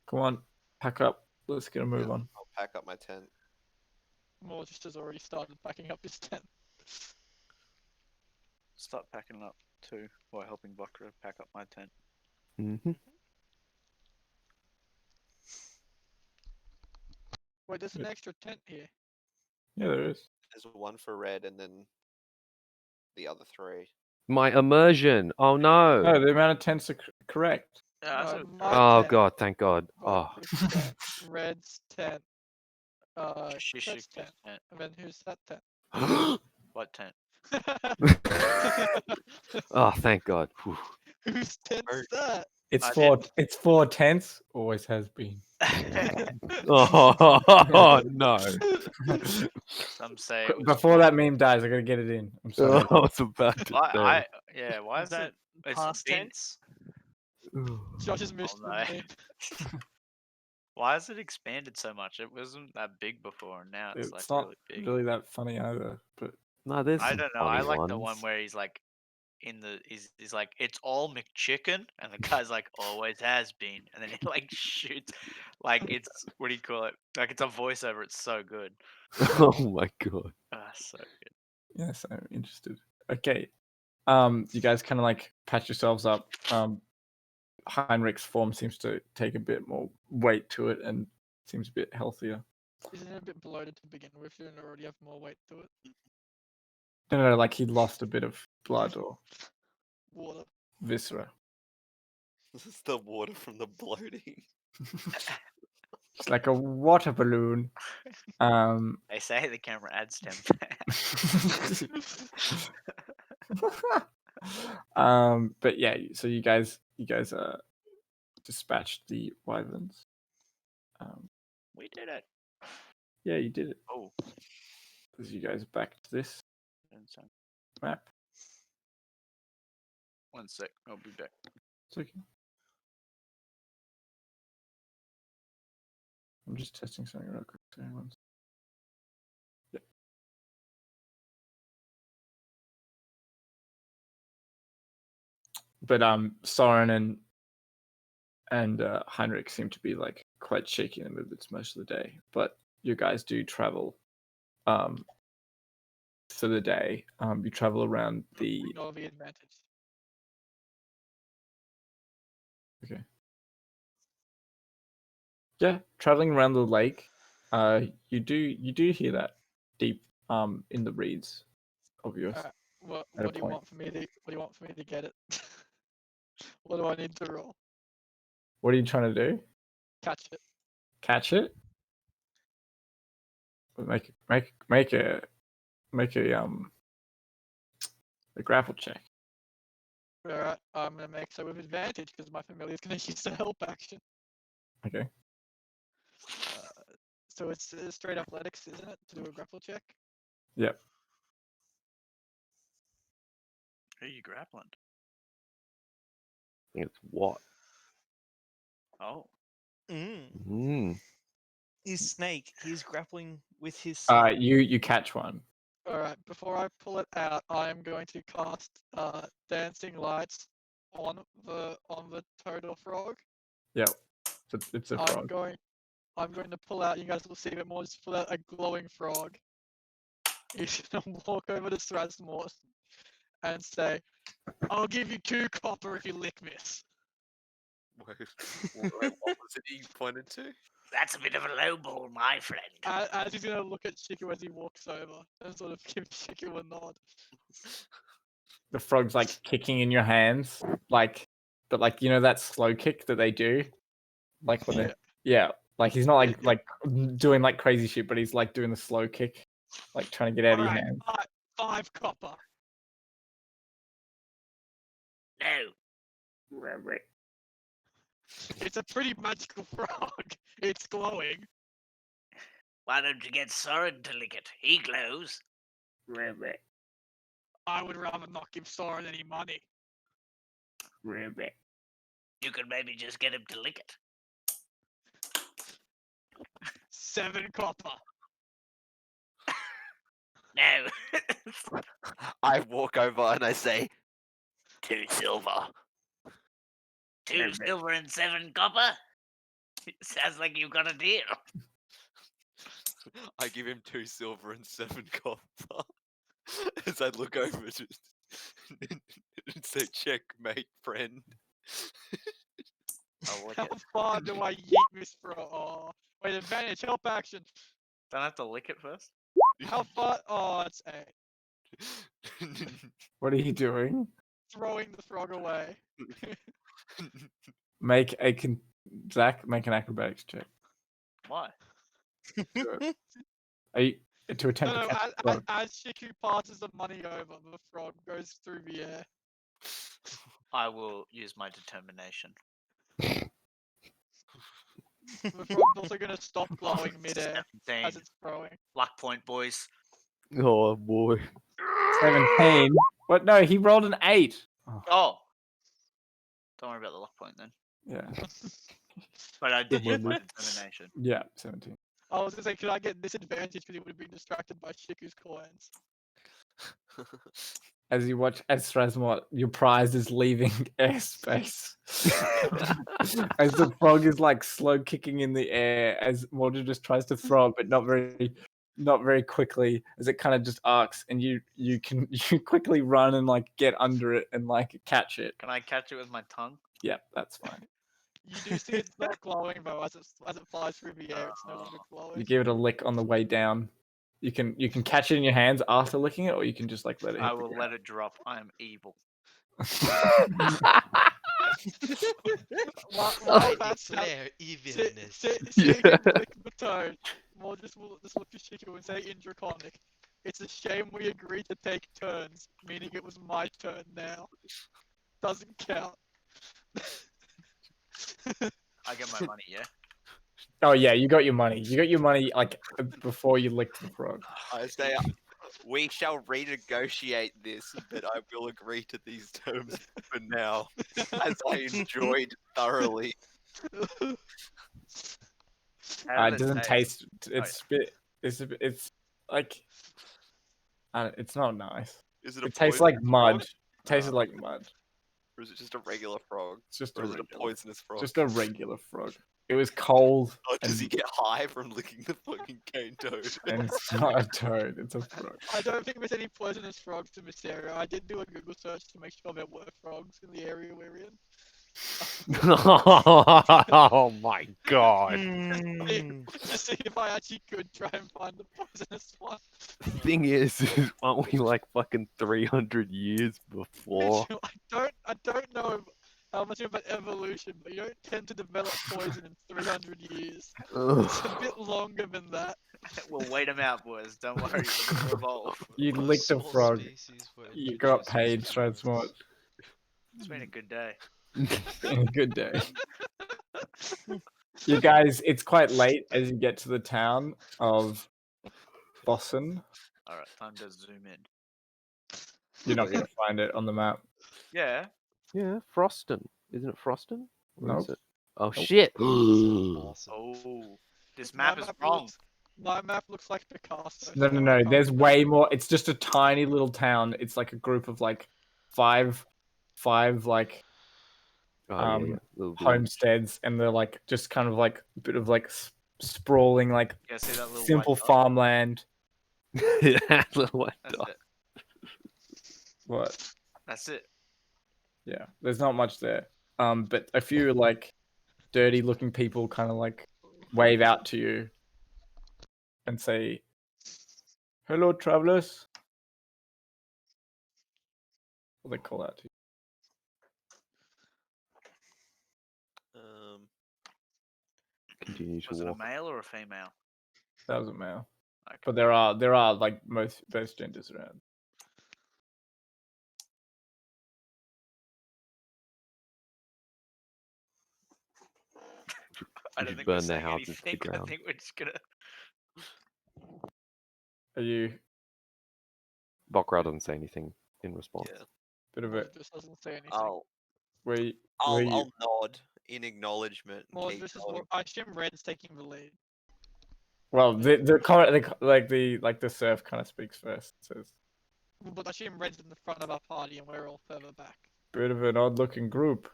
Come on, pack up. Let's get a move Yeah. on. I'll pack up my tent. Morris has already started packing up his tent. Start packing up too, while helping Bakra pack up my tent. Mm-hmm. Wait, there's an extra tent here. Yeah, there is. There's one for Red, and then the other 3. My immersion. Oh No, no. the amount of tents are correct. Yeah, No, so my Oh tent, god, thank God. Oh. Bakri's tent, Red's tent, Shishik's Chet's tent, tent. and then who's that tent? What tent? Oh, thank God. Whew. Whose tent's that? It's I four. didn't- It's 4 tents. Always has been. Oh no. Some say it was Before that meme dies, I gotta get it in. I'm sorry. I was about to say. Why Is is that it past been- tense? Josh has missed no. the meme. Why has it expanded so much? It wasn't that big before, and now it's, It's like not really big. really that funny either. But No, there's I some don't know. funny I like the one ones. where he's like he's like, it's all McChicken, and the guy's like, always has been, and then he like shoots, like it's what do you call it? Like it's a voiceover. It's so good. Oh my god. So good. Yes, I'm interested. Okay. You guys kind of like patch yourselves up. Heinrich's form seems to take a bit more weight to it and seems a bit healthier. Isn't it a bit bloated to begin with? Shouldn't it already have more weight to it? No, like he lost a bit of blood or Water. viscera. This is the water from the bloating. It's like a water balloon. They say the camera adds 10 But yeah, so you guys dispatched the wyverns. We did it. Yeah, you did it. Oh, As you guys back to this map. one sec. I'll be back. It's okay. I'm just testing something real quick. Sorry, one sec. Yep. But Soren and Heinrich seem to be like quite shaky in the movements most of the day. But you guys do travel for the day. You travel around the We know the advantage. okay. Yeah, traveling around the lake. You do hear that deep in the reeds of yours. What At a do you point. want for me to get it? What do I need to roll? What are you trying to do? Catch it. Catch it? Make a grapple check. Alright, I'm gonna make so with advantage because my familiar's gonna use the help action. Okay. So it's straight athletics, isn't it, to do a grapple check? Yep. Who are you grappling? I think it's what? Oh, His snake. He's grappling with his. You catch one. Alright, before I pull it out, I am going to cast dancing lights on the turtle frog. Yep. It's a frog. I'm going to pull out, you guys will see a bit more, just pull out a glowing frog. He's gonna walk over to Strasmore and say, I'll give you 2 copper if you lick this. Wait, what was it he pointed to? That's a bit of a low ball, my friend. As he's gonna look at Shiku as he walks over and sort of give Shiku a nod. The frog's like kicking in your hands, but you know that slow kick that they do, like when they like he's not like doing like crazy shit, but he's like doing the slow kick, like trying to get out of your Alright, hands. 5 copper. No. It's a pretty magical frog. It's glowing. Why don't you get Soren to lick it? He glows. I would rather not give Soren any money. You could maybe just get him to lick it. 7 copper. No. I walk over and I say, 2 silver. 2 silver and 7 copper? Sounds like you've got a deal. I give him 2 silver and 7 copper. As I look over and say, checkmate, friend. How far do I yeet this frog? Oh, wait, advantage, help action. don't I have to lick it first? How far? Oh, it's 8. What are you doing? Throwing the frog away. Zach, make an acrobatics check. Why? Are you to attempt No, to catch the as, frog? as Shiku passes the money over, the frog goes through the air. I will use my determination. The frog's also going to stop glowing midair 17. as it's throwing. Luck point, boys. Oh boy. 17. What? No, he rolled an 8. Oh. Don't worry about the luck point then. Yeah. But I did use my determination. Yeah, 17. I was going to say, could I get disadvantage because he would have been distracted by Shiku's coins? As you watch as Strasmort, your prize is leaving airspace. As the frog is like slow kicking in the air, as Mordred just tries to throw it, but not very quickly, as it kind of just arcs, and you quickly run and like get under it and like catch it. Can I catch it with my tongue? Yeah, that's fine. You do see it's not glowing though, as it flies through the air. It's no longer You glowing. give it a lick on the way down. You can catch it in your hands after licking it, or you can just like let it hit I the will ground. let it drop. I am evil. While that's Declare Say evilness. again, lick the toad. We'll just look at you and say in Draconic. It's a shame we agreed to take turns, meaning it was my turn now. Doesn't count. I get my money, yeah? Oh yeah, you got your money. You got your money like before you licked the frog. I say, we shall renegotiate this, but I will agree to these terms for now, as I enjoyed thoroughly. How It does doesn't taste. yeah. It's like, it's not nice. Is it It tastes like mud. Tasted like mud. Or is it just a regular frog? It's just Or a is it a regular, poisonous frog? just a regular frog. It was cold. Oh, does and- he get high from licking the fucking cane toad? And it's not a toad. It's a frog. I don't think there's any poisonous frogs in this area. I did do a Google search to make sure there were frogs in the area we're in. Oh my god. To see if I actually could try and find the poisonous one. Thing is, aren't we like fucking 300 years before? Mitchell, I don't know how much about evolution, but you don't tend to develop poison in 300 years. It's a bit longer than that. We'll wait them out, boys. Don't worry. We'll evolve. You Most licked a small frog. species were You got indigenous paid, to Stride humans. Smart. It's been a good day. Been a good day. You guys, it's quite late as you get to the town of Boston. Alright, time to zoom in. You're not going to find it on the map. Yeah. Yeah, Froston. Isn't it Froston? Or Nope. is it? Oh shit. Awesome. Oh, this My map is wrong. My map looks like Picasso. No. so I can't There's remember. way more. It's just a tiny little town. It's like a group of like five like Oh, yeah. Little village. homesteads, and they're like just kind of like a bit of like sprawling like Yeah, see that little simple white dot? farmland. That little white That's dot. it. What? That's it. Yeah, there's not much there. But a few like dirty looking people kind of like wave out to you and say, "Hello, travelers." What they call out to you? Continue to Was it a walk. male or a female? That was a male. Okay. But there are like both genders around. I You don't should think we're burn their saying houses to the anything. I ground. think we're just gonna. Are you Bokra doesn't say anything in response. Yeah. bit of Mordred it? just doesn't say anything. Where you, I'll nod in acknowledgement. And Mordred keep just going. I assume Red's taking the lead. well, the surf kind of speaks first. It says, But I assume Red's in the front of our party and we're all further back. "Bit of an odd-looking group."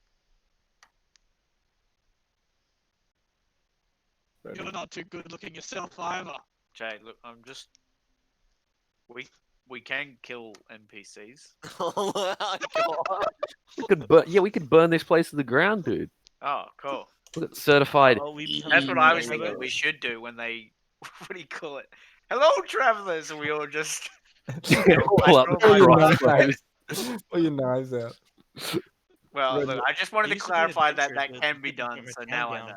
You're not too good looking yourself either. Jay, look, I'm just. We can kill NPCs. Oh my god. We could burn this place to the ground, dude. Oh, cool. Look at certified. Oh, we become That's what I was enemies. thinking we should do when they. What do you call it? Hello, travelers, and we all just. Pull up Oh the my God. crossbow. Pull your knives out. Well, Red- look, I just wanted I to used to be an clarify that adventurer, that but can be couldn't done, get my so town now I down.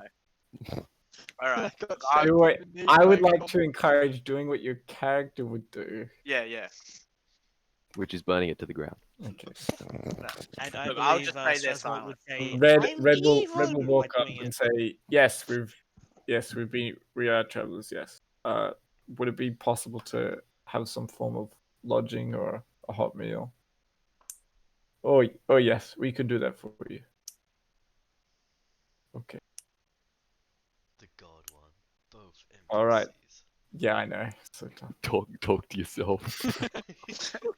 know. Alright. Got I- shanked Wait, in the knee I would by a like to encourage doing what your character would do. Yeah. Which is burning it to the ground. Okay. And I Look, believe I'll just say they're Strasbourg would say, Red "I'm will evil," walk by up doing and it. say, we are travelers. Yes. Would it be possible to have some form of lodging or a hot meal? Oh yes, we could do that for you. Okay. The God one. Both NPCs. All right. Yeah, I know. So tough. Talk to yourself.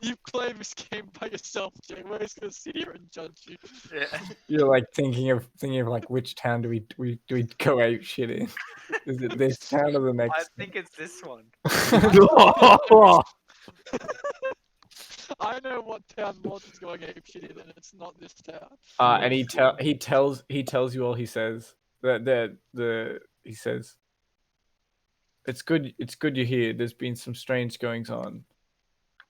You play this game by yourself, Jay. We're just gonna sit here and judge you. Yeah. You're like thinking of like which town do we go ape shit in? Is it this town or the I next? think it's this one. I know what town Mod is going ape shit in, and it's not this town. And he tells you all. He says he says it's good you're here. There's been some strange goings on.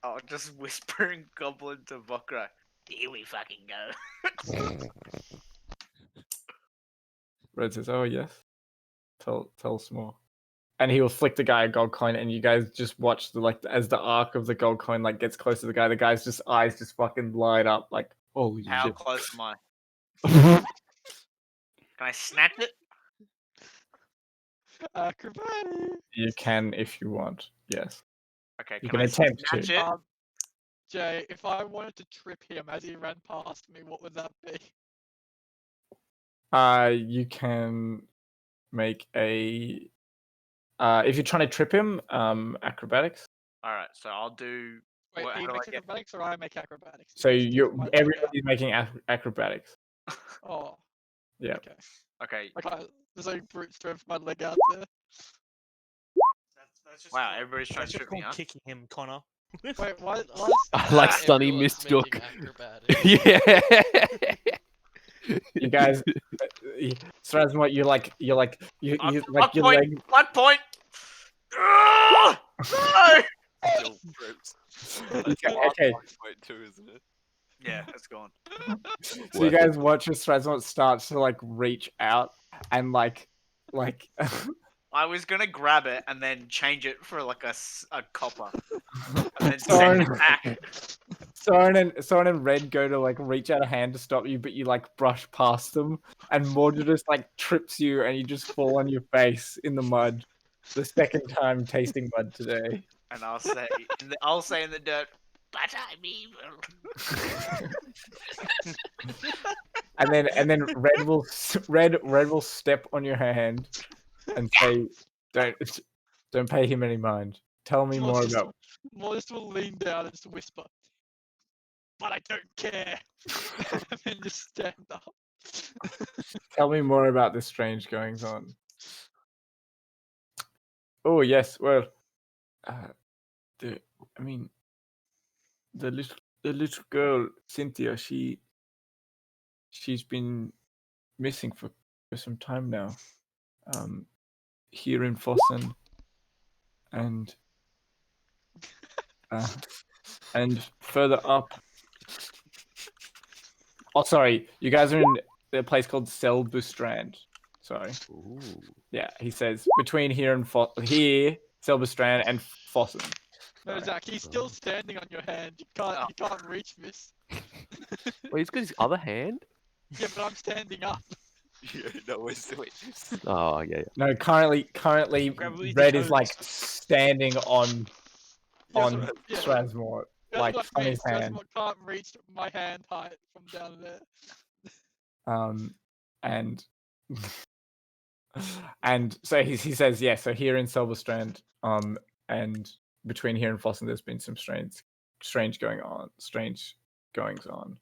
Oh, just whispering goblin to Vokra. Here we fucking go. Red says, "Oh yes, tell us more." And he will flick the guy a gold coin, and you guys just watch as the arc of the gold coin gets close to the guy. The guy's just eyes just fucking light up like, holy How shit! close am I? Can I snatch it? Acrobatic. You can if you want. Yes, Okay, you can can I attempt snatch to. it? Jay, if I wanted to trip him as he ran past me, what would that be? You can make a. If you're trying to trip him, acrobatics. Alright, so I'll do. Wait, How he do I makes get? acrobatics or I make acrobatics? So Because everybody's making acrobatics. Oh, Yeah. okay. Okay. Okay, there's like brute strength my leg out there. That's just Wow, called- everybody's trying that's to just trip me, called huh? kicking him, Connor. Wait, what? I like Not Stunny everyone's mistook. making acrobatics. Yeah. You guys, Strasmore, you're like your Luck point! leg. Luck point! Ah! No! Still trips. That's Okay, last okay. point too, isn't it? Yeah, it's gone. So you guys watch as Strasmore starts to reach out and like. I was gonna grab it and then change it for like a copper. And then Soren, send it back. Soren and Red go to reach out a hand to stop you, but you brush past them, and Mordred just trips you, and you just fall on your face in the mud. The second time tasting mud today. And I'll say in the dirt, But I'm evil. And then Red will step on your hand and say, "Don't pay him any mind. Tell me more about." Modest will lean down and just whisper, "But I don't care," and then just stand up. Tell me more about this strange goings on. Oh yes, well, the little girl Cynthia, she's been missing for some time now. Here in Fossen, and further up. Oh, sorry, you guys are in a place called Selbustrand. Sorry. Ooh. Yeah, he says between here and Selbustrand and Fossen. No, Sorry. Zach, he's still standing on your hand. You can't reach this. Wait, he's got his other hand? Yeah, but I'm standing up. Yeah, no, we're doing this. Oh, yeah. No, currently Grab it with Red your is toes. standing on Yeah. Strasmore, That's what on I mean. his hand. Strasmore can't reach my hand height from down there. And and so he says, yeah, so here in Silverstrand, and between here and Fossen, there's been some strange goings on.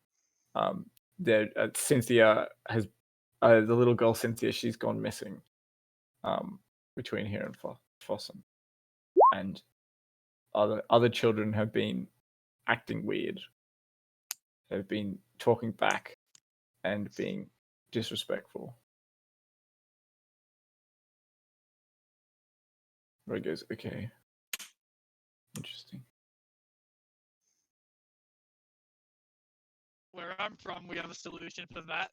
There, Cynthia has the little girl Cynthia, she's gone missing. Between here and Fossen, and other children have been acting weird. They've been talking back and being disrespectful. Red goes, okay. Interesting. Where I'm from, we have a solution for that.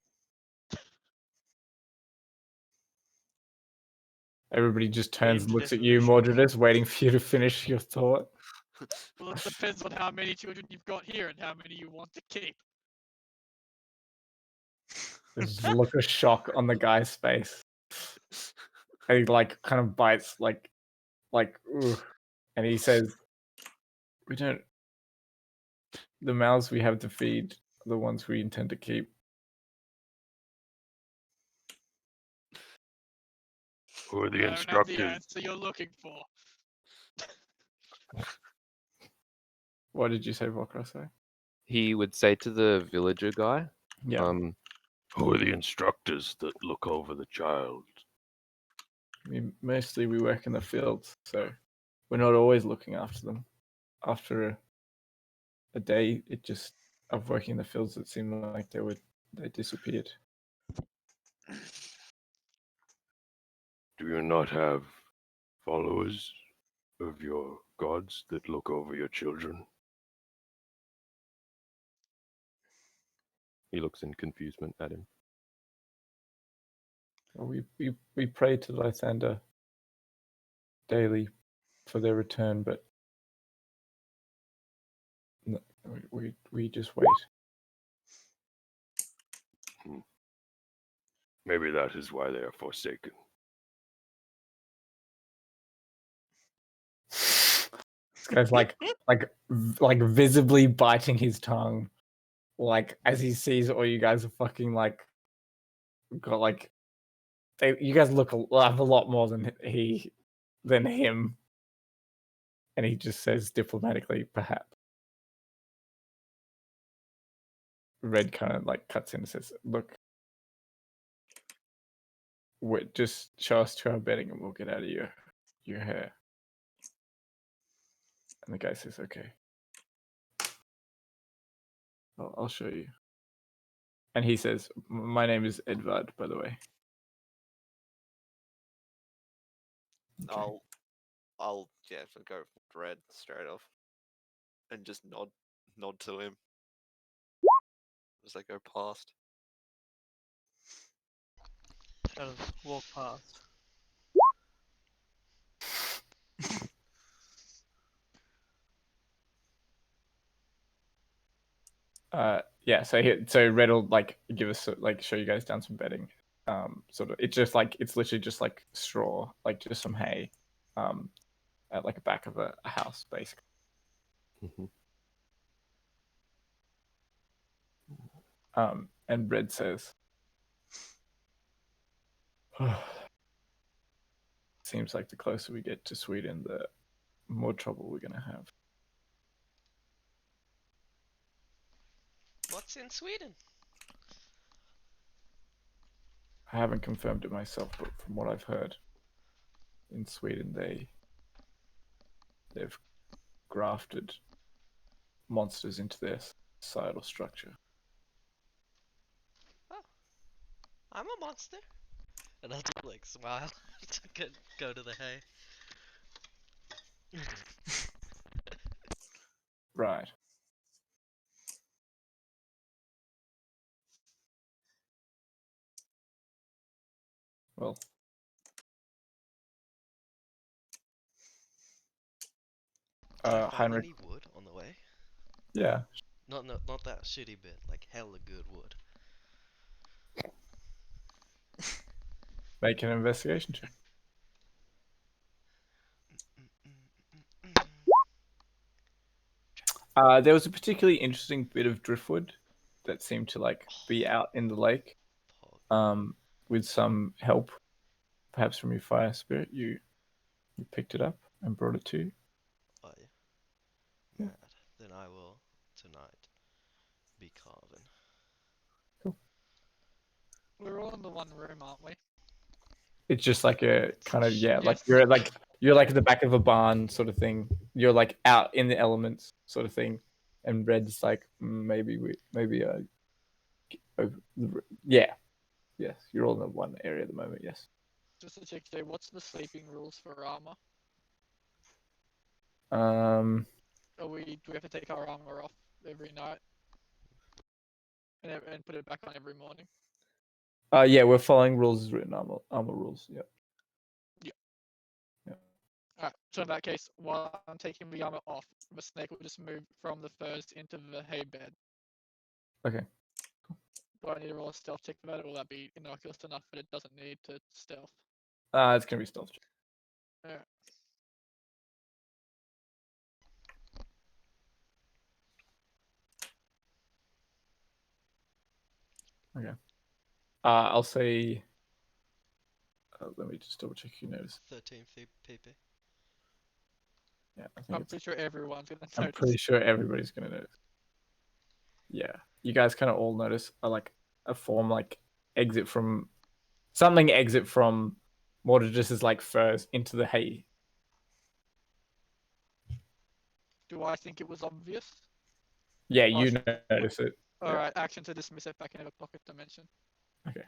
Everybody just turns and Named looks at you, defamation. Mordredus, waiting for you to finish your thought. Well, it depends on how many children you've got here and how many you want to keep. There's a look of shock on the guy's face. And he kind of bites ooh. And he says, we don't, the mouths we have to feed are the ones we intend to keep. Who are the I don't have the instructors? answer you're looking for. What did you say, Volkra? Sorry. He would say to the villager guy, Yeah. Who are the instructors that look over the child? I mean, mostly we work in the fields, so we're not always looking after them. After a day, of working in the fields, it seemed like they disappeared. Do you not have followers of your gods that look over your children? he looks in confusement at him. We pray to Lysander daily for their return, but we just wait. Maybe that is why they are forsaken. This guy's like visibly biting his tongue, like as he sees all you guys are fucking like got like you guys look have a lot more than him, and he just says diplomatically, perhaps. Red kind of like cuts in and says, "Look, just show us to our bedding, and we'll get out of your hair." And the guy says, "Okay, I'll show you." And he says, "My name is Edvard, by the way." Okay. I'll go red straight off, and just nod to him as I go past. Just walk past. Yeah. So Red will like give us like show you guys down some bedding. Sort of. It's literally just like straw, like just some hay, at like a back of a house, basically. Mhm. And Red says, "Seems like the closer we get to Sweden, the more trouble we're gonna have." What's in Sweden? I haven't confirmed it myself, but from what I've heard, in Sweden they've grafted monsters into their societal structure. Oh, I'm a monster. And I'll just like smile to go to the hay. Right. Well, Did I find Heinrich. any wood on the way? Yeah. Not that shitty bit, like hella good wood. Make an investigation check. There was a particularly interesting bit of driftwood that seemed to like be out in the lake. With some help, perhaps from your fire spirit, you picked it up and brought it to you. Oh yeah. Yeah. Mad. Then I will tonight be carving. Cool. We're all in the one room, aren't we? It's just like a kind of like Yes. you're like at the back of a barn sort of thing. You're like out in the elements sort of thing, and Red's like yeah, yes. You're all in one area at the moment. Yes. Just to check, Jay, what's the sleeping rules for armor? Um. Do we have to take our armor off every night and put it back on every morning? Yeah, we're following rules as written. Armor rules. Yep. Alright, so in that case, while I'm taking the armor off, the snake will just move from the furs into the hay bed. Okay. Do I need to roll a stealth check for that, or will that be innocuous enough that it doesn't need to stealth? It's gonna be stealth. Alright. Okay. I'll say. Let me just double check your notice. 13 PP. Yeah, I think I'm it's. pretty sure everyone's gonna I'm notice. pretty sure everybody's gonna notice. Yeah, you guys kind of all notice a form like exit from Mortigis's like furs into the hay. Do I think it was obvious? Yeah, Oh, you shit. notice it. All Yeah. right, action to dismiss it back into a pocket dimension. Okay.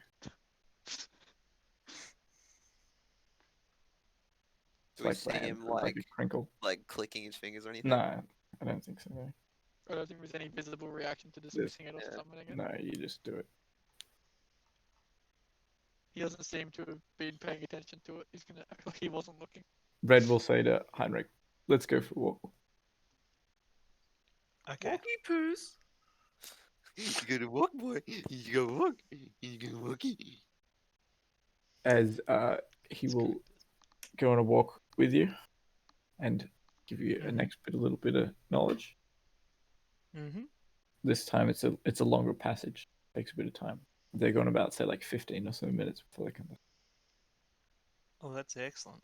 Do we It's see land him with, like a crinkle. like clicking his fingers or anything? No, I don't think so. No, I don't think there's any visible reaction to dismissing it or yeah. summoning it. no, you just do it. He doesn't seem to have been paying attention to it. He's gonna act like he wasn't looking. Red will say to Heinrich, "Let's go for a walk." Okay. Walkie poos. You gotta walk, boy. You gotta walk. You gotta walkie. As he will go on a walk with you and give you a little bit of knowledge. Mm-hmm. This time it's a longer passage. Takes a bit of time. They're going about say like 15 or so minutes before they come back. Oh, that's excellent.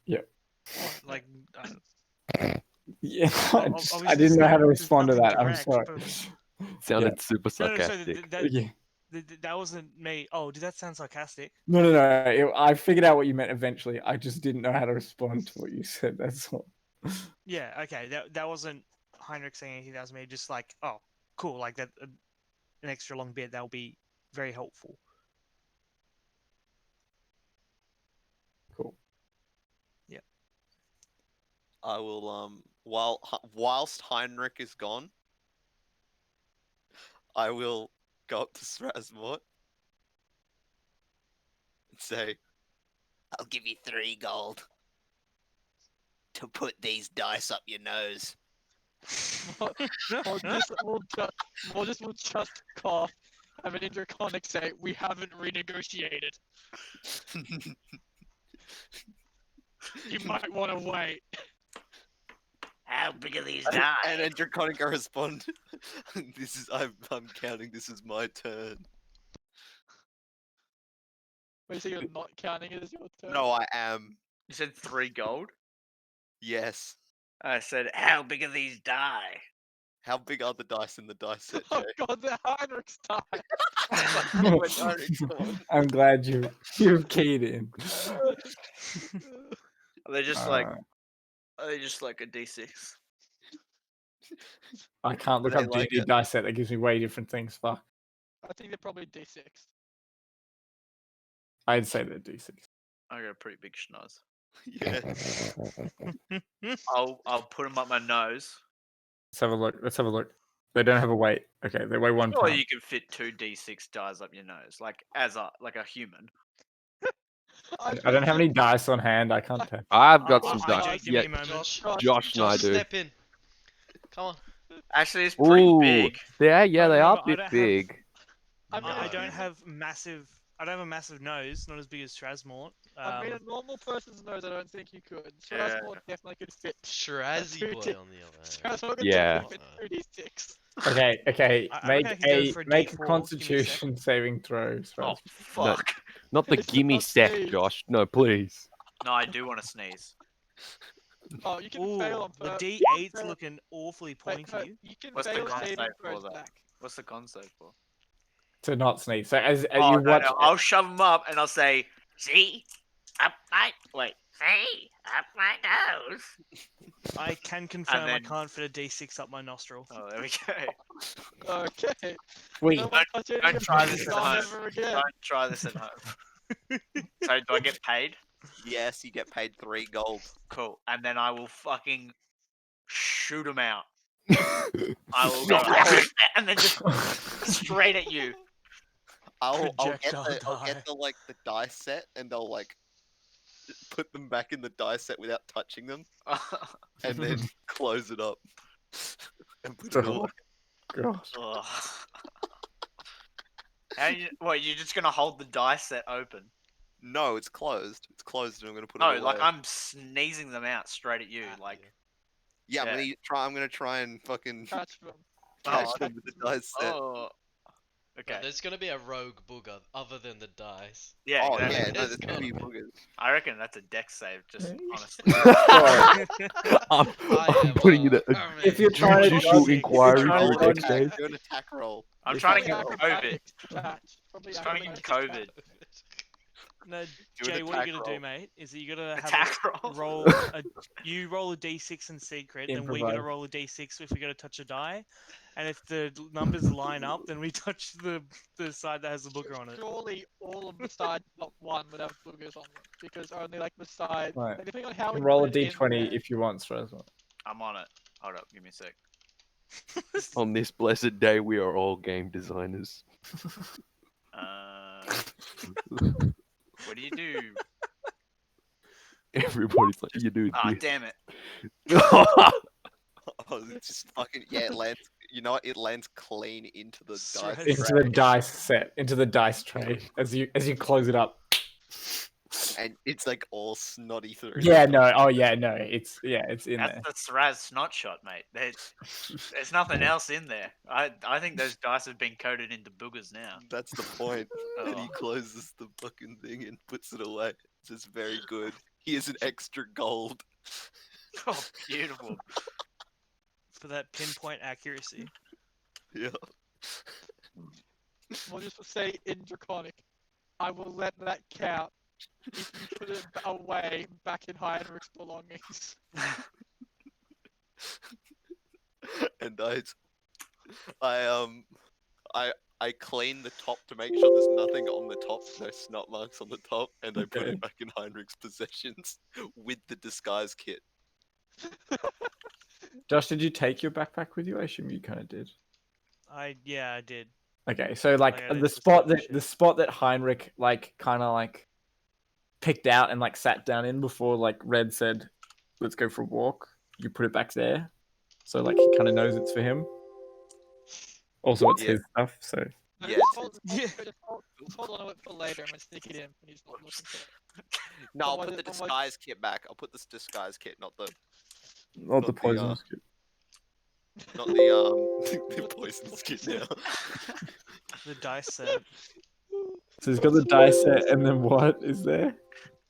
Yeah. What, like, Yeah. obviously I didn't know how to there's respond to nothing that. I'm direct, sorry. but- Sounded super No, so sarcastic. Yeah. that wasn't me. Oh, did that sound sarcastic? No. I figured out what you meant eventually. I just didn't know how to respond to what you said. That's all. Yeah, okay. That wasn't Heinrich saying anything. That was me. Just like, oh, cool. Like that, an extra long bit. That'll be very helpful. Cool. Yep. I will whilst Heinrich is gone, I will go up to Strasmort and say, I'll give you 3 gold to put these dice up your nose. Mortis will just cough. Have an interconic say, "We haven't renegotiated. You might want to wait." How big are these and dice? then Draconica respond, I'm counting this as my turn. Wait, so you're not counting it as your turn? No, I am. You said 3 gold? Yes. I said, how big are these die? How big are the dice in the dice set, Oh Jay? god, the Heinrich's die. When Heinrich's gone. I'm glad you've keyed in. Are they just like a D6? I can't look Would I up like D&D it? dice set. That gives me way different things. Fuck. I think they're probably D6. I'd say they're D6. I got a pretty big schnoz. Yeah. I'll put them up my nose. Let's have a look. They don't have a weight. Okay, they weigh 1 Or pound. you can fit 2 D6 dice up your nose, like a human. I don't have any dice on hand. I can't tell. I've got I- some I- dice. give me Yeah, a moment. Josh and I do. Step in. Come on. Actually, it's pretty Ooh, big. yeah, No, they no, are no, a I bit don't have- big. I don't No. have massive. I don't have a massive nose. Not as big as Strasmort. I mean, a normal person's nose, I don't think you could. Yeah. Strasmore definitely could fit. Shrazzy boy on the other hand. Strasmore could Yeah. definitely fit 2d6. Okay. I Make reckon I can go for a make a D4. Give me a Constitution saving throw. Oh Strauss. fuck! Not the It's gimme not sec, sneeze. Josh. No, please. No, I do want to sneeze. Oh, you can Ooh, fail on the purpose. D8's looking awfully Wait, no, pointy. you can What's the fail con saving save throws for, though? back. What's the con save for? To not sneeze. So as Oh, you no, watch, no, I'll shove them up and I'll say, See? Up my... Wait. See? Up my nose. I can confirm I then- can't fit a D6 up my nostril. oh, there we go. Okay. wait, No one touch any don't of try these this at guys home. ever again. Don't try this at home. So, do I get paid? Yes, you get paid 3 gold. Cool. And then I will fucking shoot them out. I will go, and then just straight at you. I'll get Projectile the like the dice set and I'll like put them back in the dice set without touching them and then close it up and put it away. gosh. Ugh. What, you're just gonna hold the dice set open? No, it's closed. It's closed and I'm gonna put it No, away. like I'm sneezing them out straight at you. Like, Yeah, yeah. I'm gonna try and fucking Catch them. catch Oh, them with the dice set. oh, Okay. There's gonna be a rogue booger other than the dice. Yeah, Oh exactly. yeah, no, There's there's gotta gonna be be. boogers. I reckon that's a dex save, just Mm. honestly. I'm, I I'm am putting in a If you're trying to judicial dodge, if you're inquiry trying for to a dodge, dex save. Do an attack roll. I'm If trying to you get roll. COVID. Probably Trying to get acrobatics. COVID. No, Do an Jay, what you attack gotta roll. do, mate, is that you gotta have Attack a roll. roll. You roll a d6 in secret, then we gotta Improvise. roll a d6 if we gotta touch a die, and if the numbers line up, then we touch the side that has the booger on it. Surely all of the side top one would have boogers on them because only like the side. Right. Like, depending on how You we can roll a put it in d20 there. if you want, Strasmo. I'm on it. Hold up, give me a sec. On this blessed day, we are all game designers. What do you do? Everybody's like, you do Ah, this. damn it. Oh, it's just fucking yeah. It lands. You know what? It lands clean into the dice. Stress. Into tray, the dice set, into the dice tray as you close it up. and it's like all snotty through. Yeah, no, oh yeah, no, it's in That's there. the Sraz snot shot, mate. There's nothing else in there. I think those dice have been coated into boogers now. That's the point. And he Oh. closes the fucking thing and puts it away. It's just very good. Here's an extra gold. Oh, beautiful. For that pinpoint accuracy. Yeah. We'll just say in Draconic. I will let that count if you put it away back in Heinrich's belongings. And I clean the top to make sure there's nothing on the top, no snot marks on the top, and I put Okay. it back in Heinrich's possessions with the disguise kit. Josh, did you take your backpack with you? I assume you kind of did. Yeah, I did. Okay, so like I gotta the just spot double that check. the spot that Heinrich like kind of like picked out and like sat down in before like Red said, "Let's go for a walk." You put it back there, so like he kind of knows it's for him. Also, it's Yeah. his stuff, so No, Yeah, just it's- hold on to it for later. I'm gonna stick it in when he's not looking for it. No, I'll From put what- the from what- disguise kit back. I'll put this disguise kit, not the not the the, poison. not the the poison kit now. The dice set, So he's got the dice set, and then what is there?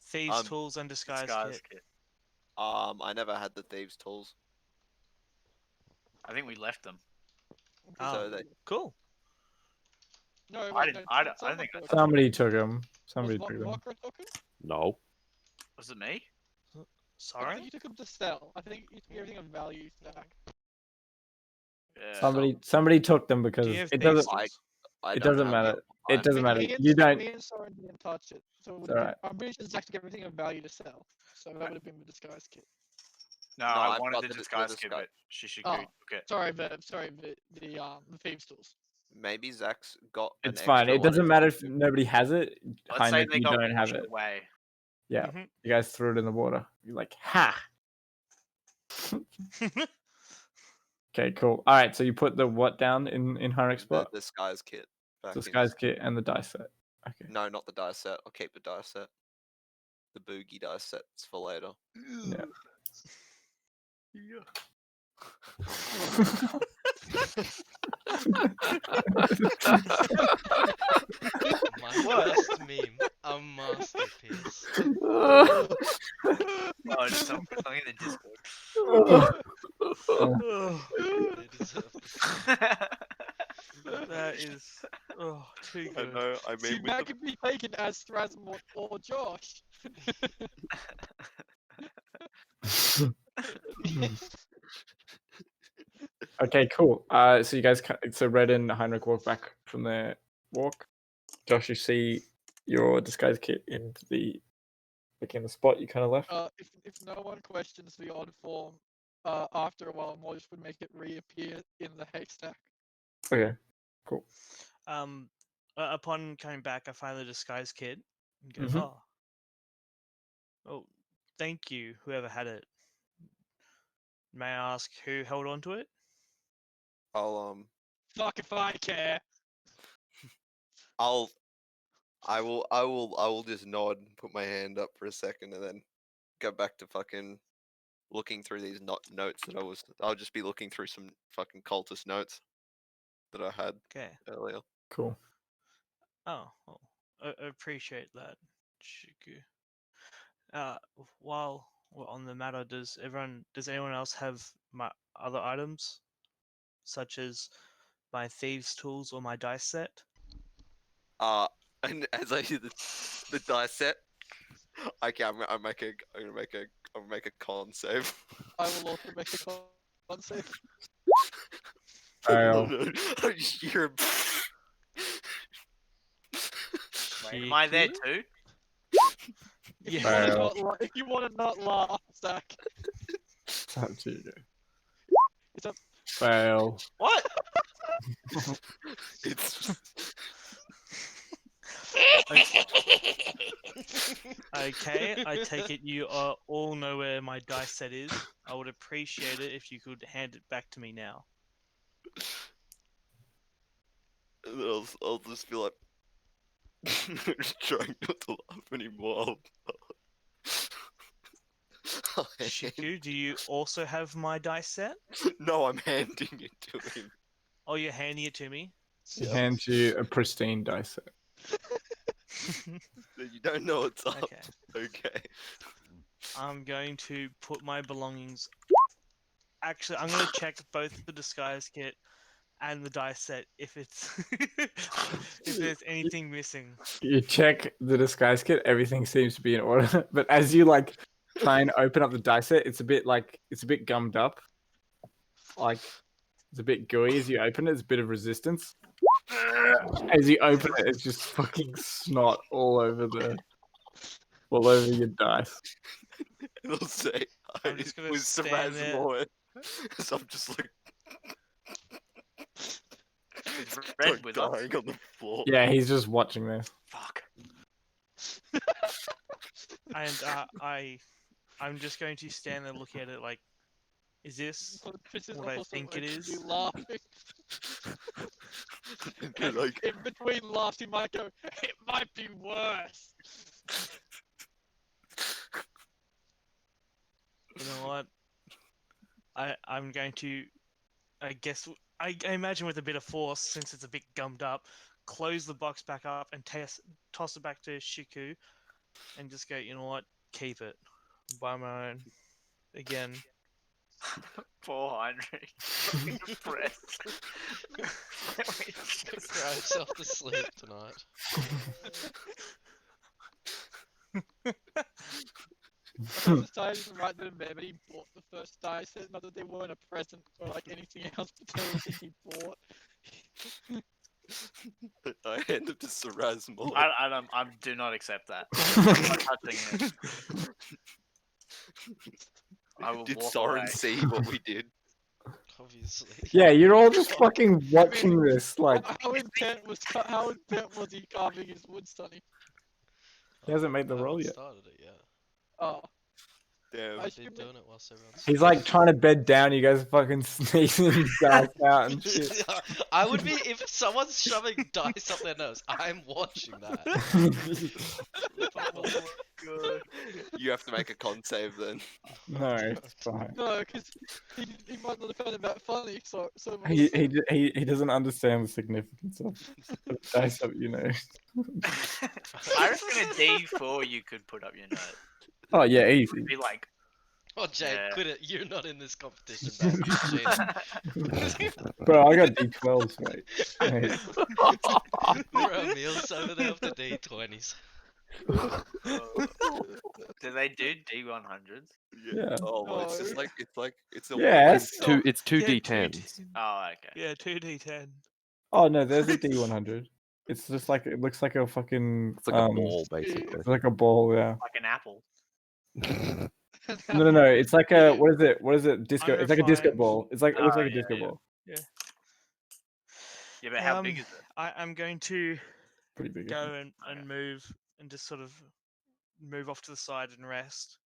thieves' tools, and disguise Disguise kit. kit. I never had the thieves' tools, I think we left them. Oh, so they cool. No, I wait, didn't- no, I don't- I someone think took that's- it. Somebody took him. Somebody Was took him. Walker took him? No. Was it me? I don't Sorry. think you took him to sell. I think you took everything of value back. Yeah. Somebody took them because Do you have it thieves' doesn't. tools? I It don't doesn't have matter. the- It doesn't matter. Me and, You don't. Me and Soren didn't touch it, so it would It's alright. I'm pretty sure Zach took everything of value to sell. So that would have been the disguise kit. No, No, I I've wanted got the the disguise kit, disguise- but Shishiku Oh. took it. Sorry, the thieves tools. Maybe Zach's got. An It's fine. extra It one doesn't if matter he if took- nobody has it. Let's say Heinrich, they you got don't have pushed it. away. Yeah, Mhm. you guys threw it in the water. You're like, ha. Okay, cool. All right, so you put the what down in Heinrich's the spot? disguise kit. Back Disguise kit and the dice set. Okay. No, not the dice set. I'll keep the dice set. The boogie dice set's for later. Yeah. My first meme, a masterpiece. Oh, just something in the Discord. They deserve this. That is too I good. know. I See, mean, that with the, could be taken as Strasmore or Josh. Okay, cool. So you guys, so Red and Heinrich walk back from their walk. Josh, you see your disguise kit in the spot you kind of left. If no one questions the odd form, after a while, Morris would make it reappear in the haystack. Okay, cool. Upon coming back, I find the disguise kit and go, Mhm. oh, thank you, whoever had it. May I ask who held on to it? I'll Fuck if I care. I will just nod and put my hand up for a second and then go back to fucking looking through these notes that I'll just be looking through some fucking cultist notes that I had Okay. earlier. Cool. Oh, well, I appreciate that, Shiku. While we're on the matter, does anyone else have my other items, such as my thieves' tools or my dice set? And as I hear the dice set, okay, I'm gonna make a con save. I will also make a con save. Fail. No, I just hear him. Wait, am I there Shiku? too? If you Yeah. want to Fail. not, if you want to not laugh, Zach. It's up to you. It's a Fail. What? It's Okay, I take it you all know where my dice set is. I would appreciate it if you could hand it back to me now. I'll just be like trying not to laugh anymore. Shiku, do you also have my dice set? No, I'm handing it to him. Oh, you're handing it to me? He hands you a pristine dice set. You don't know what's up. Okay. Okay. I'm going to put my belongings. Actually, I'm going to check both the disguise kit and the dice set if it's if there's anything missing. You check the disguise kit, everything seems to be in order. But as you like try and open up the dice set, it's a bit gummed up. Like it's a bit gooey as you open it, there's a bit of resistance. As you open it, it's just fucking snot all over your dice. And I'll say, I'm just gonna with stand there. Sarasmo, so I'm just like Is Red with us? dying on the floor. Yeah, he's just watching this. Fuck. And I'm just going to stand there looking at it like, is this This is what I also think it actually is? laughing. And like, In between laughs, he might go, "It might be worse." You know what? I'm going to, I guess, I imagine with a bit of force, since it's a bit gummed up, close the box back up and toss it back to Shiku, and just go, you know what? Keep it. Buy my own. Again. Poor Heinrich. Fucking depressed. Cry yourself to sleep tonight. I decided to write them when he bought the first dice set, not that they weren't a present or like anything else, but anything he bought. I hand it to Sarasmo. I do not accept that. I'm not touching it. I will Did walk Soren away. see what we did? Obviously. Yeah, you're all just fucking watching this. Like How intent was he carving his wood, Sonny? he hasn't made the I roll haven't yet. started it yet. Oh, Damn. I I've assume been it- doing it whilst everyone's He's like trying to bed down. You guys are fucking sneezing dice out and shit. I would be if someone's shoving dice up their nose. I'm watching that. Oh my god. You have to make a con save then. No, it's fine. no, because he might not have found it that funny. So He doesn't understand the significance of dice up, you know. I reckon a D4 you could put up your nose. Oh yeah, easy. Be like, Oh, Jay, Yeah. quit it. You're not in this competition, man. Shit. Bro, I got D12s, mate. Hey. Romeo's over there with the D20s. do they do D100s? Yeah. Oh, well, it's No. just like it's a Yes. It's two Yeah, D10s. Oh, okay. Yeah, 2d10. Oh no, there's a D100. It's just like it looks like a fucking. It's like a ball, basically. It's like a ball, yeah. Like an apple. No. It's like a what is it? What is it? Disco. It's like a disco Unrefined. ball. It's like it looks Oh, like a yeah, disco yeah. ball. Yeah, but how big is it? I'm going to Pretty big. go and Okay. move and just sort of move off to the side and rest.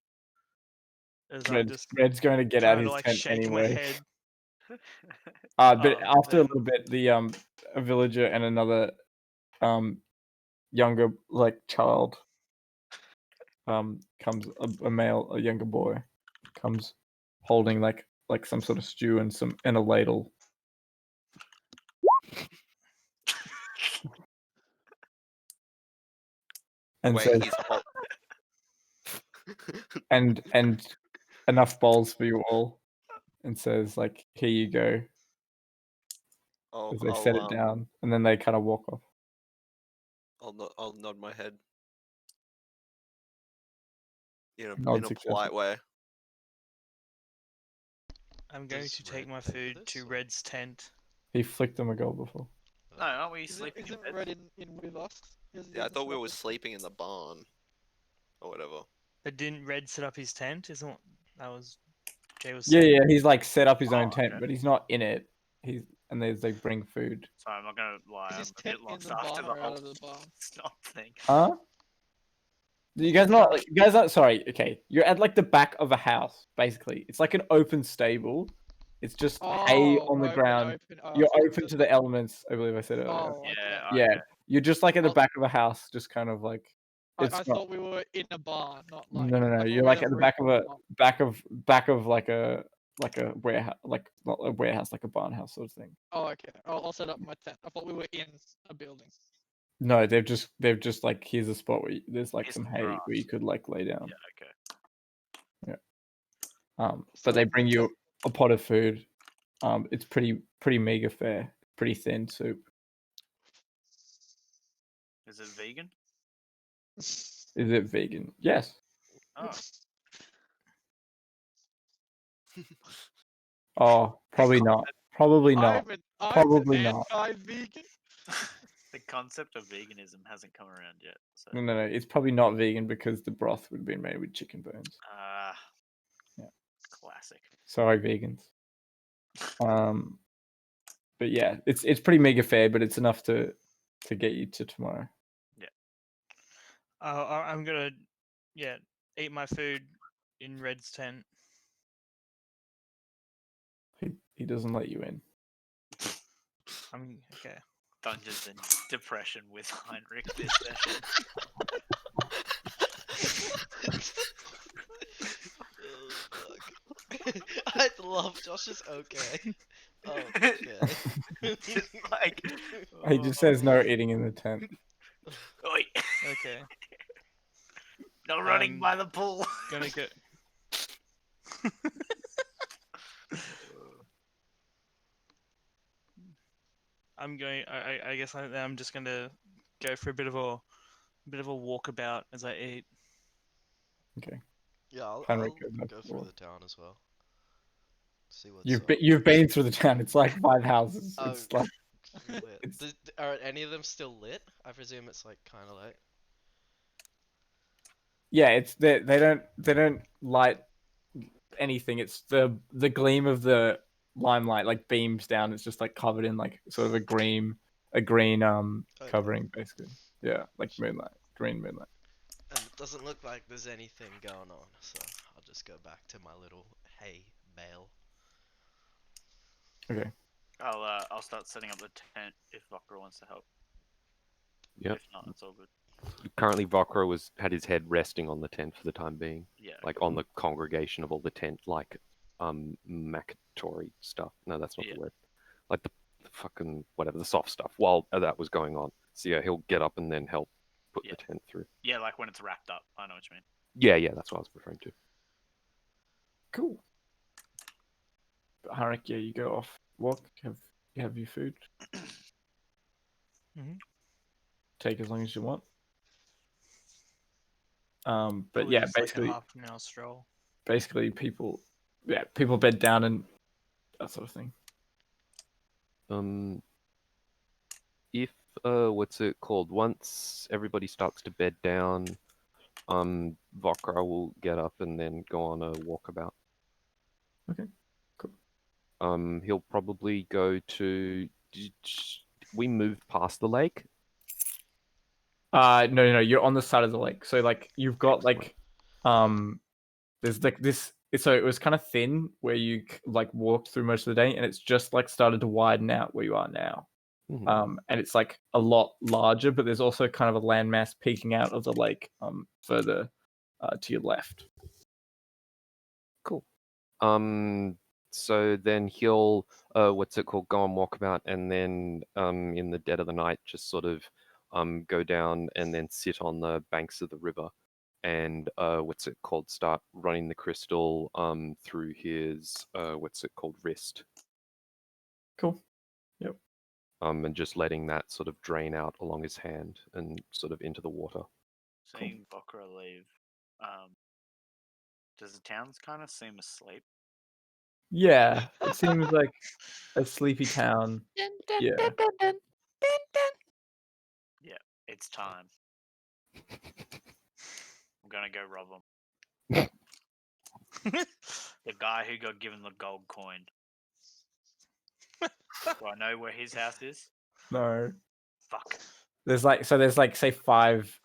As I'm Red's, just Red's going to get out trying his to like tent shake my anyway. head. But Oh, after a man. little bit, the a villager and another younger like child comes a male, a younger boy comes holding like some sort of stew and a ladle. and Wait, says, he's hot. and enough bowls for you all, and says like, "Here you go." As they set it down, and then they kind of walk off. I'll nod my head in a Nod polite successful. way. I'm going Does to take Red my pay for food this, to or- Red's tent. He flicked them a goal before. No, aren't we Isn't, sleeping in isn't bed? Red in with us? He Yeah, I hasn't thought we slept were with us? sleeping in the barn, or whatever. But didn't Red set up his tent? Isn't what that was? Jay was Yeah, saying. yeah. He's like set up his Oh, own tent, okay. but he's not in it. And they bring food. Sorry, I'm not gonna lie. Is I'm his a tent bit in lost the after barn the or whole out of the barn? snot thing. Huh? You guys not? You guys not? Sorry. Okay, you're at like the back of a house. Basically, it's like an open stable. It's just hay on the ground. You're so open to the elements. I believe I said earlier. Oh, okay. Yeah, Yeah, okay. you're just like at the I'll- back of a house, just kind of like. I It's not. thought we were in a barn, not like. No, no, I no. thought You're we were like in at the roof back of a barn. back of like a warehouse, like not a warehouse, like a barn house sort of thing. Oh, okay. I'll set up my tent. I thought we were in a building. No, they've just like here's a spot where there's like Here's some some hay grass. where you could like lay down. Yeah, okay. But set they up my bring you tent. a pot of food. It's pretty meager fare, pretty thin soup. Is it vegan? Is it vegan? Yes. Oh, Oh, probably not. Probably not. I'm Probably an not. anti-vegan. the concept of veganism hasn't come around yet. So, No, no, no. It's probably not vegan because the broth would have been made with chicken bones. Yeah. Classic. Sorry, vegans. But yeah, it's pretty mega fair, but it's enough to get you to tomorrow. I'm gonna, eat my food in Red's tent. He doesn't let you in. I'm okay. Dungeons and Depression with Heinrich this session. Oh, fuck. I love Josh's okay. Oh, okay. Just like, He just says no eating in the tent. oi, Okay. no running I'm by the pool. Gonna go. I'm going. I guess I'm just gonna go for a bit of a walkabout as I eat. Okay. Yeah, I'll Heinrich goes up go the through wall. the town as well. See what's You've been through the town. It's like 5 houses. Oh, It's like lit. Are any of them still lit? I presume it's like kind of late. yeah, it's they don't light anything. It's the gleam of the limelight like beams down. It's just like covered in like sort of a green Okay. covering basically. Yeah, like moonlight, green moonlight. And it doesn't look like there's anything going on, so I'll just go back to my little hay bale. Okay. I'll start setting up the tent if Vokra wants to help. Yep. If not, it's all good. Currently, Vokra had his head resting on the tent for the time being, Yeah. like on the congregation of all the tent, like macatory stuff. No, that's not Yeah. the word. Like the fucking whatever, the soft stuff. While that was going on, so yeah, he'll get up and then help put Yeah. the tent through. Yeah, like when it's wrapped up. I know what you mean. Yeah, that's what I was referring to. Cool. Harik, yeah, you go off. Walk. Have your food. Mhm. Take as long as you want. But Probably yeah, just like basically, a half an hour stroll. people bed down and that sort of thing. If what's it called? Once everybody starts to bed down, Vokra will get up and then go on a walkabout. Okay, cool. He'll probably go to. We moved past the lake. No, you're on the side of the lake. So like you've got Excellent. there's like this. So it was kind of thin where you like walked through most of the day, and it's just like started to widen out where you are now. Mhm. And it's like a lot larger, but there's also kind of a landmass peeking out of the lake further to your left. Cool. So then he'll what's it called? Go on walkabout, and then in the dead of the night, just sort of go down and then sit on the banks of the river, and what's it called? Start running the crystal through his what's it called? Wrist. Cool. And just letting that sort of drain out along his hand and sort of into the water. Seeing Bokra leave, does the town's kind of seem asleep? Yeah, it seems like a sleepy town. Yeah. Yeah, it's time. I'm gonna go rob him. The guy who got given the gold coin. Do I know where his house is? No. Fuck. There's like say 5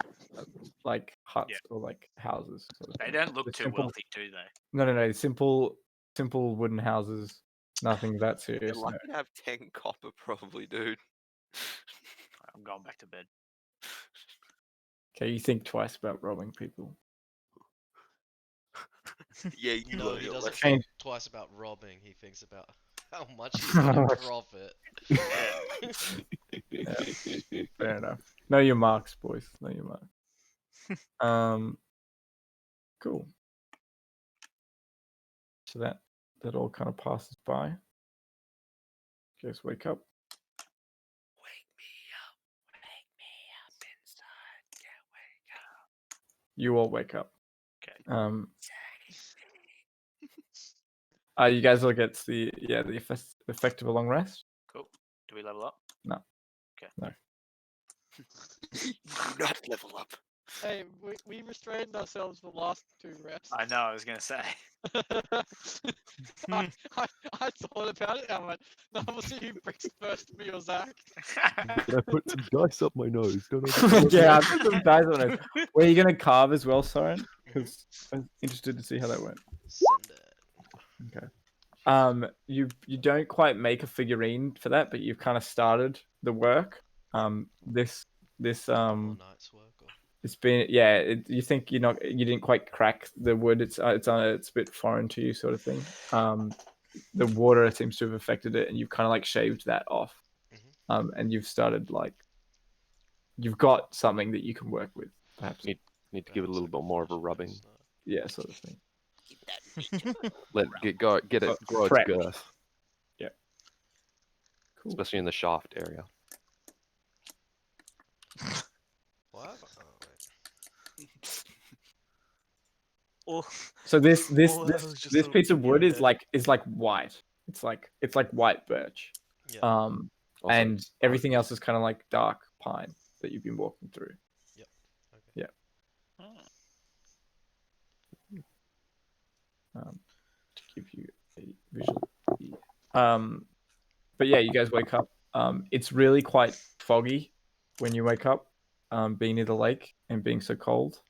like huts or like houses. Sort of They thing. don't look The too simple- wealthy, do they? No. Simple wooden houses. Nothing that You're serious. No. lucky to have 10 copper, probably, dude. I'm going back to bed. Okay, you think twice about robbing people. Yeah, you No, learn he your doesn't lesson. think twice about robbing. He thinks about how much he's gonna profit. Fair enough. Know your marks, boys. Know your marks. Cool. So that all kind of passes by. You guys wake up. Wake me up inside. Can't wake up. You all wake up. Okay. You guys all get the effect of a long rest. Cool. Do we level up? No. Okay. No. Do not level up. Hey, we restrained ourselves for the last 2 rests. I know, I was gonna say. I thought about it. I went, no, we'll see who breaks first, me or Zach. Can I put some dice up my nose? Don't I? Yeah, I put some dice on it. Were you gonna carve as well, Soren? Because I'm interested to see how that went. Send it. Okay. You don't quite make a figurine for that, but you've kind of started the work. This More night's work. Or... It's been you think you didn't quite crack the wood. It's a bit foreign to you, sort of thing. The water seems to have affected it, and you've kind of like shaved that off. And you've started like you've got something that you can work with, perhaps. Need to give it a little bit more of a rubbing. Yeah, sort of thing. Let it get it grow its Prep. girth. Yeah. Cool. Especially in the shaft area. What? Oh, So this Oh, that was just a little piece of wood bit is like white. It's like white birch. Yeah. Also, And everything else is kind of like dark pine that you've been walking through. Yep. Okay. Yeah. Oh. To give you a visual. But yeah, you guys wake up. It's really quite foggy when you wake up, being near the lake and being so cold.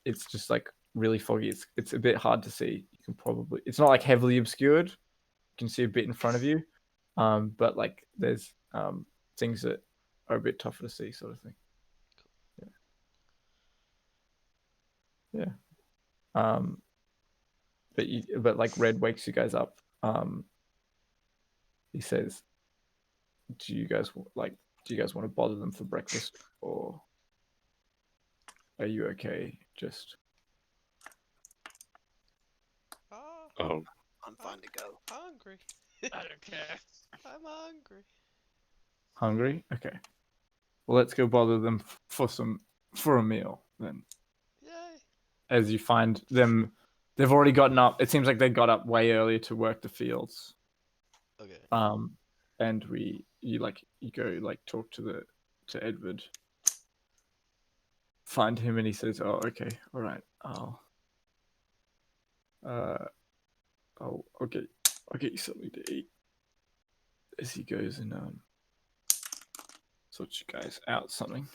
It's just like really foggy. It's a bit hard to see. You can probably it's not like heavily obscured. You can see a bit in front of you, but like there's things that are a bit tougher to see, sort of thing. Yeah. But like Red wakes you guys up. He says, "Do you guys want to bother them for breakfast, or are you okay? Just Oh, I'm fine to go. Hungry. I don't care. I'm hungry. hungry? Okay. Well, let's go bother them for a meal then." Yay. As you find them, they've already gotten up. It seems like they got up way earlier to work the fields. Okay. And you go like talk to Edward. Find him, and he says, "Oh, okay, all right. I'll get you something to eat." As he goes and sorts you guys out something.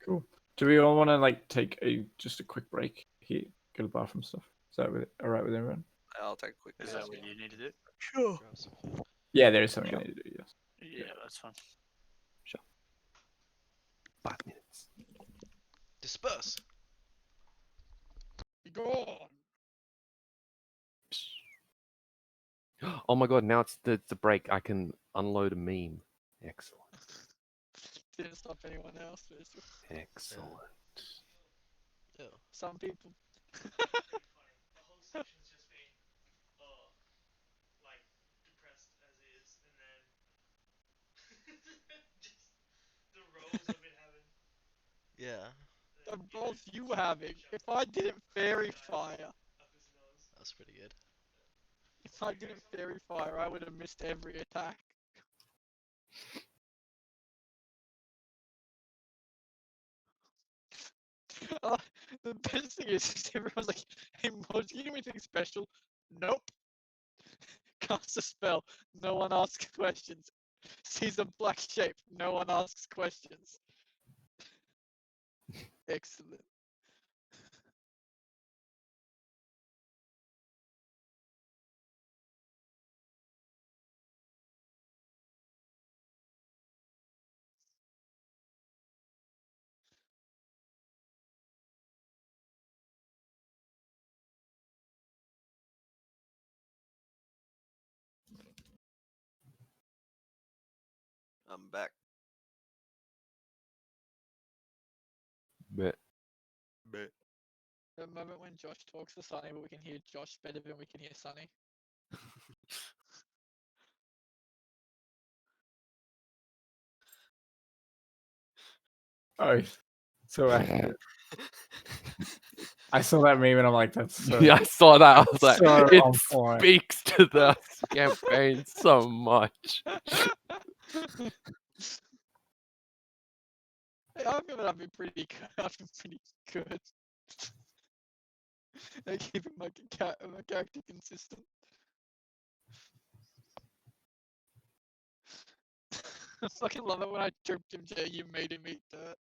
Cool. Do we all want to like take just a quick break here, go to the bathroom stuff? Is that all right with everyone? I'll take a quick Is piss. that what you need to do? Sure. Grab some food. Yeah, there is something I need to do. Yes. Yeah, that's fine. 5 minutes. Disperse. Be gone. Oh my god! Now it's the break. I can unload a meme. Excellent. Didn't stop anyone else. But Excellent. Yeah. some people. Yeah. The rolls you were having. If I didn't fairy fire, That's pretty good. if I didn't fairy fire, I would have missed every attack. Oh, the best thing is everyone's like, "Hey, Mod, can you do anything special?" Nope. Cast a spell. No one asks questions. Sees a black shape. No one asks questions. Excellent. I'm back. Bet. The moment when Josh talks to Sunny, but we can hear Josh better than we can hear Sunny. Oh, so accurate. I saw that meme and I'm like, that's so. Yeah, I saw that. I was like, So on it point. speaks to the campaign so much. Hey, I feel that I've been pretty good. I've been pretty good at keeping my character consistent. I fucking love it when I choked him, Jay. You made him eat dirt.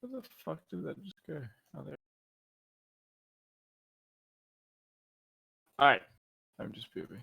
Where the fuck did that just go? Oh, there. Alright. I'm just pooping.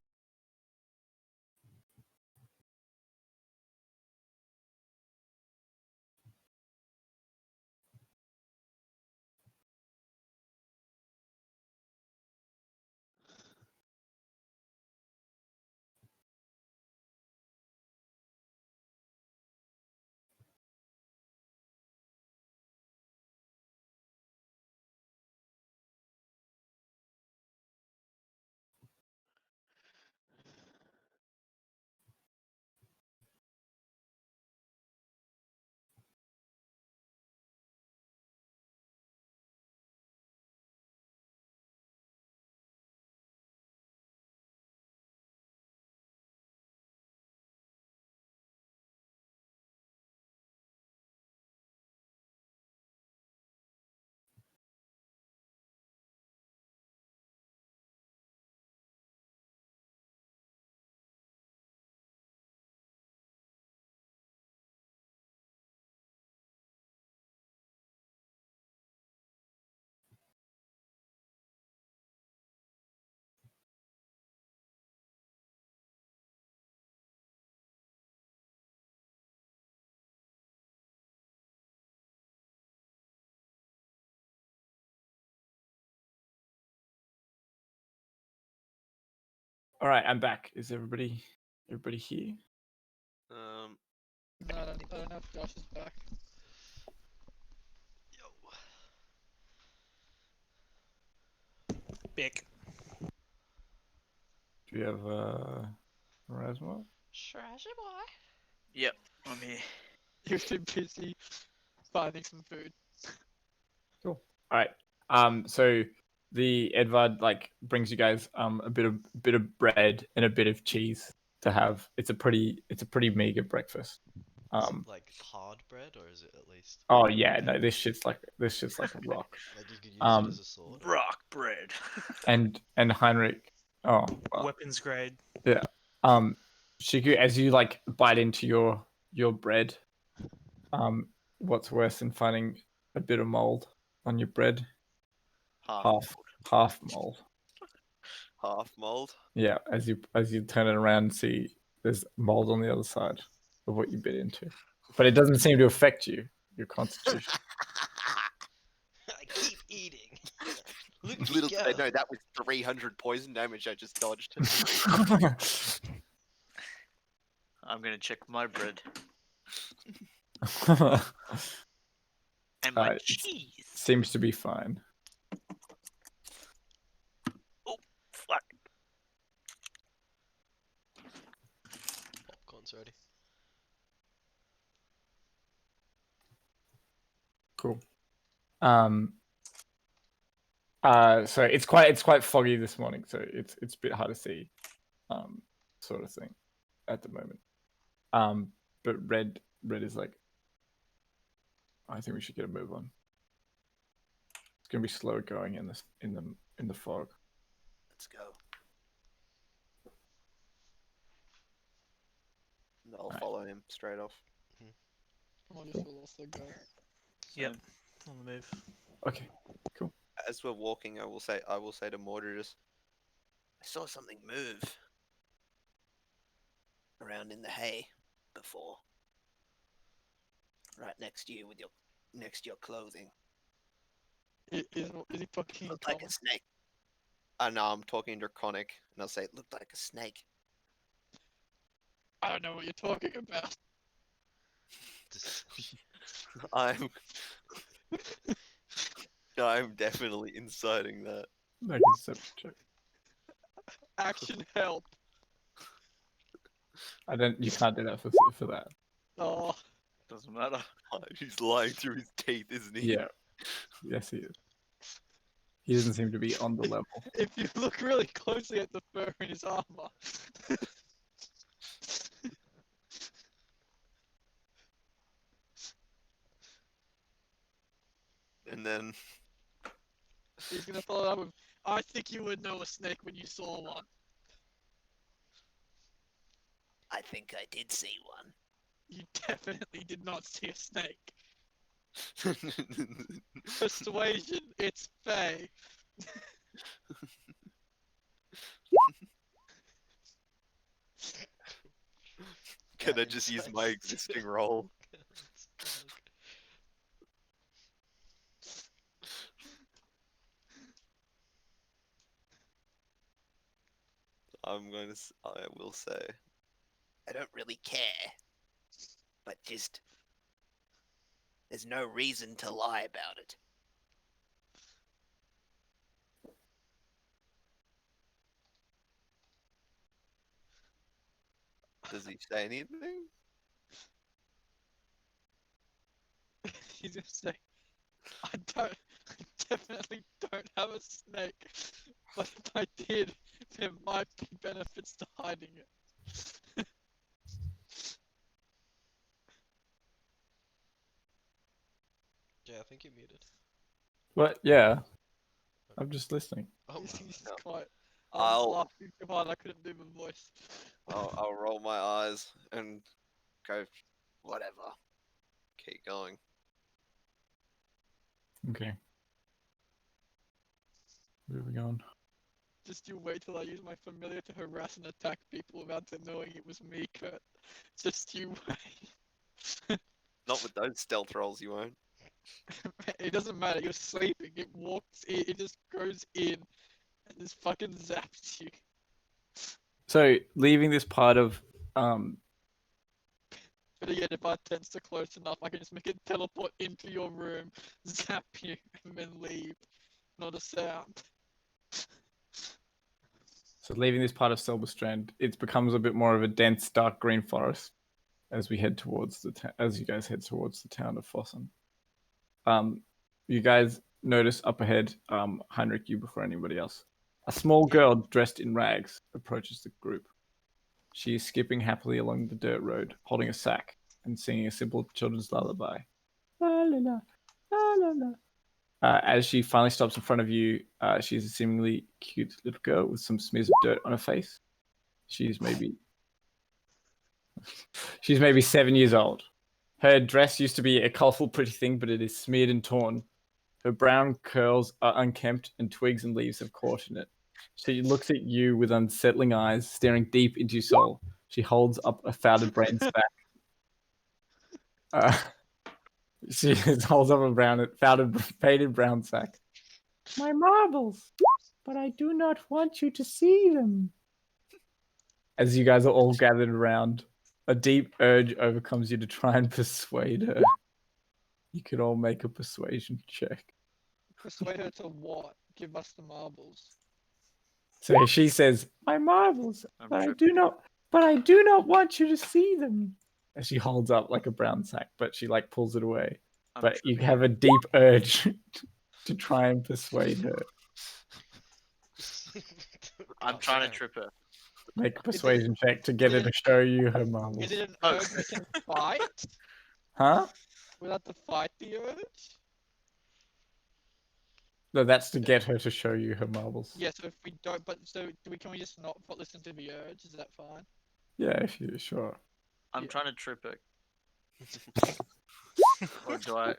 Alright, I'm back. Is everybody here? Um, No, I don't know if Josh is back. Bick. Do you have Erasmo? Yep, I'm here. You're too busy finding some food. Cool. Alright. So the Edvard like brings you guys a bit of bread and a bit of cheese to have. It's a pretty meager breakfast. Is it like hard bread or is it at least? Oh yeah, no, this shit's like a rock. Like you could use it as Um, a sword. Rock bread. and Heinrich, oh well, Weapons grade. yeah. Shiku, as you like bite into your bread, what's worse than finding a bit of mold on your bread? Half mold. Half mold. Yeah, as you turn it around and see there's mold on the other side of what you bit into. But it doesn't seem to affect your constitution. I keep eating. Look at Little me did they go. know that was 300 poison damage I just dodged. I'm gonna check my bread Uh, and my it cheese. seems to be fine. Oh, fuck. Popcorn's ready. Cool. So it's quite foggy this morning, so it's a bit hard to see, sort of thing, at the moment. But red is like, I think we should get a move on. It's gonna be slow going in the fog. Let's go. I'll Right. follow him straight off. Mortis will also go. Yep. On the move. Okay, cool. As we're walking, I will say to Mordredus, I saw something move around in the hay before. Right next to you with next to your clothing. Is he talking Looked like a common? snake. No, I'm talking Draconic, and I'll say it looked like a snake. I don't know what you're talking about. I'm definitely inciting that. Make a deception check. Action help. You can't do that for that. Oh, Doesn't matter. He's lying through his teeth, isn't he? Yeah. Yes, he is. He doesn't seem to be on the level. if you look really closely at the fur in his armor. And then He's gonna follow up with, I think you would know a snake when you saw one. I think I did see one. You definitely did not see a snake. Persuasion, it's Faye. can I just use my existing role? I will say, I don't really care. But just. There's no reason to lie about it. does he say anything? He's gonna say, I definitely don't have a snake. But if I did, there might be benefits to hiding it. Yeah, I think you're muted. What? Yeah. I'm just listening. Oh, He's no. quiet. I was I'll laughing too hard, I couldn't do my voice. I'll roll my eyes and go, whatever. Keep going. Okay. Moving on. Just you wait till I use my familiar to harass and attack people without them knowing it was me, Kurt. Just you wait. Not with those stealth rolls, you won't. It doesn't matter, you're sleeping. It walks in, it just goes in and just fucking zaps you. So leaving this part of But again, if I tends to close enough, I can just make it teleport into your room, zap you, and then leave. Not a sound. So leaving this part of Silverstrand, it becomes a bit more of a dense, dark green forest as we head towards as you guys head towards the town of Fossen. You guys notice up ahead, Heinrich, you before anybody else, a small girl dressed in rags approaches the group. She is skipping happily along the dirt road, holding a sack and singing a simple children's lullaby. La la la, la la la. As she finally stops in front of you, she's a seemingly cute little girl with some smears of dirt on her face. She's maybe 7 years old. Her dress used to be a colourful, pretty thing, but it is smeared and torn. Her brown curls are unkempt, and twigs and leaves have caught in it. She looks at you with unsettling eyes, staring deep into your soul. She holds up a powdered brain sack. She holds up a faded brown sack. My marbles, but I do not want you to see them. As you guys are all gathered around, a deep urge overcomes you to try and persuade her. You could all make a persuasion check. Persuade her to what? Give us the marbles. So she says, "My marbles, but I do not want you to see them." And she holds up like a brown sack, but she like pulls it away. But you have a deep urge to try and persuade her. I'm trying to trip her. Make a persuasion check to get her to show you her marbles. Is it an urge we can fight? Huh? We'll have to fight the urge? No, that's to get her to show you her marbles. Yeah, so if we don't, can we just not listen to the urge? Is that fine? Yeah, if you're sure. I'm trying to trip her. Or do I?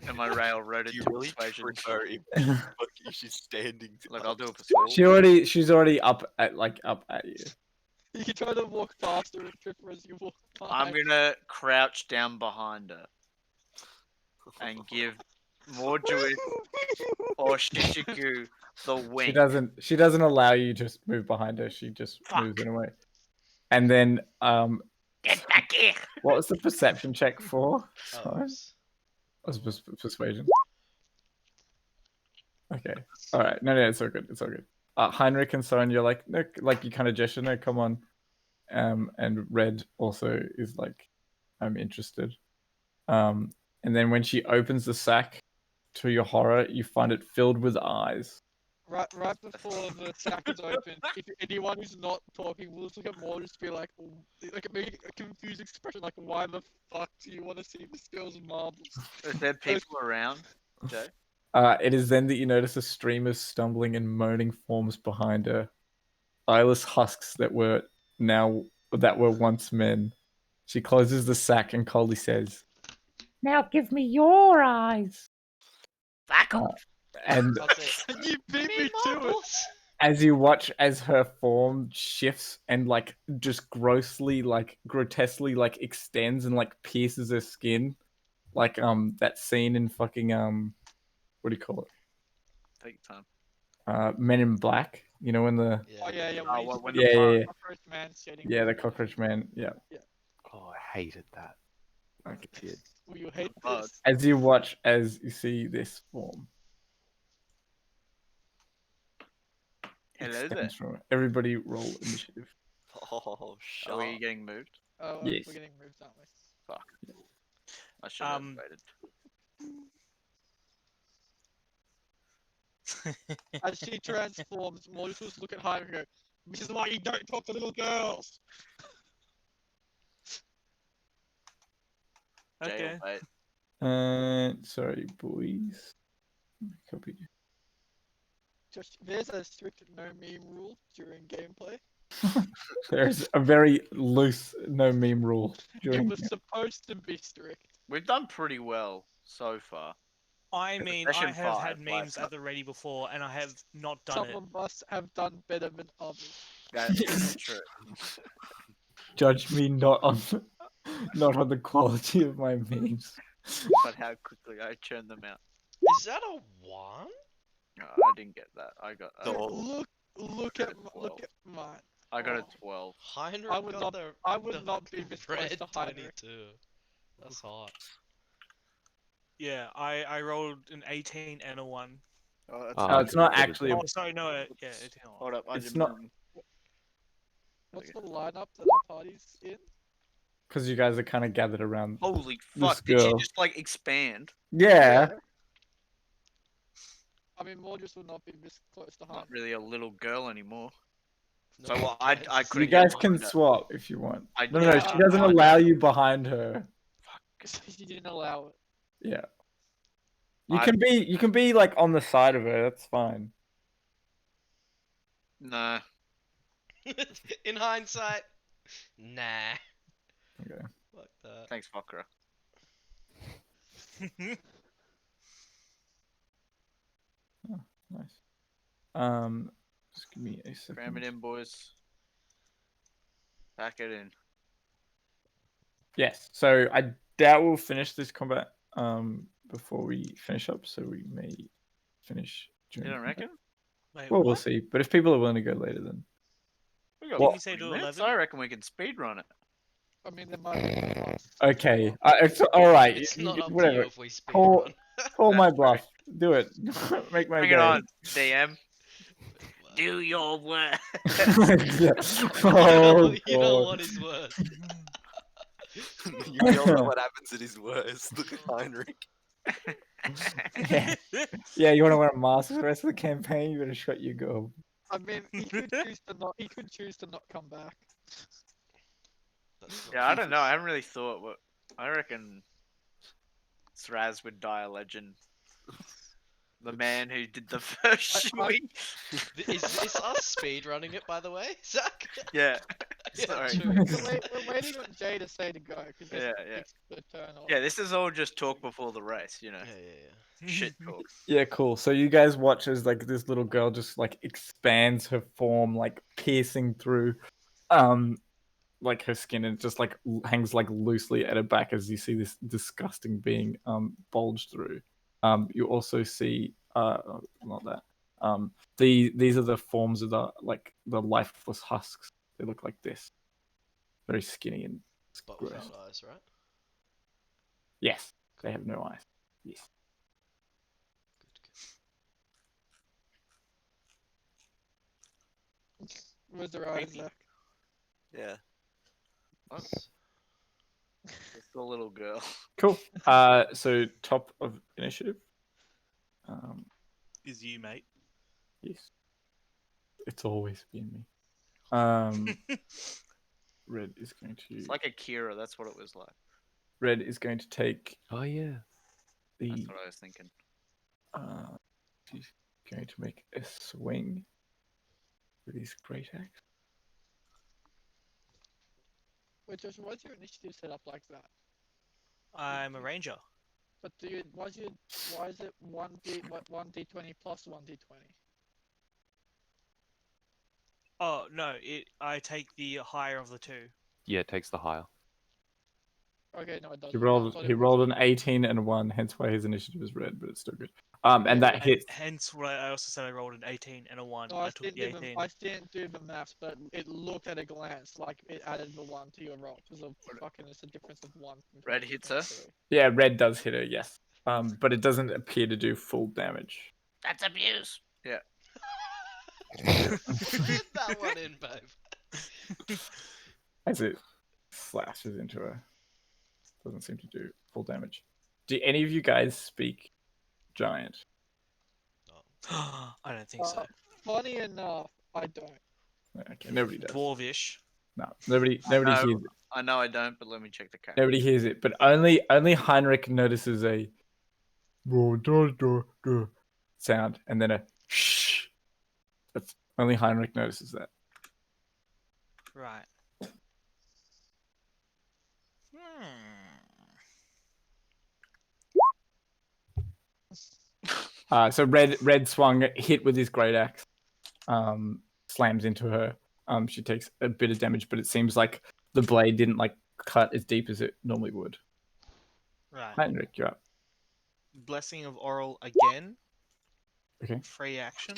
Am I railroaded You to really persuasion? trick her if she's standing. Like I'll do a persuasion. She's already up at you. You can try to walk faster and trip her as you walk by. I'm gonna crouch down behind her and give Morduid or Shishiku the wink. She doesn't allow you to just move behind her. She just moves in a way. And then Get back here! what was the perception check for? Oh, Sorry. Was persuasion. Okay. All right. No, it's all good. It's all good. Heinrich and Soren, you're like, no, like you kind of gesture, no, come on. And Red also is like, I'm interested. And then when she opens the sack, to your horror, you find it filled with eyes. Right before the sack is open, if anyone who's not talking will just look at more, just be like a confused expression, like, why the fuck do you want to see this girl's marbles? Is there people around, Jay? It is then that you notice a stream of stumbling and moaning forms behind her. Eyeless husks that were once men. She closes the sack and coldly says, "Now give me your eyes." Fuck off. And You beat me to it. as you watch as her form shifts and like just grotesquely like extends and like pierces her skin, like that scene in fucking what do you call it? Take your time. Men in Black. You know when the Oh yeah. Cockroach man shedding. the cockroach man. Yeah. Oh, I hated that. Like it did. Will you hate Bug. this? As you see this form. Hello there. extends from it. Everybody roll initiative. Oh, shut Are up. we getting moved? Oh, Yes. we're getting moved, aren't we? Fuck. I should have waited. As she transforms, Mortis will look at Hyde and go, "This is why you don't talk to little girls." Jay, Okay. wait. Sorry, boys. Copy. Josh, there's a strict no meme rule during gameplay. There's a very loose no meme rule. It was supposed to be strict. We've done pretty well so far. I mean, I Session have 5, had memes like- at the ready before, and I have not done Some it. of us have done better than others. That's true. Judge me not on the quality of my memes. But how quickly I churn them out. Is that a 1? No, I didn't get that. I got. Look at mine. I got a 12. Heinrich I would got not- the I would the not be this close red to Heinrich. 22. That's hot. Yeah, I rolled an 18 and a 1. Oh, that's Oh, it's not actually. Oh, sorry, no, yeah, 18 and a 1. Hold up. It's not What's the lineup that our party's in? because you guys are kind of gathered around. Holy This fuck! Did she girl. just like expand? Yeah. I mean, Morgus will not be this close to Not Heinrich. really a little girl anymore. So No, what? I guys. couldn't You get guys can behind her. swap if you want. I- No, yeah, she doesn't I- allow you behind her. She didn't allow it. Yeah. I- You can be like on the side of her. That's fine. No. In hindsight, nah. Okay. Fuck that. Thanks, Fokra. Nice. Just give me a second. Cram it in, boys. Pack it in. Yes. So I doubt we'll finish this combat before we finish up. So we may finish You during. don't reckon? Wait, Well, we'll what? see. But if people are willing to go later, then We got What? Didn't you say 40 do minutes. 11? I reckon we can speed run it. I mean, there might be parts. okay. It's all right. It's not up to whatever. you if we speed Call- run. Call my That's true. bluff. Do it. Make my Bring day. it on, DM. Do your work. Yeah. Oh, You know God. what is worse. You all know what happens at his worst. Look at Heinrich. Yeah. Yeah, you want to wear a mask for the rest of the campaign? You better shut your gob. I mean, he could choose to not. He could choose to not come back. That's not Yeah, I don't know. I haven't really thought. What I reckon, Sraz would die a legend. The man who did the first swing. Is this us speed running it, by the way, Zach? Yeah. Yeah, Sorry. true. We're waiting on Jay to say to go because Yeah, yeah. takes the turn off. Yeah, this is all just talk before the race, you know. Yeah. Shit talk. Yeah, cool. So you guys watch as like this little girl just like expands her form, like piercing through, like her skin, and it just like hangs like loosely at her back as you see this disgusting being bulge through. You also see not that. These are the forms of the lifeless husks. They look like this, very skinny and But gross. without eyes, right? Yes, they have no eyes. Yes. Where's the eyes, Zach? Yeah. It's the little girl. Cool. So top of initiative. Is you, mate. Yes. It's always been me. Red is going to. It's like Akira, that's what it was like. Red is going to take Oh yeah. the. That's what I was thinking. He's going to make a swing with his great axe. Wait, Josh, why's your initiative set up like that? I'm a ranger. But why is it 1d20 plus 1d20? Oh no, I take the higher of the two. Yeah, it takes the higher. Okay, no, it doesn't. He I rolled. thought He it was- rolled an 18 and a 1, hence why his initiative is red, but it's still good. And that hits. Hence, what I also said I rolled an 18 and a 1. No, I took the 18. I didn't do the maths, but it looked at a glance like it added the 1 to your roll because of fucking it's a difference of 1. from Red 20 hits to her? 23. Yeah, red does hit her. Yes. But it doesn't appear to do full damage. That's abuse. Slid that one in, babe. As it slashes into her. Doesn't seem to do full damage. Do any of you guys speak giant? I don't think so. Funny enough, I don't. Okay, nobody does. Dwarvish. No, nobody No. hears it. I know I don't, but let me check the character. Nobody hears it, but only Heinrich notices a sound and then a shh. That's only Heinrich notices that. Right. So red swung, hit with his great axe, slams into her. She takes a bit of damage, but it seems like the blade didn't like cut as deep as it normally would. Right. Heinrich, you're up. Blessing of Oral again. Okay. Free action.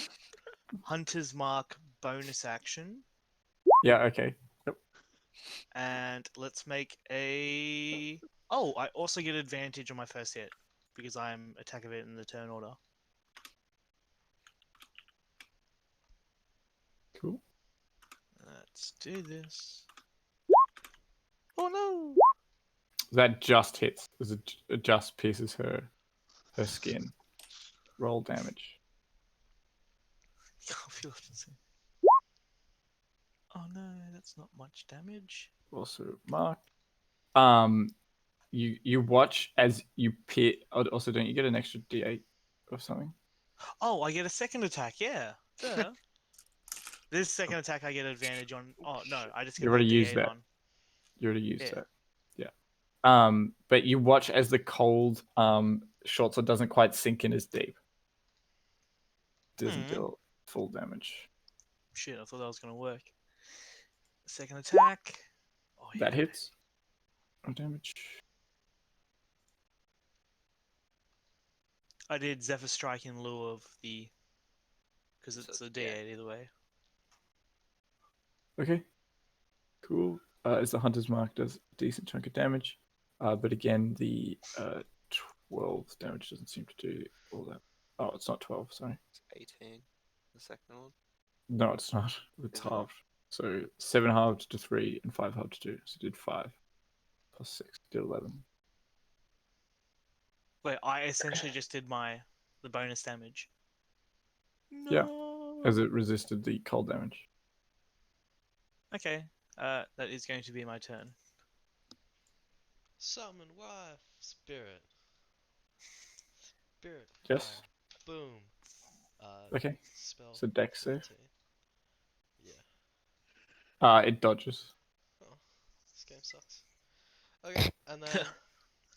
Hunter's Mark bonus action. Yeah, okay. And let's make a... Oh, I also get advantage on my first hit because I'm attack of it in the turn order. Cool. Let's do this. Oh no! That just hits. It just pierces her skin. Roll damage. no, that's not much damage. Also marked. You watch as you peer. Also, don't you get an extra D8 or something? Oh, I get a second attack. Yeah. Duh. This second attack I get advantage on. Oh no, I just You get the already used D8 that. on. You already used Yeah. that. But you watch as the cold short sword doesn't quite sink in as deep. Doesn't deal full damage. Shit, I thought that was gonna work. Second attack. Oh yeah. That hits. No damage. I did Zephyr Strike in lieu of the, because So it's a yeah. D8 either way. Okay. Cool. As the hunter's mark does a decent chunk of damage, but again the 12 damage doesn't seem to do all that. Oh, it's not 12. Sorry. It's 18. The second one. No, it's not. It's Is it? halved. So 7 halved to 3 and 5 halved to 2. So it did 5 plus 6 did 11. Wait, I essentially just did the bonus damage. No. Yeah. As it resisted the cold damage. Okay. That is going to be my turn. Summon wife, spirit. Spirit Yes. fire. Boom. Okay. Spell So dex save. 14. Yeah. It dodges. Oh, this game sucks. Okay, and then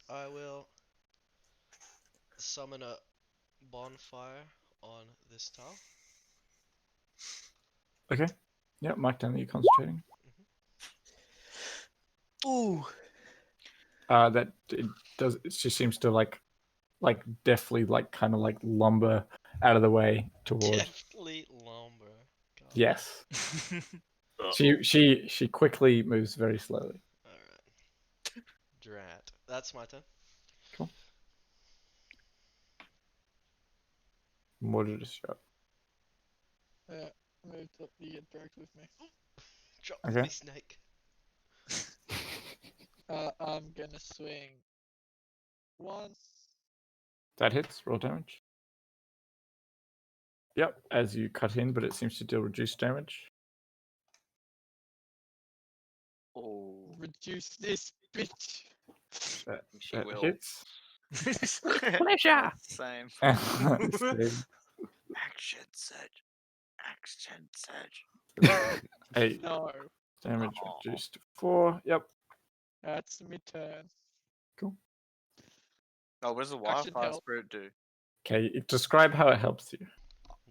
I will summon a bonfire on this tile. Okay. Yeah, mark down that you're concentrating. Ooh. That it does. It just seems to like deftly kind of lumber out of the way toward. Deftly lumber. God. Yes. She quickly moves very slowly. Alright. Drat. That's my turn. Cool. Mordred is sharp. Move to the direct with me. Drop Okay. me snake. I'm gonna swing once. That hits. Roll damage. Yep, as you cut in, but it seems to deal reduced damage. Oh, Reduce this bitch. That, she that will. hits. Pleasure. Same. Save. Action surge. Action surge. 8 No, damage reduced to 4. Yep. that's my turn. Cool. Oh, what does the Action wildfire help. spirit do? Okay, describe how it helps you.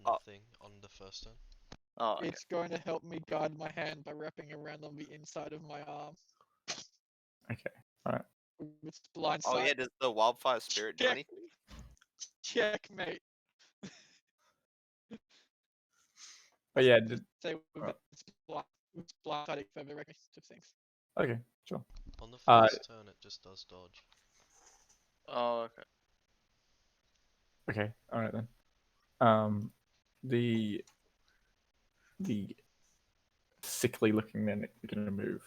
Nothing on the first turn. Oh, okay. It's going to help me guide my hand by wrapping around on the inside of my arm. Okay. With blind Oh sight. yeah, does the wildfire spirit do Check. anything? Checkmate. But yeah, Say it's blindsided for the recognition of things. okay, sure. On the first turn, it just does dodge. Oh, okay. Okay, all right then. The sickly looking man is gonna move.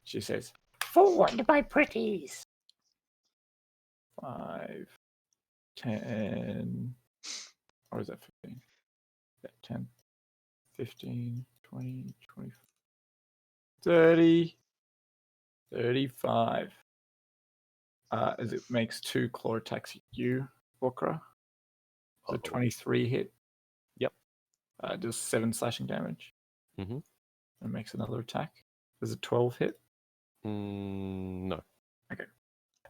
She says, Forward, my pretties. 5, 10, or is that 15? Yeah, 10, 15, 20, 25, 30, 35. As it makes 2 claw attacks at you, Okra. The 23 hit. Yep. Does 7 slashing damage. Mhm. And makes another attack. Does a 12 hit. No.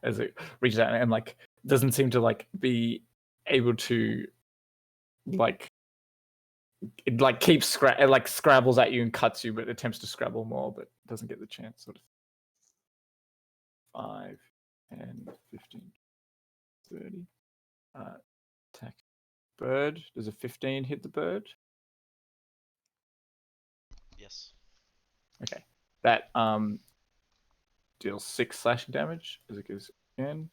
As it reaches out and doesn't seem to be able to it keeps scrabbles at you and cuts you, but attempts to scrabble more, but doesn't get the chance. Sort of 5, 10, 15, 30. Attack bird. Does a 15 hit the bird? Yes. Okay. That deals 6 slashing damage as it goes in.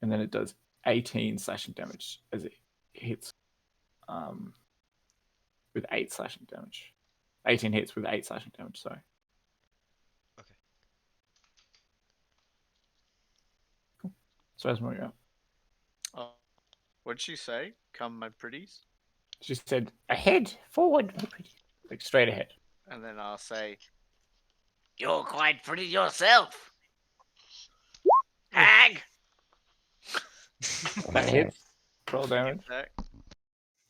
And then it does 18 slashing damage as it hits with 8 slashing damage. 18 hits with 8 slashing damage, sorry. Okay. Cool. So as we go. Oh, what'd she say? Come, my pretties. She said Ahead, forward, my pretties. straight ahead. And then I'll say, You're quite pretty yourself. Hag! That hits. Roll sneak damage. attack,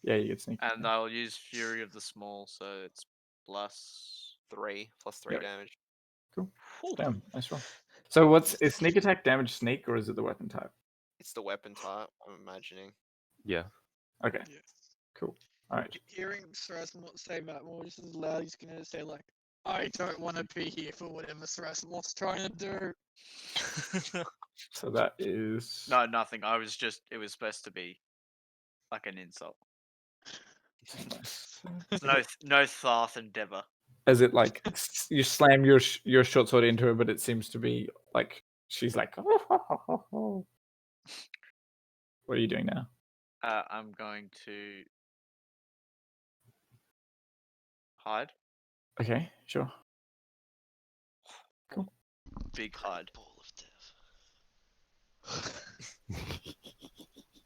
Yeah, you get sneak. and I'll use Fury of the Small, so it's plus 3 plus 3 Yep. damage. Cool. Damn, nice roll. So is sneak attack damage sneak or is it the weapon type? It's the weapon type, I'm imagining. Yeah. Okay, Yeah. cool. All right. Hearing Sarasmont say that more just as loud, he's gonna say like, "I don't want to be here for whatever Sarasmont's trying to do." So that is No, nothing. It was supposed to be like an insult. No Tharth endeavor. as it like you slam your short sword into her, but it seems to be like she's like. What are you doing now? I'm going to hide. Okay, sure. Big hide. Ball of death.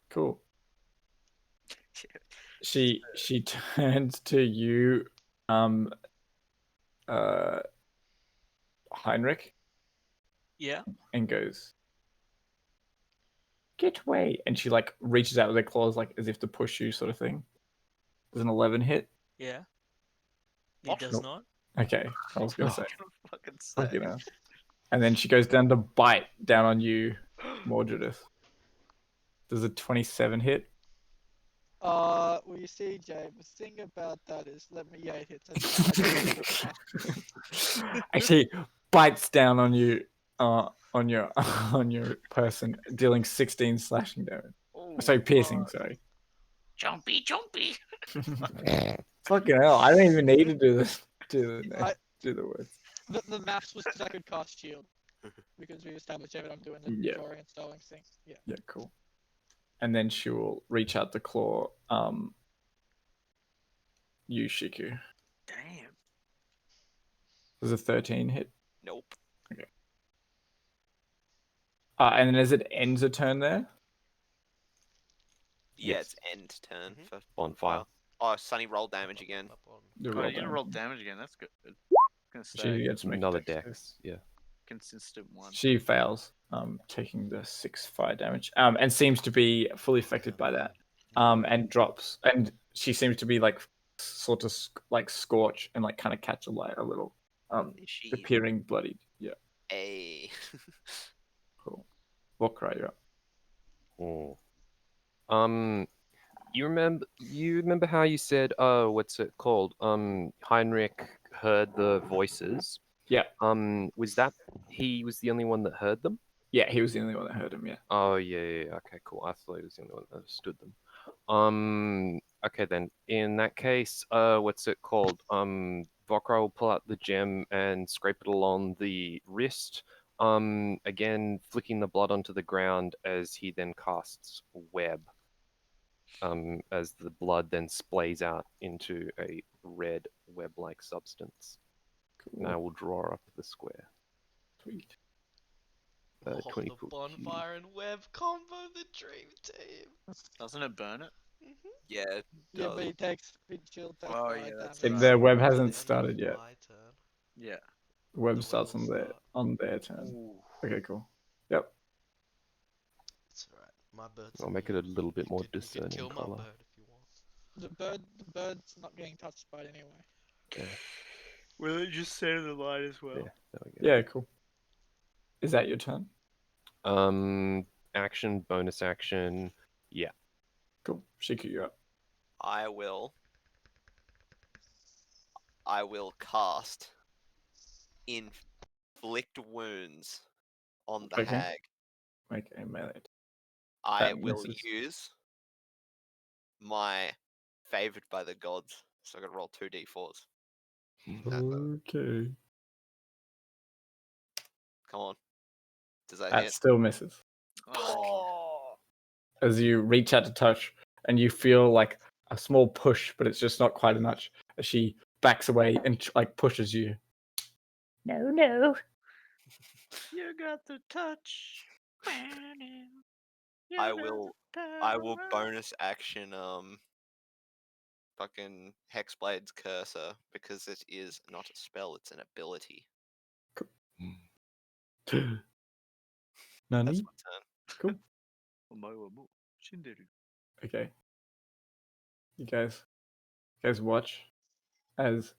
Cool. She turns to you, Heinrich, Yeah. and goes, "Get away!" And she like reaches out with her claws, like as if to push you, sort of thing. Does an 11 hit? Yeah. What? It does Nope. not. Okay, I was gonna I say. was gonna fucking say. Fucking hell. And then she goes down to bite down on you, Mordredith. Does a 27 hit? Well, you see, Jay, the thing about that is, yeah, it hits. I don't remember it now. Actually, bites down on you, on your on your person, dealing 16 slashing damage. Oh, Sorry, piercing. Sorry. Chompy, chompy. Fucking hell! I don't even need to do this. Do I- the words. The maths was because I could cast shield because we established that I'm doing the Yeah. drawing and stalling thing. Yeah. Yeah, cool. And then she will reach out to claw you, Shiku. damn. Does a 13 hit? Nope. And then as it ends a turn there, Yeah, Yes. it's end turn Mhm. for On fire. Oh, Sunny roll damage again. Up on. the Oh, roll you damage. roll damage again. That's good. Gonna She say gets to make a Another dex save. dex. Yeah. consistent one. She fails, taking the 6 fire damage, and seems to be fully affected by that, and drops. And she seems to be like sort of like scorch and like kind of catch a light a little, Is she appearing bloodied. Yeah, a? cool. Vokra, you're up. Oh. You remember how you said, what's it called? Heinrich heard the voices. Yeah. Was that he was the only one that heard them? Yeah, he was the only one that heard him. Yeah. Oh yeah. Okay, cool. I thought he was the only one that understood them. Okay then. In that case, what's it called? Vokra will pull out the gem and scrape it along the wrist. Again, flicking the blood onto the ground as he then casts web. As the blood then splays out into a red web-like substance. And I Cool. will draw up the square. Sweet. 20 the foot bonfire and web combo, the dream team. Doesn't it burn it? Yeah, it Yeah, does. but he takes shield takes Oh, fire yeah, that's damage. right. The web At the hasn't end of started yet. my turn. Yeah. The web The starts web on will their start. turn. Ooh. Okay, cool. Yep. It's alright. My bird's I'll in make the- it a little bit you more could- you could discerning kill my color. bird if you want. The bird's not getting touched by it anyway. Yeah, Will it just stay in the light as well? there we go. Yeah, cool. Is that your turn? Action, bonus action. Yeah. Cool. Shiku, you're up. I will cast inflict wounds on the Okay. hag. Make a melee. I That will misses. use my favored by the gods, so I got to roll 2d4s. Okay. Come on, does that That hit? still misses. Oh. As you reach out to touch, and you feel like a small push, but it's just not quite enough. As she backs away and like pushes you. No, no. You got the touch. You I got will the I will power. bonus action fucking Hexblade's cursor because it is not a spell; it's an ability. That's Nani? my turn. Cool. Shinderu. Okay. You guys watch as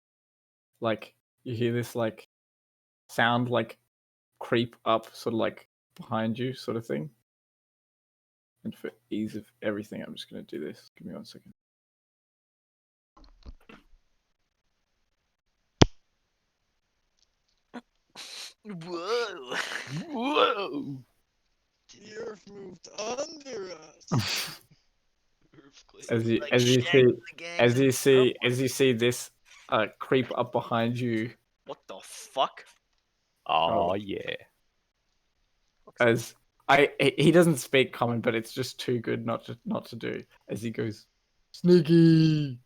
like you hear this like sound like creep up sort of like behind you sort of thing. And for ease of everything, I'm just gonna do this. Give me 1 second. Whoa! Whoa! The earth moved under us. Earthquake. As you Like as you Shaq see with the gangs as in you the see subway. as you see this creep up behind you What the fuck? Oh yeah. as he doesn't speak common, but it's just too good not to do. As he goes, sneaky,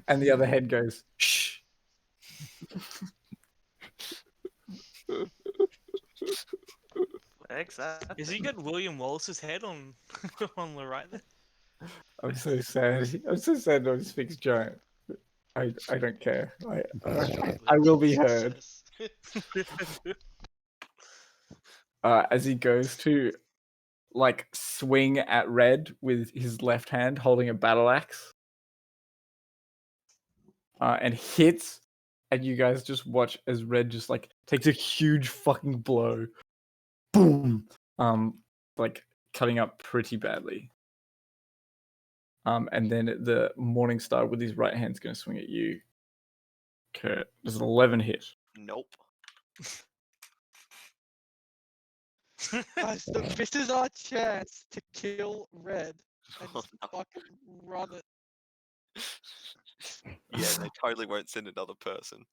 and the other head goes, shh. Is he got William Wallace's head on on the right there? I'm so sad. I'm so sad. No one speaks giant. I don't care. I will be heard. As he goes to like swing at Red with his left hand holding a battle axe. And hits, and you guys just watch as Red just like takes a huge fucking blow. Boom. Like cutting up pretty badly. And then the Morning Star with his right hand's gonna swing at you. Kurt. There's an 11 hit. Nope. Guys, this is our chance to kill Red and Oh, just no. fucking run it. Yeah, they totally won't send another person.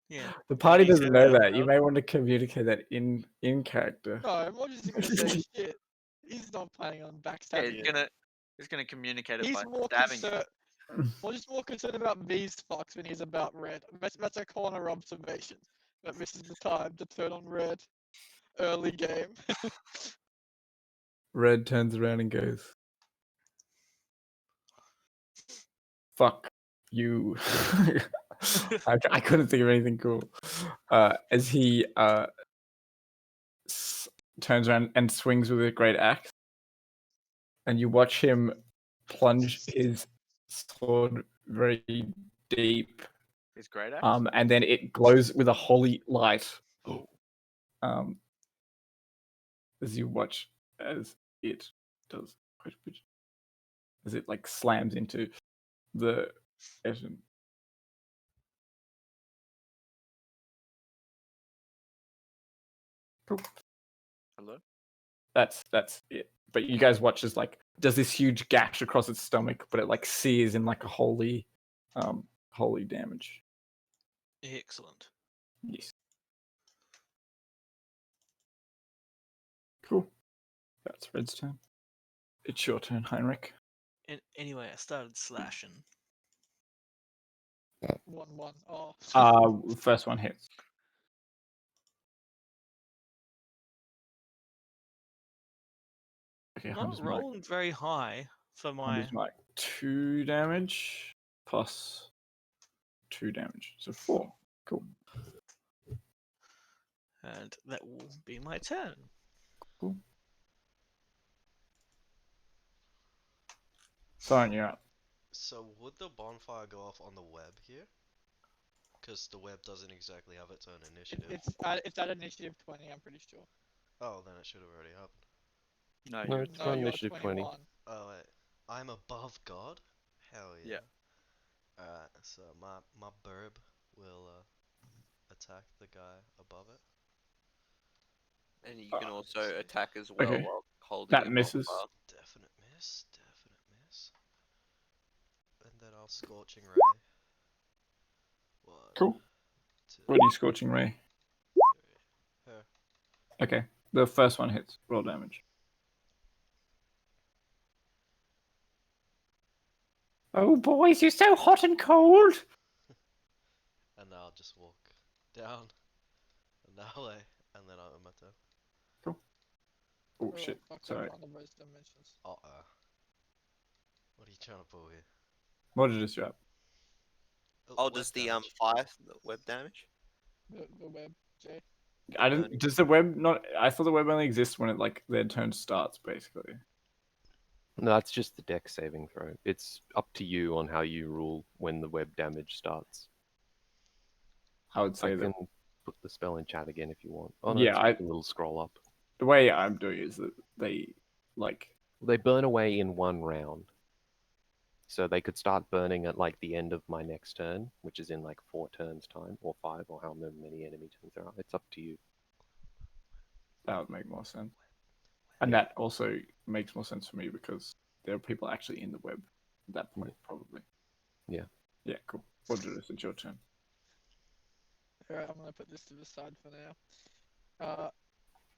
Yeah. The party He's doesn't know out that. You loud. may want to communicate that in character. No, Rogers isn't gonna say shit. He's not planning on Yeah, backstabbing you. he's gonna communicate it He's by more stabbing you. concerned. Rogers more concerned about these fucks than he is about Red. That's a corner observation. But this is the time to turn on Red. Early game. Red turns around and goes, fuck you. I couldn't think of anything cool. As he turns around and swings with a great axe, and you watch him plunge his sword very deep, His great axe. and then it glows with a holy light. As you watch as it does quite a bit, as it like slams into the Essen. Cool. Hello. That's it. But you guys watch as like does this huge gash across its stomach, but it like sears in like a holy damage. Excellent. Yes. Cool. That's Red's turn. It's your turn, Heinrich. And anyway, I started slashing. 1-1. Oh. First one hits. Okay, Not Hunter's Mark. rolling very high for my. Hunter's Mark 2 damage plus 2 damage. So 4. Cool. And that will be my turn. Cool. Sorry, you're up. So would the bonfire go off on the web here? Because the web doesn't exactly have its own initiative. It's at initiative 20, I'm pretty sure. Oh, then it should have already happened. No, No, you're it's No, got you're initiative 20. 21. Oh wait, I'm above God? Hell yeah. Alright, so my burb will attack the guy above it. And you can also attack as well Okay. while holding That a misses. bonfire. Definite miss, definite miss. And then I'll scorching ray. 1, Cool. 2, What are you scorching ray? 3. Her. Okay. The first one hits. Roll damage. Oh, boys, you're so hot and cold. And now I'll just walk down and that way, and then I'll my turn. Oh, shit. Fuck Sorry. up on those dimensions. Uh-oh. What are you trying to pull here? Modulus, you're up. Oh, Web does the damage. fire the web damage? The web, Jay. I didn't. Does the web not? I thought the web only exists when it like their turn starts, basically. No, that's just the deck saving throw. It's up to you on how you rule when the web damage starts. I would I say that can put the spell in chat again if you want. Oh no, Yeah, it's I- just a little scroll up. the way I'm doing it is that they like They burn away in one round. So they could start burning at like the end of my next turn, which is in like 4 turns time, or 5, or how many enemy turns there are. It's up to you. that would make more sense, and Yeah. that also makes more sense for me because there are people actually in the web at that point, probably. Yeah. Yeah, cool. Modulus, it's your turn. Alright, I'm gonna put this to the side for now.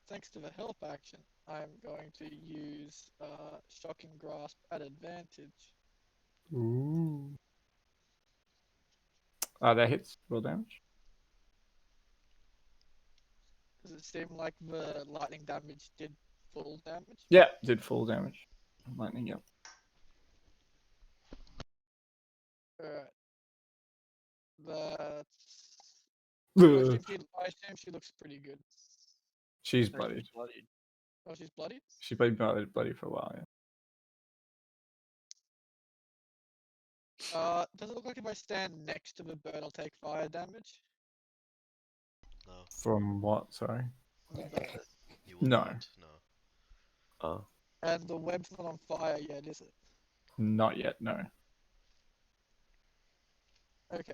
Thanks to the help action, I'm going to use Shocking Grasp at advantage. Ooh. That hits. Roll damage. Does it seem like the lightning damage did full damage? Yeah, did full damage. Lightning, yep. Alright. That's. Ugh. I assume she looks pretty good. She's That's bloodied. bloodied. Oh, she's bloody? She's been bloody for a while, yeah. Does it look like if I stand next to the bird, I'll take fire damage? No, From what? Sorry. The bird. you will No. not. No. And the web's not on fire yet, is it? Not yet, no. Okay.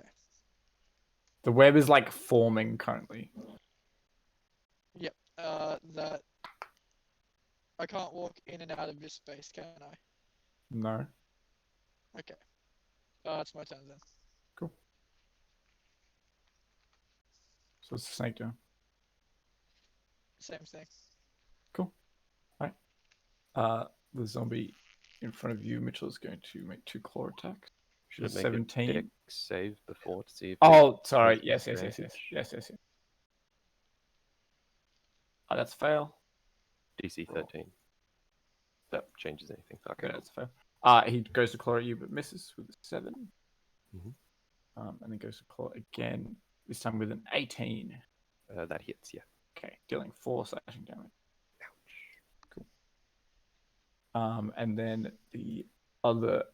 The web is like forming currently. Yep. That. I can't walk in and out of this space, can I? No. Okay. It's my turn then. Cool. So it's the snake down. Same thing. Cool. Alright. The zombie in front of you, Mitchell, is going to make 2 claw attacks. Should it make 17. a deck save before to see if Oh, it sorry. has Yes. advantage? Oh, that's a fail. DC 13. That changes anything. Okay. Okay, that's a fail. He goes to claw at you, but misses with a 7. Mhm. And then goes to claw again, this time with an 18. That hits, yeah. Okay, dealing 4 slashing damage. Cool. And then the other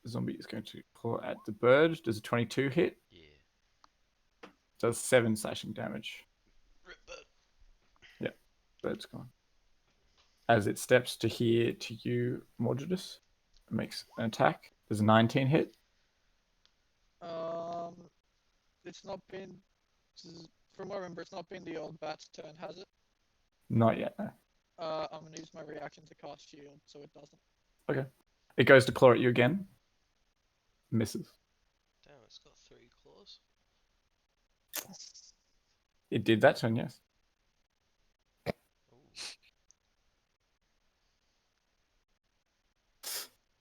zombie is going to claw at the bird. Does a 22 hit? Yeah. Does 7 slashing damage. Rip bird. Yeah, bird's gone. As it steps to here to you, Mordredus, it makes an attack. Does a 19 hit? It's not been. From what I remember, it's not been the old bat's turn, has it? Not yet, no. I'm gonna use my reaction to cast shield, so it doesn't. Okay. It goes to claw at you again. Misses. Damn, it's got 3 claws. It did that turn, yes. Ooh.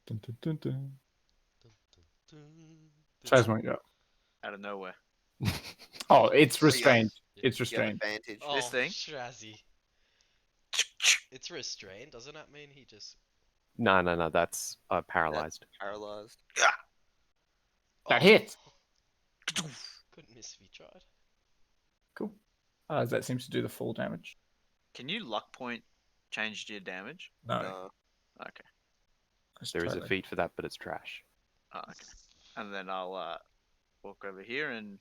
Dun, dun, dun, dun. Dun, dun, dun. Chasmo, you're up. Out of nowhere. Oh, it's So you have- restrained. Yeah. It's You have restrained. advantage. Oh, This thing? Shazzy. It's restrained, doesn't that mean he just... No, that's paralyzed. Paralyzed. That hit. Couldn't miss if he tried. Cool. That seems to do the full damage. Can you luck point change your damage? No. No. Okay. That's There is a totally- feat for that, but it's trash. Oh, okay. And then I'll walk over here and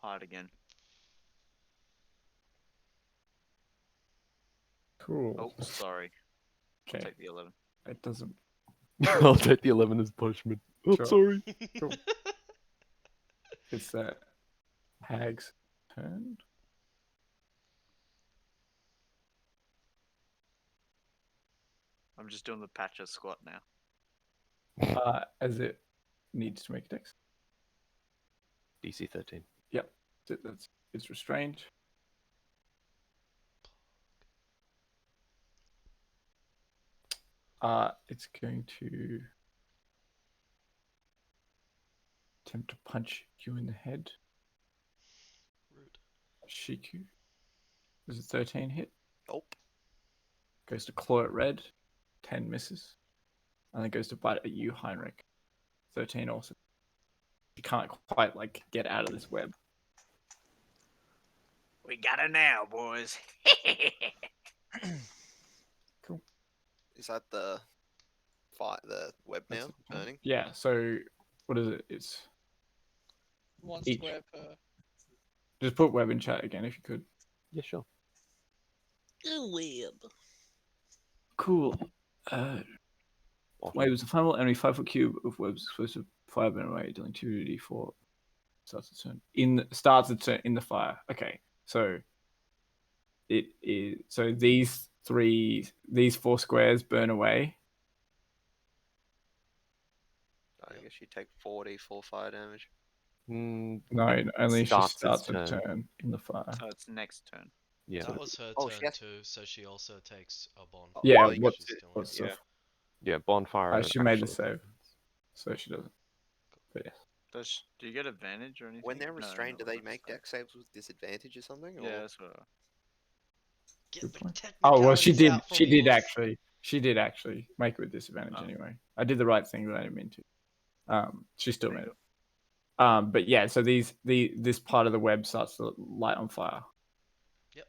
hide again. Cool. Oh, sorry. I'll Okay. take the 11. It doesn't. I'll take the 11 as punishment. Oh, Sure. sorry. Cool. It's that hag's turn. I'm just doing the patcher squat now. As it needs to make a dex. DC 13. It's restrained. It's going to attempt to punch you in the head. Rude. Shiku. Does a 13 hit? Nope. Goes to claw at red. 10 misses. And then goes to bite at you, Heinrich. 13 also. You can't quite like get out of this web. We got her now, boys. Is that the web That's now the point. burning? Yeah. So what is it? It's 1 Each. square per. just put web in chat again if you could. Yeah, sure. Web. Cool. Awesome. Web is a final enemy 5-foot cube of web's explosive fire burn away, dealing 2d4. Starts a turn in the fire. Okay, so it is these 4 squares burn away. I guess you take 40 full fire damage. Mm, No, only if she Starts its starts a turn. turn in the fire. So it's next turn. yeah. That was her Oh, she turn has- too, so she also takes a bonfire. Yeah, Oh, you what- got to- what stuff? Yeah, bonfire. She made the actually save, happens. so she doesn't. But yeah. Do you get advantage or anything? When they're No, restrained, no, do they that's make fine. dex saves with disadvantage or something? Or? Yeah, that's what. Get Good the point. technicalities Oh well, she did. out for She me, did Wolf. actually. She did actually make it with disadvantage Oh. anyway. I did the right thing, but I didn't mean to. She still There made you it. But yeah, so this part of the web starts to light on fire. Yep.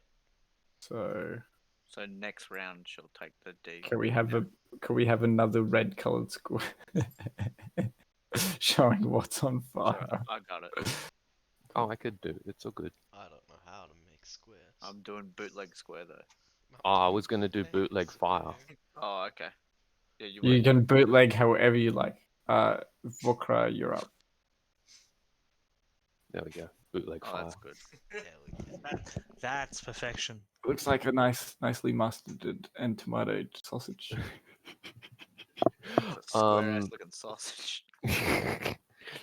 So So next round she'll take the D. can we have another red colored square showing what's on fire? Sure, I got it. Oh, I could do it. It's all good. I don't know how to make squares. I'm doing bootleg square though. Oh, I was gonna do bootleg fire. Oh, okay. Yeah, You can bootleg however you like. Vokra, you're up. There we go. Bootleg Oh, fire. that's good. That's perfection. Looks like a nicely mustarded and tomatoed sausage. It's a square ass looking sausage.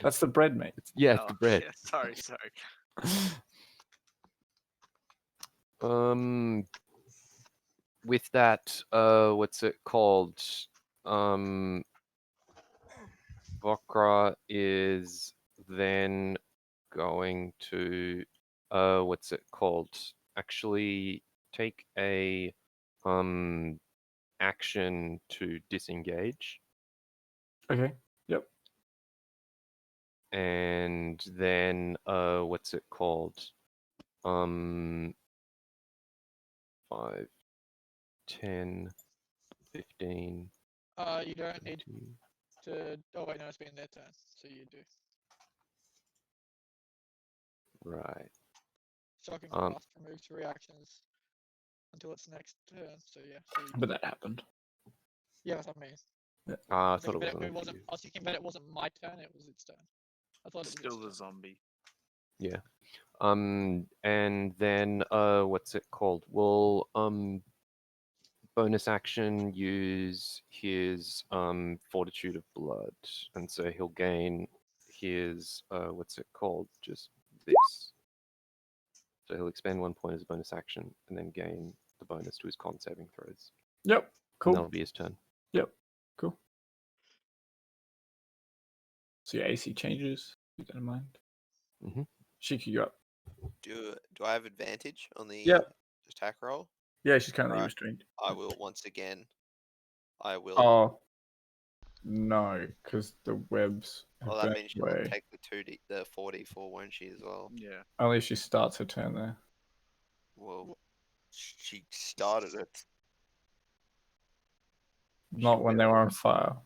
That's the bread, mate. Yeah, it's Oh, the bread. yeah, sorry. With that, what's it called? Vokra is then going to, what's it called? Actually, take a action to disengage, Okay. Yep. and then what's it called? 5, 10, 15. You don't need 20. to. Oh wait, no, it's been their turn, so you do. Right. Shocking Um, blast removes 2 reactions until its next turn. So yeah. So But that happened. yeah, that's what I mean. I was thought it thinking, wasn't. it wasn't. I was thinking, but it wasn't my turn. It was its turn. I thought it was Still its the turn. zombie. Yeah. And then what's it called? We'll bonus action use his fortitude of blood, and so he'll gain his what's it called? Just this. So he'll expend 1 point as a bonus action, and then gain the bonus to his con saving throws. Yep. And Cool. that'll be his turn. Yep. Cool. So your AC changes. Keep that in mind. Mhm. Shiki, you're up. Do I have advantage on the Yep. attack roll? Yeah, she's currently Right. restrained. I will once again. I will. Oh. No, because the webs have Well, that burned means she'll away. take the 4d4, won't she, as well? Yeah. Only if she starts her turn there. Well, she started it. Not when they were on fire.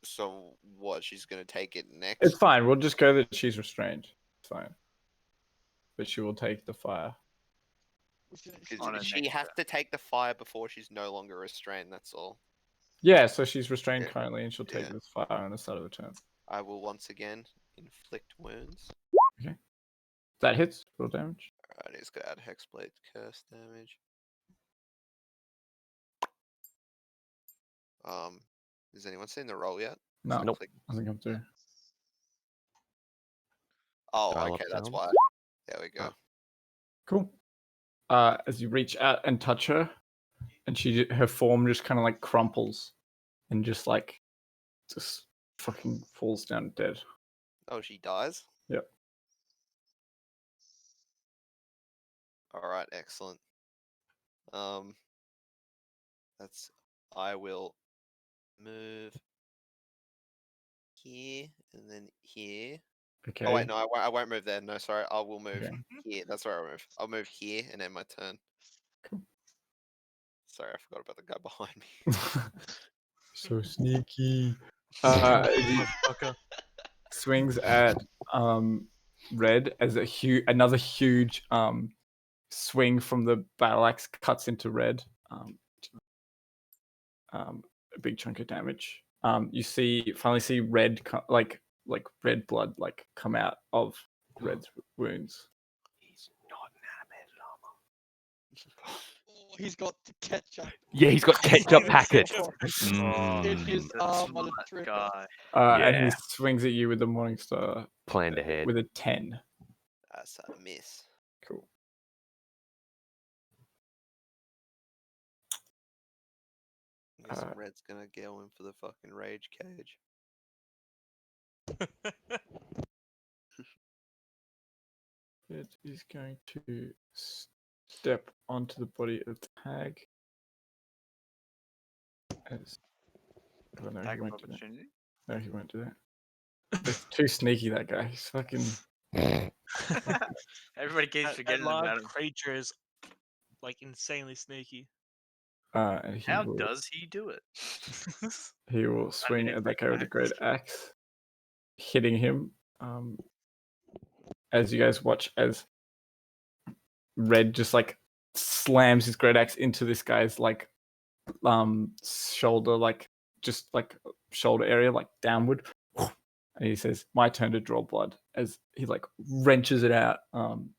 So what? She's gonna take it next. It's fine. We'll just go that she's restrained. It's fine. But she will take the fire. On her She next has turn. to take the fire before she's no longer restrained. That's all. Yeah, so she's restrained Yeah. currently, and she'll take Yeah. this fire on the start of the turn. I will once again inflict wounds. That hits. Roll damage. Alright, he's gonna add Hexblade curse damage. Has anyone seen the roll yet? No, Nope. doesn't come through. Oh, Dial okay, up that's sound. why. There we go. Cool. As you reach out and touch her, and her form just kind of like crumples, and just fucking falls down dead. Oh, she dies? Yep. Alright, excellent. I will move here, and then here. Okay. Oh wait, no, I won't move there. No, sorry, I will move Okay. here. That's where I'll move. I'll move here and end my turn. Cool. Sorry, I forgot about the guy behind me. So sneaky. He Motherfucker. swings at Red as another huge swing from the battle axe cuts into Red. A big chunk of damage. You finally see red like red blood like come out of Red's wounds. He's not an animated armor. Oh, he's got the ketchup. Yeah, he's got ketchup Oh, packets. ketchup. In Mm. his The arm on a smart tripper. guy. And he Yeah. swings at you with the Morningstar Planned ahead. with a 10. That's a miss. Cool. I guess Red's gonna go in for the fucking rage cage. Red is going to step onto the body of the hag. Oh, no, Attack he of won't do that. opportunity. No, he won't do that. He's too sneaky, that guy. He's fucking. Everybody keeps That forgetting large about him. creature is like insanely sneaky. And How does he do it? he will swing need at a that guy with a great great axe, hitting him. As you guys watch as Red just like slams his great axe into this guy's like shoulder, like just like shoulder area, like downward. And he says, "My turn to draw blood," as he like wrenches it out, and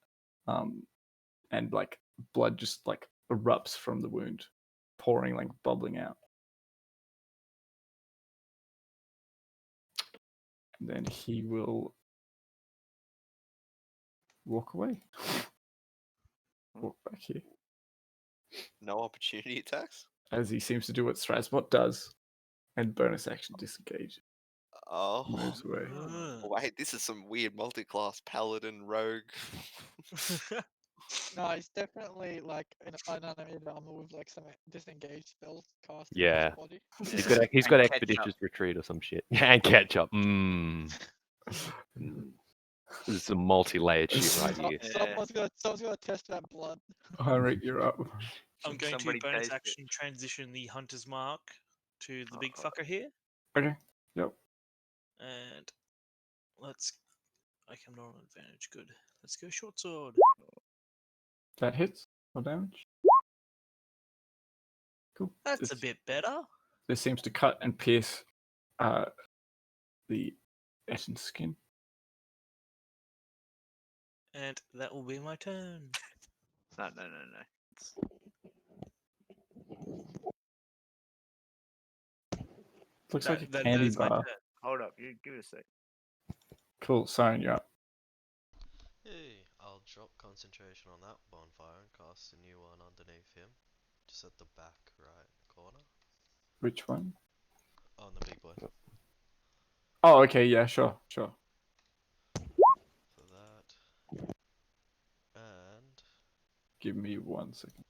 like blood just like erupts from the wound, pouring, like bubbling out. And then he will walk away. Walk back here. No opportunity attacks? As he seems to do what Strasbot does, and bonus action disengage. Oh. Moves away. Wait, this is some weird multi-class paladin rogue. No, he's definitely like an unanimated armor with like some disengaged spells cast Yeah. on his body. He's got And expeditious retreat or some shit. And ketchup. This is some multi-layered shit right here. Someone's gonna test that blood. Heinrich, you're up. I'm going Somebody to bonus taste it. action transition the hunter's mark to the big fucker here, Okay. Yep. and let's. I'm not on advantage. Good. Let's go short sword. That hits. No damage. Cool. That's a bit better. This seems to cut and pierce the Etten skin. And that will be my turn. No. Looks like a That candy is my bar. turn. Hold up, you give it a sec. Cool. Siren, you're up. Hey, I'll drop concentration on that bonfire and cast a new one underneath him. Just at the back right corner. Which one? On the big boy. Oh, okay. Yeah, sure. For that. And Give me 1 second.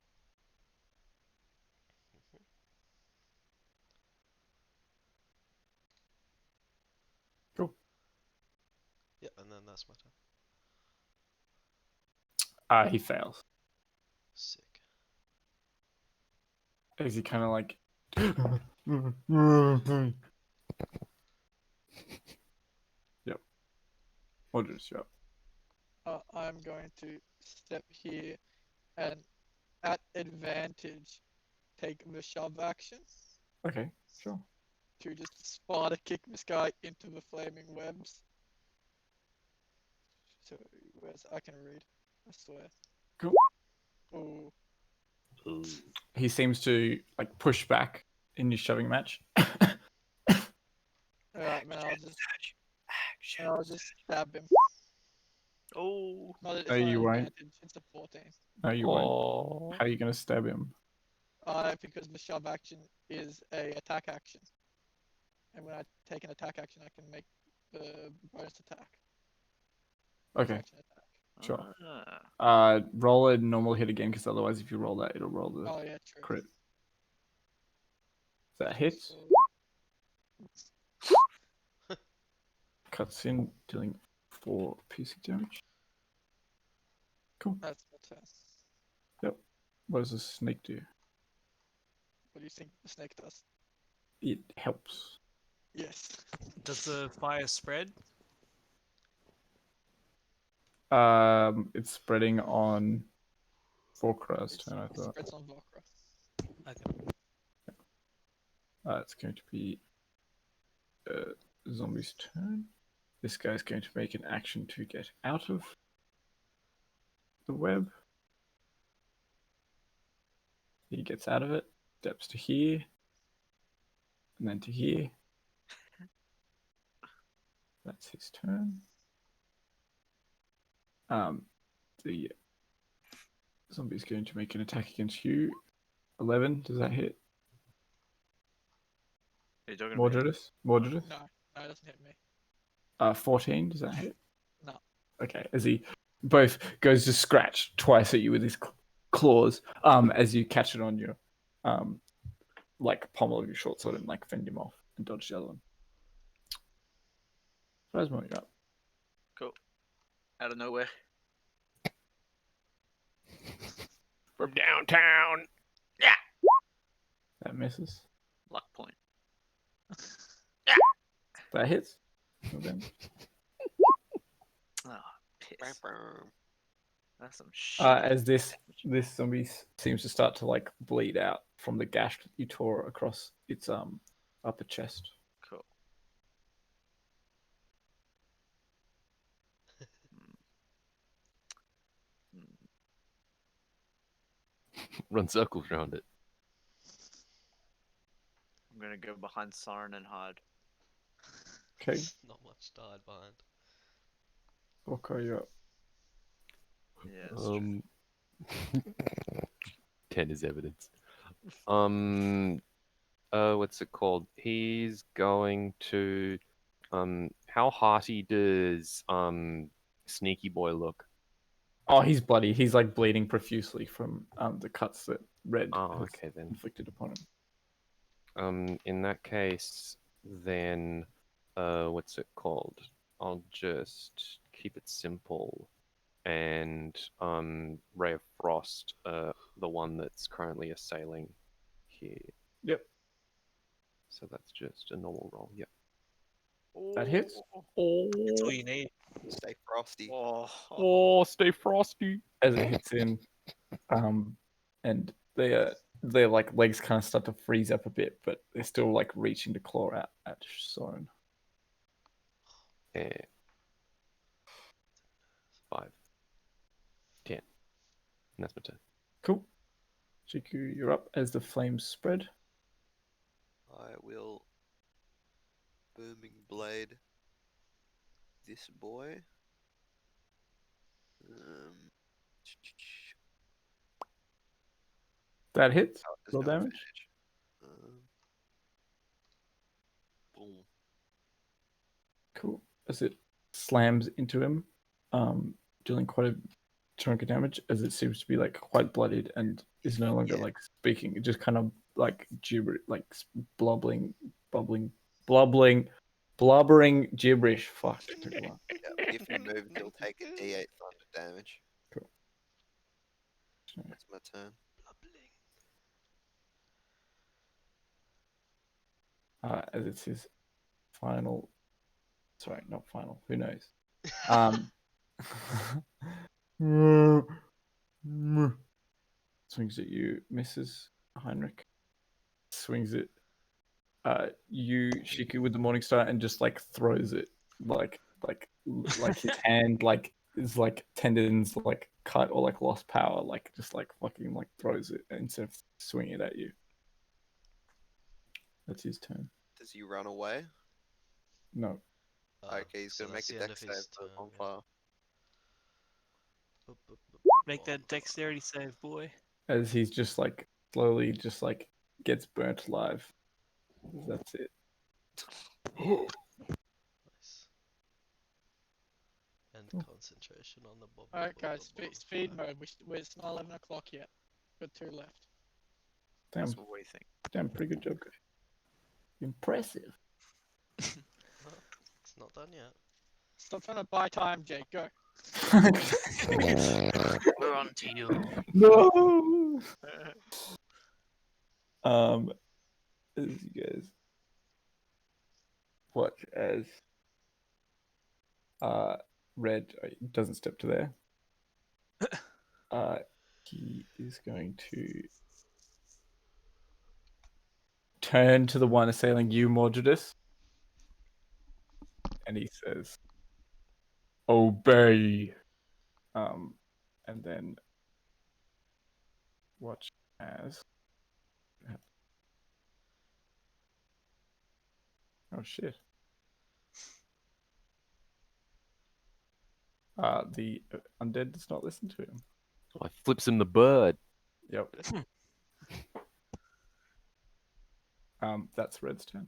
Cool. yeah, and then that's my turn. He fails. Sick. Is he kind of like? Yep. Orders, yep. I'm going to step here and at advantage take the shove action Okay, sure. to just Sparta kick this guy into the flaming webs. So I can read, I swear. Cool. Ooh. He seems to like push back in your shoving match. Alright, then I'll just stab him. Oh, It's No, not you an won't. advantage, it's a 14. No, you won't. How are you gonna stab him? Because the shove action is a attack action. And when I take an attack action, I can make the bonus attack. Okay, Action attack. sure. ah. Roll a normal hit again, because otherwise, if you roll that, it'll roll the Oh yeah, true. crit. Is that hit? So, cuts in, dealing 4 piercing damage. Cool. That's my turn. Yep. What does the snake do? What do you think the snake does? It helps. Yes. Does the fire spread? It's spreading on Vorkra's turn, I It thought. spreads on Vokra. Okay. It's going to be zombie's turn. This guy's going to make an action to get out of the web. He gets out of it, steps to here, and then to here. That's his turn. The zombie's going to make an attack against you. 11, does that hit? Are you talking about? Mordredus? No, no, it doesn't hit me. 14, does that hit? No. Okay, as he both goes to scratch twice at you with his claws, as you catch it on your like pommel of your short sword and like fend him off and dodge the other one. Phasma, you're up. Cool. Out of nowhere. From downtown. That misses. Luck point. That hits. No damage. Oh, piss. That's some shit. As this zombie seems to start to like bleed out from the gash that you tore across its upper chest. Cool. Run circles around it. I'm gonna go behind Siren and hide. Okay, Not much to hide behind. Orko, you're up. Yeah, that's true. 10 is evidence. What's it called? He's going to how hearty does Sneaky Boy look? Oh, he's bloody. He's like bleeding profusely from the cuts that Red Oh, has okay then. inflicted upon him. In that case, then what's it called? I'll just keep it simple and Ray of Frost, the one that's currently assailing here. Yep. So that's just a normal roll. Yep. That hits. That's all you need. Stay frosty. Oh, stay frosty. As it hits in, and their like legs kind of start to freeze up a bit, but they're still like reaching to claw out at Soren. Yeah. 5, 10. And that's my turn. Cool. Shiku, you're up as the flames spread. I will booming blade this boy. That hits. Oh, there's Roll no damage. advantage. Boom. Cool. As it slams into him, dealing quite a chunk of damage, as it seems to be like quite bloodied and is no longer like speaking. It just kind of like gibber, like blubbering gibberish. Fuck. It took a while. Yeah, if you move, you'll take a D8 thunder damage. Cool. That's my turn. As it's his final. Sorry, not final. Who knows? Swings at you, misses. Heinrich swings it. You Shiku with the Morning Star and just like throws it like his hand like is like tendons like cut or like lost power, like just like fucking like throws it instead of swinging it at you. That's his turn. Does he run away? No. Okay, he's so gonna make that's a the end dex of save his for turn, bonfire. Make that dexterity save, boy. As he's just like slowly just like gets burnt alive. That's it. Nice. And concentration on the bubble. Alright, guys, speed mode. It's not 11 o'clock yet. Got 2 left. Damn, That's what we think. damn, pretty good job, guy. Impressive. It's not done yet. Stop trying to buy time, Jake. Go. We're on to you. No. As you guys watch as Red doesn't step to there. He is going to turn to the one assailing you, Mordredus, and he says, "Obey." And then watch as. Oh shit. The undead does not listen to him. I flips him the bird. Yep. That's Red's turn.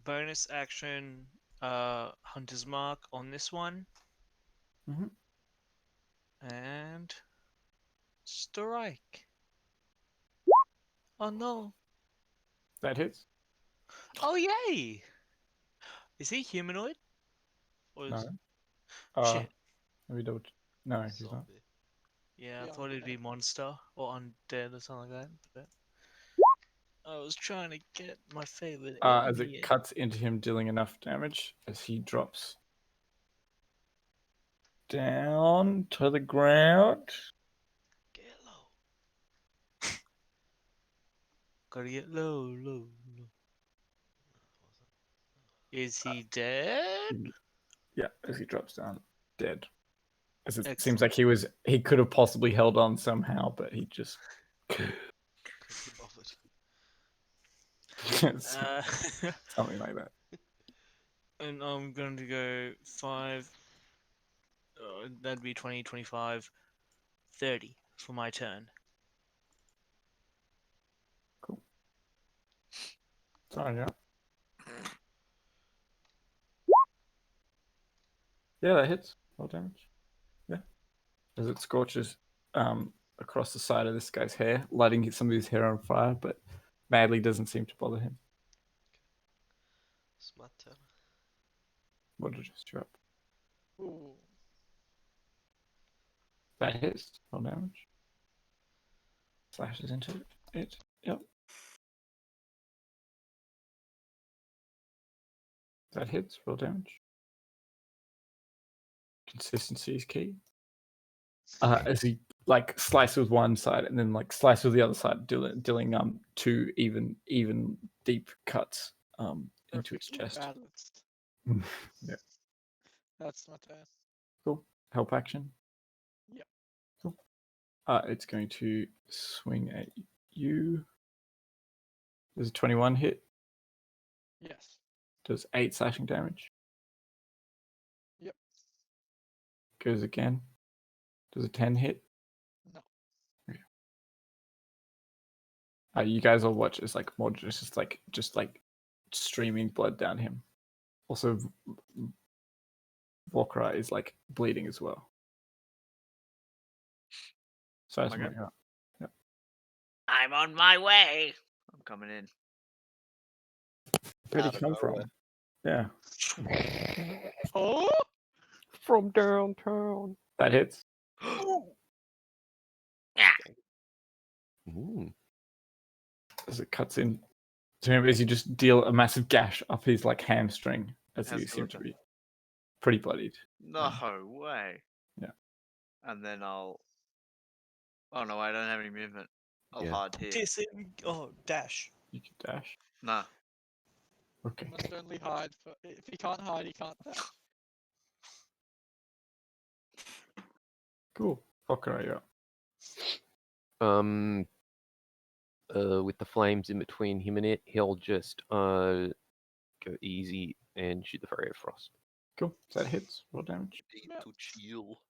Bonus action, Hunter's Mark on this one. Mhm. And strike. Oh no. That hits. Oh yay! Is he humanoid? Or is... No. Shit. Let me double. No, he's not. Zombie. Yeah, I Yeah, thought it'd be undead. monster or undead or something like that. But I was trying to get my favorite As enemy it in. cuts into him, dealing enough damage as he drops down to the ground. Get low. Gotta get low, low, low. Is he dead? Yeah, as he drops down, dead. As it Excellent. seems like he could have possibly held on somehow, but he just Couldn't be bothered. something like that. And I'm going to go 5. That'd be 20, 25, 30 for my turn. Cool. Sorry, yeah. Yeah, that hits. Roll damage. Yeah. As it scorches across the side of this guy's hair, lighting some of his hair on fire, but madly doesn't seem to bother him. It's my turn. What did you just drop? Ooh. That hits. Roll damage. Slashes into it. Yep. That hits. Roll damage. Consistency is key. As he like slice with one side and then like slice with the other side, dealing 2 even deep cuts into its Perfectly chest. balanced. Yeah. That's my turn. Cool. Help action. Yep. Cool. It's going to swing at you. Does a 21 hit? Yes. Does 8 slashing damage? Yep. Goes again. Does a 10 hit? No. Okay. You guys all watch as like Mordred is just like streaming blood down him. Also, Volkra is like bleeding as well. So that's Okay. my up. Yep. I'm on my way. I'm coming in. Where'd Out he of come from? nowhere. Yeah, Oh! From downtown. that hits. Yeah. Ooh. As it cuts in to him, as you just deal a massive gash up his like hamstring, as How's you it seem to looking? be pretty bloodied. No way. Yeah. And then I'll. Oh no, I don't have any movement. I'll Yeah. hard hit. Oh, dash. You can dash. Nah. Okay. He must only hide. If he can't hide, he can't dash. Cool. Volkra, you're up. With the flames in between him and it, he'll just go easy and shoot the Fairy of Frost. Cool. That hits. Roll damage. Need Yep. to chill.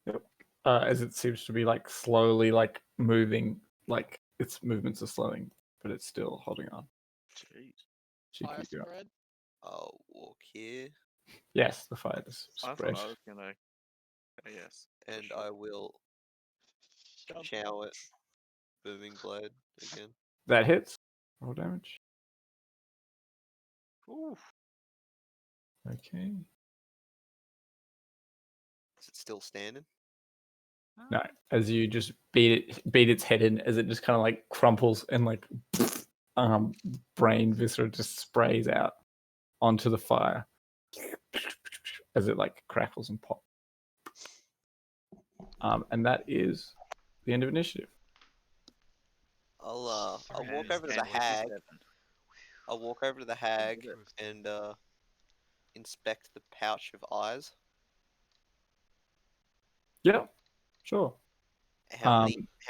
Yep. As it seems to be like slowly like moving, like its movements are slowing, but it's still holding on. Jeez. Cheeky, Fire you're up. spread. I'll walk here Yes, the fire is I spread. thought I was gonna. Yes. for and sure. I will Shove. chow it. Booming blade again. That hits. Roll damage. Ooh. Okay. Is it still standing? No, as you just beat its head in, as it just kind of like crumples and like brain viscera just sprays out onto the fire as it like crackles and pops. And that is the end of initiative. I'll walk Yes, over to the 10, hag. 27. I'll walk over to the hag Good. and inspect the pouch of eyes. Yeah, sure. How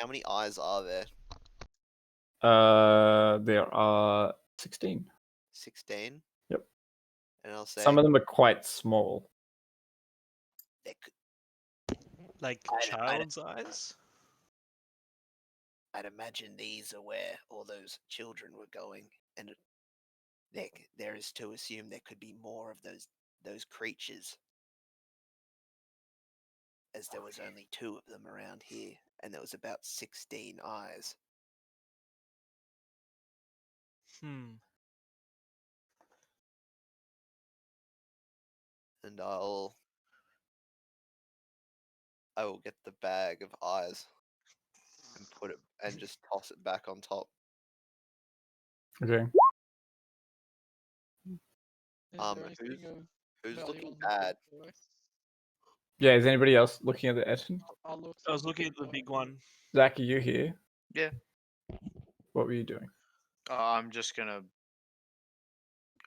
many eyes are there? There are 16. 16. Yep. And I'll say Some of them are quite small. there could, Like I'd- child's eyes? I'd imagine these are where all those children were going, and there is to assume there could be more of those creatures, as there was only 2 of them around here, and there was about 16 eyes. Hmm. And I will get the bag of eyes and put it and just toss it back on top. Okay. Is there anything of Who's value looking on the bad? book, boy? Yeah, is anybody else looking at the Etten? I'll look. I was looking at the big one. Zach, are you here? Yeah. What were you doing? I'm just gonna,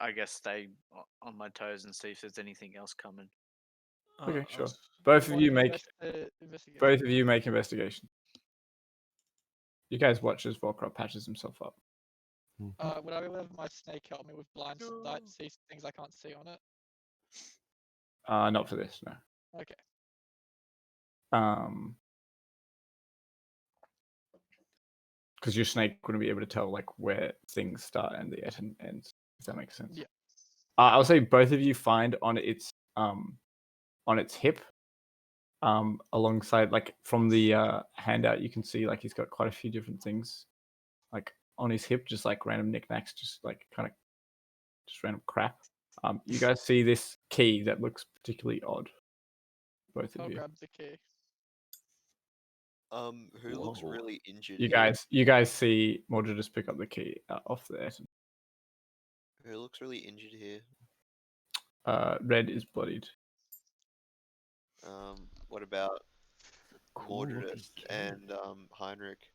I guess, stay on my toes and see if there's anything else coming. Okay, I sure. was- Both of What you if make investigation? both of you make investigation. You guys watch as Volkrop patches himself up. Would I be able to have my snake help me with blind sight, see things I can't see on it? Not for this, no. Okay. Because your snake wouldn't be able to tell like where things start and the Etten ends. If that makes sense. Yeah. I'll say both of you find on its hip, alongside like from the handout, you can see like he's got quite a few different things, like on his hip, just like random knickknacks, just like kind of just random crap. You guys see this key that looks particularly odd. Both of I'll you. grab the key. Who looks Whoa. really injured You here? guys see Mordred just pick up the key off the Etten. Who looks really injured here? Red is bloodied. What about Cool looking Mordredus key. and Heinrich?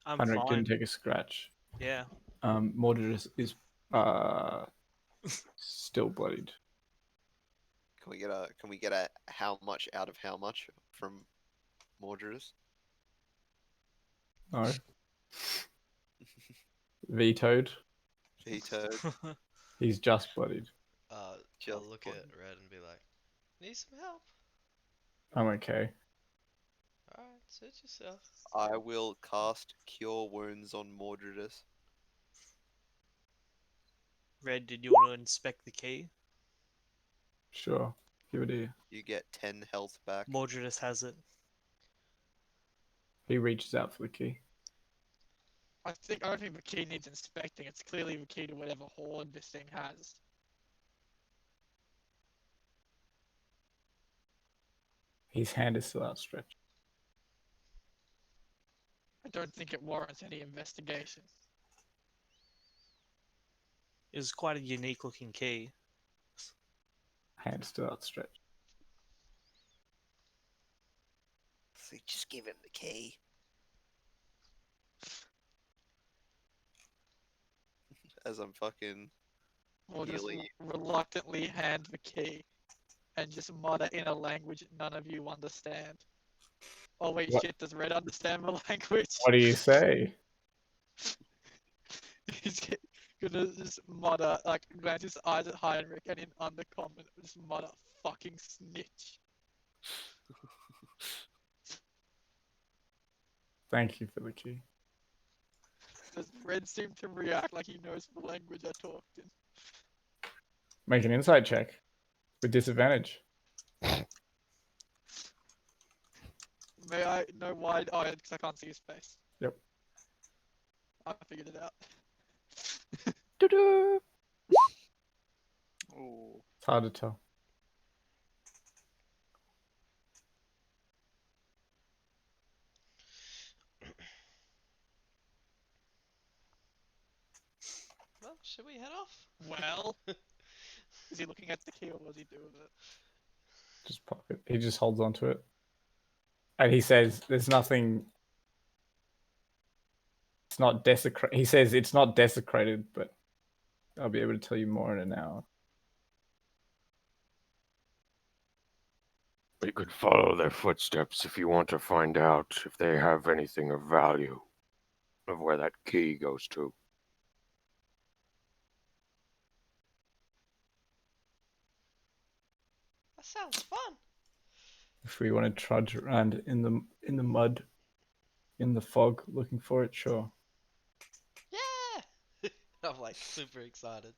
I'm Heinrich fine. didn't take a scratch. Yeah. Mordred is still bloodied. Can we get a how much out of how much from Mordredus? No. Vetoed. Vetoed. He's just bloodied. I'll Just look blood. at Red and be like, need some help? I'm okay. Alright, suit yourself. I will cast Cure Wounds on Mordredus. Red, did you want to inspect the key? Sure. Give it here. You get 10 health back. Mordredus has it. He reaches out for the key. I don't think the key needs inspecting. It's clearly the key to whatever hoard this thing has. His hand is still outstretched. I don't think it warrants any investigation. It was quite a unique looking key. Hand still outstretched. So just give him the key. As I'm fucking Or just healing. reluctantly hand the key and just mutter in a language none of you understand. Oh wait, What? shit, does Red understand the language? What do you say? He's gonna just mutter, like, glance his eyes at Heinrich and in undercommon, just mutter, fucking snitch. Thank you for the key. Does Red seem to react like he knows the language I talked in? Make an insight check with disadvantage. May I know why? Oh, because I can't see his face. Yep. I figured it out. Ooh. It's hard to tell. Well, should we head off? Well, is he looking at the key or what does he do with it? Just pop it. He just holds onto it. And he says, there's nothing. It's not desecrated. He says it's not desecrated, but I'll be able to tell you more in an hour. You could follow their footsteps if you want to find out if they have anything of value, of where that key goes to. That sounds fun. If we want to trudge around in the mud, in the fog, looking for it, sure. Yeah. I'm like super excited.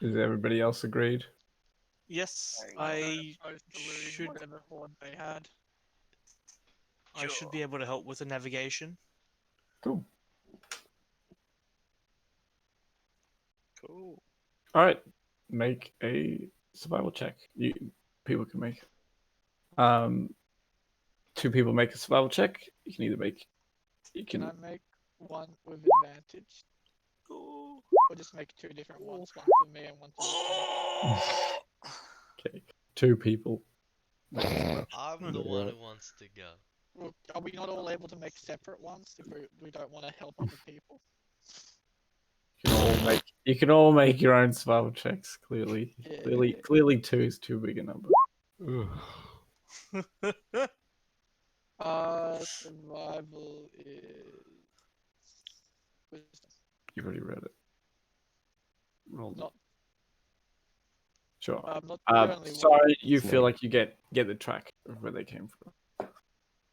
Is everybody else agreed? Yes, I I chose to lose should. whatever horde they had. I should be able to help with the navigation. Cool. Cool. All right, make a survival check. People can make. 2 people make a survival check. You can either make. You Can can. I make one with advantage? Ooh. Or just make 2 different ones, one for me and one for the Okay, 2 people. Make a survival check. I'm the one who wants to go. Well, are we not all able to make separate ones if we don't want to help other people? You can all make your own survival checks. Clearly, Yeah. clearly 2 is too big a number. Survival is wisdom. You've already read it. Roll Not. Sure. Not the only Sorry, you Snake. feel like you get the track of where they came from.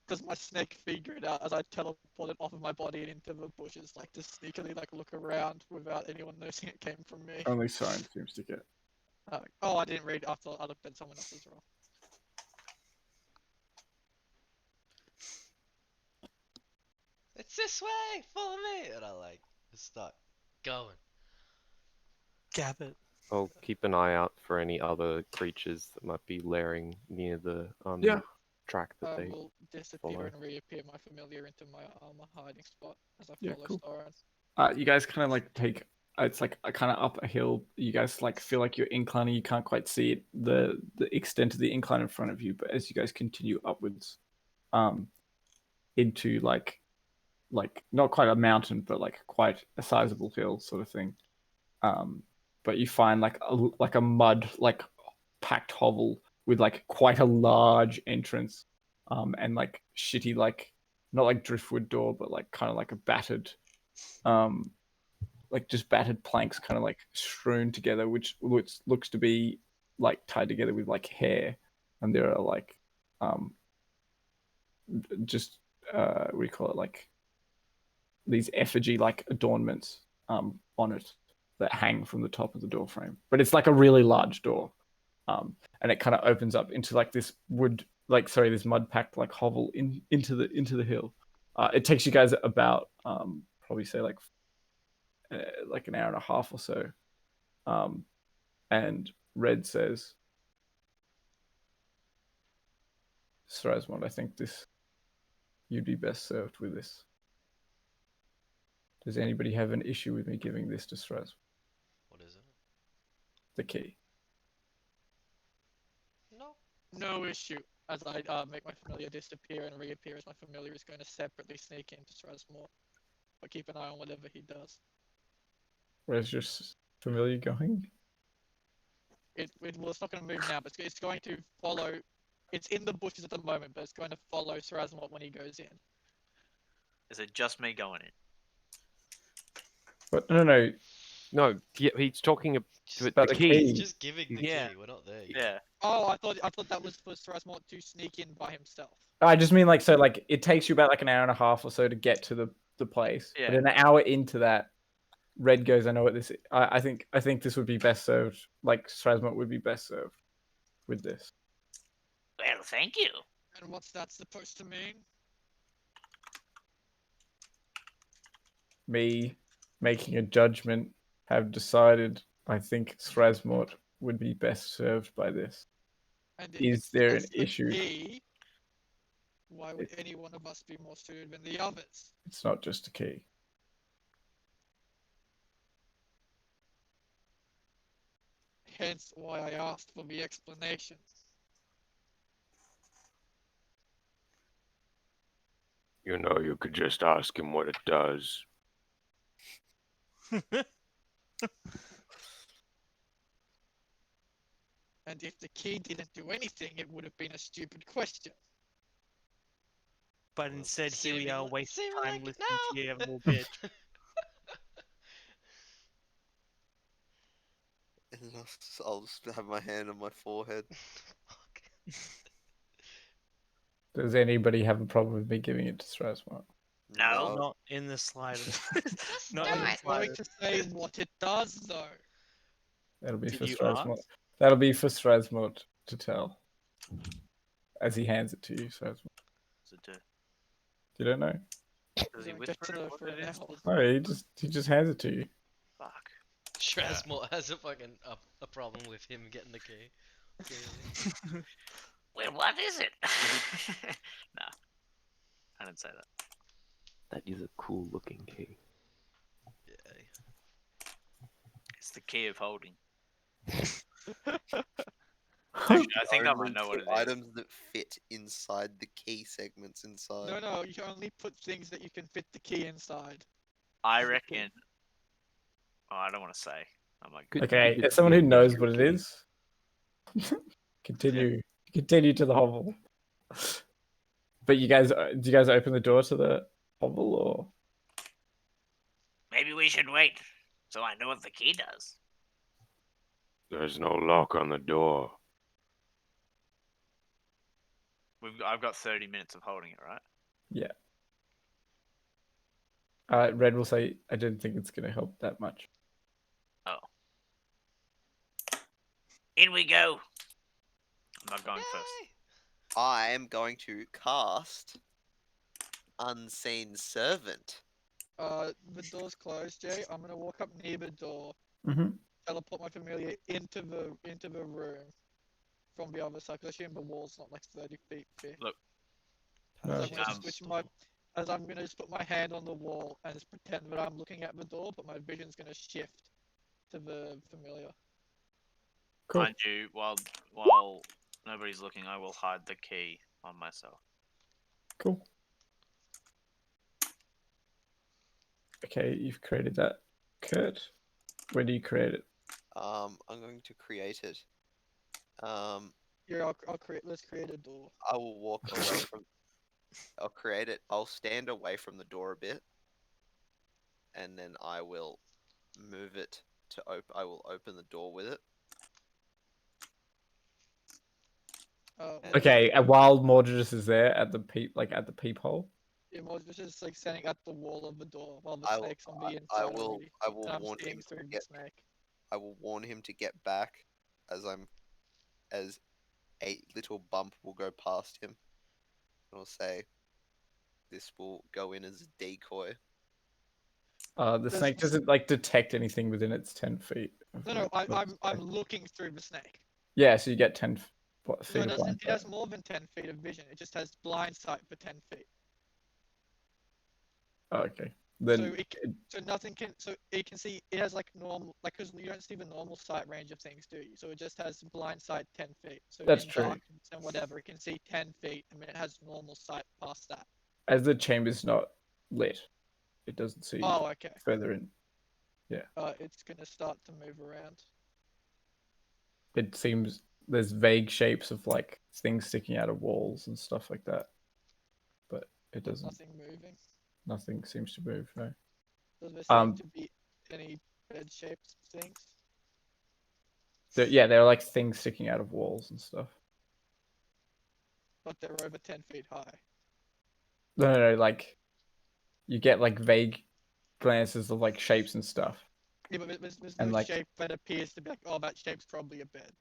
Because my snake figured out as I teleported off of my body and into the bushes, like to sneakily like look around without anyone noticing it came from me. Only Siren seems to get. Oh, I didn't read after I looked at someone else's roll. It's this way. Follow me. And I like just start going. Gabbit. I'll keep an eye out for any other creatures that might be lairing near the Yeah. track that I they will disappear follow. and reappear my familiar into my armor hiding spot as I Yeah, follow cool. Staran. You guys kind of like take. It's like kind of up a hill. You guys like feel like you're inclining. You can't quite see it, the extent of the incline in front of you. But as you guys continue upwards, into like not quite a mountain, but like quite a sizable hill sort of thing. But you find like a mud like packed hovel with like quite a large entrance, and like shitty like not like driftwood door, but like kind of like a battered, like just battered planks kind of like strewn together, which looks to be like tied together with like hair, and there are like just what do you call it, like these effigy like adornments on it that hang from the top of the door frame. But it's like a really large door, and it kind of opens up into like this this mud packed like hovel into the hill. It takes you guys about probably say like an hour and a half or so. And Red says, Strasmond, I think you'd be best served with this. Does anybody have an issue with me giving this to Strasmond? What is it? The key. No. No issue. As I make my familiar disappear and reappear, as my familiar is going to separately sneak into Strasmore. But keep an eye on whatever he does. Where's your familiar going? Well, it's not going to move now, but it's going to follow. It's in the bushes at the moment, but it's going to follow Strasmore when he goes in. Is it just me going in? But no. No, yeah, he's talking Just, about the key. He's just giving the Yeah. key. We're not there yet. Yeah. Oh, I thought that was for Strasmore to sneak in by himself. I just mean like, so like it takes you about like an hour and a half or so to get to the place. Yeah. But an hour into that, Red goes, I know what this is. I think this would be best served, like Strasmont would be best served with this. Well, thank you. And what's that supposed to mean? Me making a judgment, have decided I think Srasmort would be best served by this. And Is if there an that's the issue? key, why would any one of us be more suited than the others? It's not just a key. Hence why I asked for the explanation. You know, you could just ask him what it does. And if the key didn't do anything, it would have been a stupid question. But Well, instead, here we are seemingly- wasting time seemingly listening to no. your little bitch. And I'll just have my hand on my forehead. Fuck. Does anybody have a problem with me giving it to Srasmort? No. Not in the slightest. Just Not do in the it. I'm going slightest. to say what it does, though. That'll be Did for you Srasmort. ask? That'll be for Srasmort to tell. As he hands it to you, Srasmort. What's it do? You don't know? Does he Don't get whisper to it know what for it an is? hour. No, he just hands it to you. Fuck. Shrasmore has a fucking a problem with him getting the key. Clearly. Well, what is it? Nah. I didn't say that. That is a cool looking key. Yeah. It's the key of holding. Huh. Actually, I think I Only might know what two it is. items that fit inside the key segments inside. No, you only put things that you can fit the key inside. I Is it key? reckon. Oh, I don't want to say. I'm like, Could- Okay, could as someone who be a knows mystery what it key. is, continue to the hovel. But you guys, do you guys open the door to the hovel or? Maybe we should wait, so I know what the key does. There's no lock on the door. I've got 30 minutes of holding it, right? Yeah. Red will say, I don't think it's going to help that much. In we go. I'm not going first. Yay! I am going to cast Unseen Servant. The door's closed, Jay. I'm gonna walk up near the door, Mm-hmm. teleport my familiar into the room from the other side. 'Cause I assume the wall's not like 30 feet thick. Look. No. As I'm gonna Um, switch my, as I'm gonna just put my hand on the wall and just pretend that I'm looking at the door, but my vision's gonna shift to the familiar. Cool. Mind you, while nobody's looking, I will hide the key on myself. Cool. Okay, you've created that. Kurt, where do you create it? I'm going to create it. Yeah, I'll create. Let's create a door. I will walk away from. I'll create it. I'll stand away from the door a bit, and then I will move it to open. I will open the door with it. Okay, and while Mordredus is there at the peephole. Yeah, Moses is like standing at the wall of the door while the I will- snake's on the inside I will. already. I will And I'm warn seeing him to through the get. snake. I will warn him to get back, as a little bump will go past him. And I'll say, this will go in as a decoy. The Does- snake doesn't like detect anything within its 10 feet. of No, it. I'm looking through the snake. Yeah, so you get 10 No, feet it of blind doesn't. It sight. has more than 10 feet of vision. It just has blind sight for 10 feet. Oh, okay. So Then so nothing can. So it can see. It has like normal, like because you don't see the normal sight range of things, do you? So it just has blind sight 10 feet. So That's in true. darkness and whatever, it can see 10 feet. I mean, it has normal sight past that. as the chamber's not lit, it doesn't see Oh, okay. further in. It's gonna start to move around. It seems there's vague shapes of like things sticking out of walls and stuff like that. But it doesn't. Nothing moving. Nothing seems to move. No. Does there seem Um, to be any bed-shaped things? Yeah, there are like things sticking out of walls and stuff. But they're over 10 feet high. No, like you get like vague glances of like shapes and stuff. Yeah, but there's And, no like- shape that appears to be like, oh, that shape's probably a bed.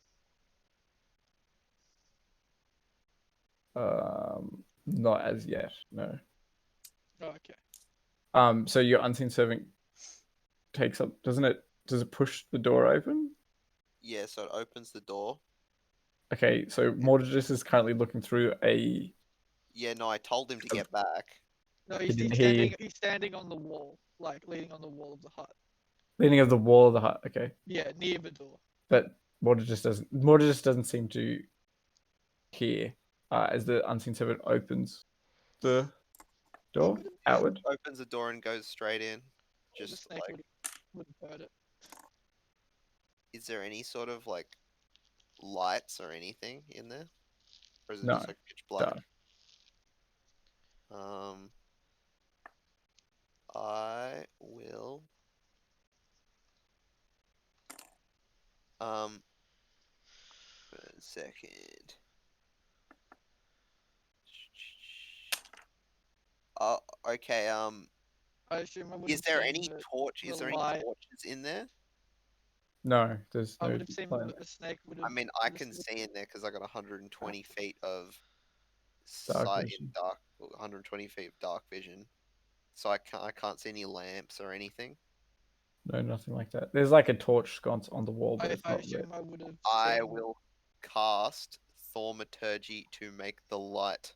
Not as yet. No. Oh, okay. So your unseen servant takes up. Doesn't it? Does it push the door open? Yeah, so it opens the door. Okay, so Mortigus is currently looking through a. Yeah, no, I told him to get back. No, He he's, didn't he's hear you. standing. He's standing on the wall, like leaning on the wall of the hut. Leaning of the wall of the hut. Okay, Yeah, near the door. but Mortigus doesn't seem to hear as the unseen servant opens the door Yeah, outward. opens the door and goes straight in. The Just snake like, would have heard it. is there any sort of like lights or anything in there, or is it No, just like pitch black? dark. I will. A second. Okay. I assume I would Is have there seen any torch? Is the there any light. torches in there? No, there's I no. would have seen light. the snake would I have. mean, I the can snake- see in there because I got 120 feet of Dark sight in vision. dark. 120 feet of dark vision, so I can't see any lamps or anything. No, nothing like that. There's like a torch sconce on the wall, but it's I not lit. assume I would have. I seen- will cast Thaumaturgy to make the light,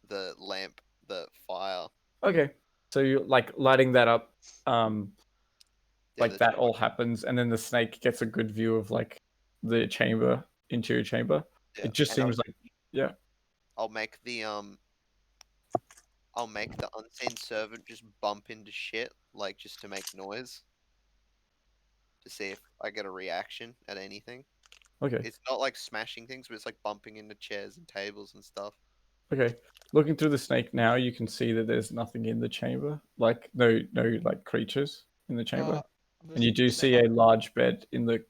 the lamp, the fire. Okay, so you're like lighting that up. Yeah, Like the that torch. all happens, and then the snake gets a good view of like the chamber, interior chamber. Yeah, It just and seems like yeah. I'll make the unseen servant just bump into shit, like just to make noise, to see if I get a reaction at anything. Okay. It's not like smashing things, but it's like bumping into chairs and tables and stuff. Okay. Looking through the snake now, you can see that there's nothing in the chamber. Like no like creatures in the chamber. And you do see a large bed in the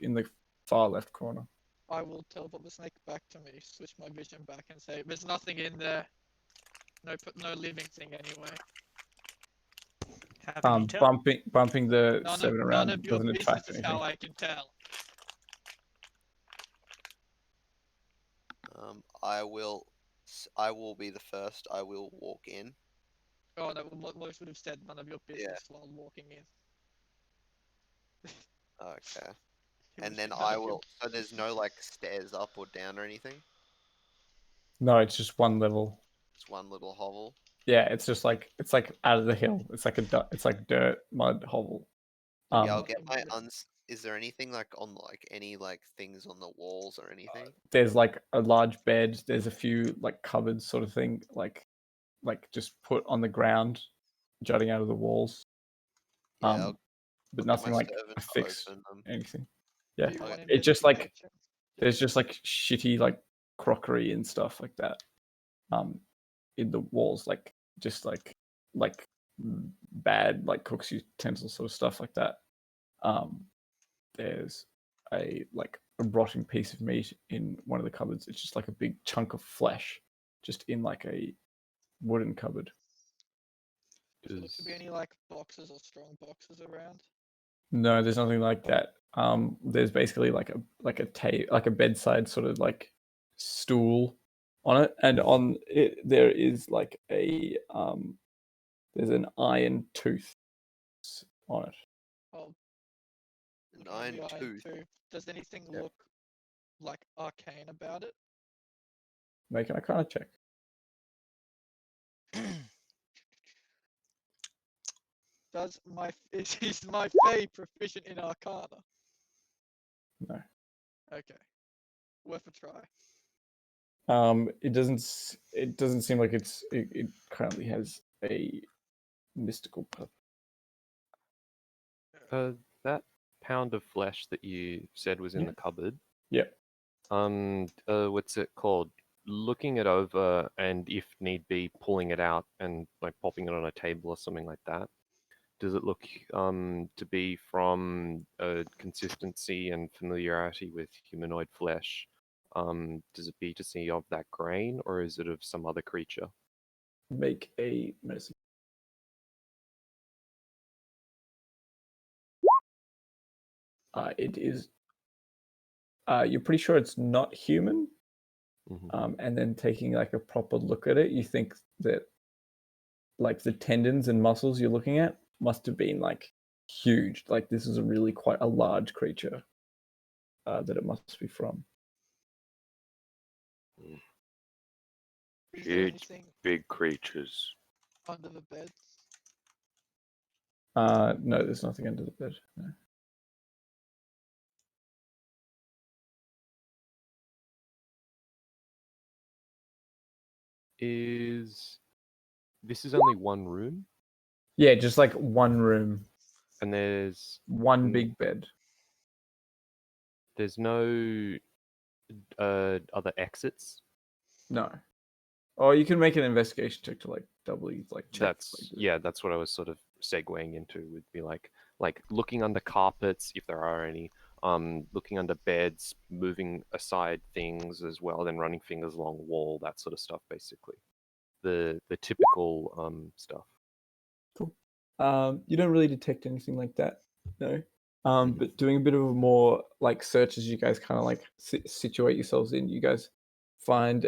far left corner. I will teleport the snake back to me, switch my vision back, and say, "There's nothing in there. No living thing anyway. How can you tell? Bumping the None seven of, around none of your doesn't attract business is anything. how I can tell." I will be the first. I will walk in. Oh no, most would have said none of your business while walking in. Okay. It And was then none I of your will. So there's no like stairs up or down or anything. No, it's just one level. It's one little hovel. Yeah, it's just like it's like out of the hill. It's like it's like dirt, mud hovel. Yeah, I'll Um, get my Is there anything like on like any like things on the walls or anything? There's like a large bed. There's a few like cupboards, sort of thing, like just put on the ground, jutting out of the walls. Yeah, But I'll get nothing my like servant to affixed open them. anything. Yeah, do you want it's just like investigation? there's just like shitty like crockery and stuff like that. In the walls, like just like bad like cook's utensils sort of stuff like that. There's a like a rotting piece of meat in one of the cupboards. It's just like a big chunk of flesh, just in like a wooden cupboard. Should there be any like boxes or strong boxes around? No, there's nothing like that. There's basically like a bedside sort of like stool on it, and on it there is like a there's an iron tooth on it. Oh, An looking at the iron iron tooth. Does anything Yeah. look like arcane about it? Make an Arcana check. Is my Fae proficient in Arcana? No. Okay, worth a try. It doesn't seem like it currently has a mystical purpose. That pound of flesh that you said was in Yeah. the cupboard. Yep. What's it called? Looking it over, and if need be, pulling it out and like popping it on a table or something like that. Does it look to be from a consistency and familiarity with humanoid flesh? Does it be to see of that grain, or is it of some other creature? Make a medicine. It is. You're pretty sure it's not human. And then taking like a proper look at it, you think that like the tendons and muscles you're looking at must have been like huge. Like this is a really quite a large creature that it must be from. Is there Huge, anything big creatures. under the bed? No, there's nothing under the bed. No. This is only one room, Yeah, just like one room, and there's one big bed. no other exits. No. Or you can make an investigation check to like doubly like check. That's what I was sort of segueing into. Would be like looking under carpets if there are any, looking under beds, moving aside things as well, then running fingers along the wall, that sort of stuff, basically. The typical stuff. Cool. You don't really detect anything like that, no. But doing a bit of a more like search as you guys kind of like situate yourselves in, you guys find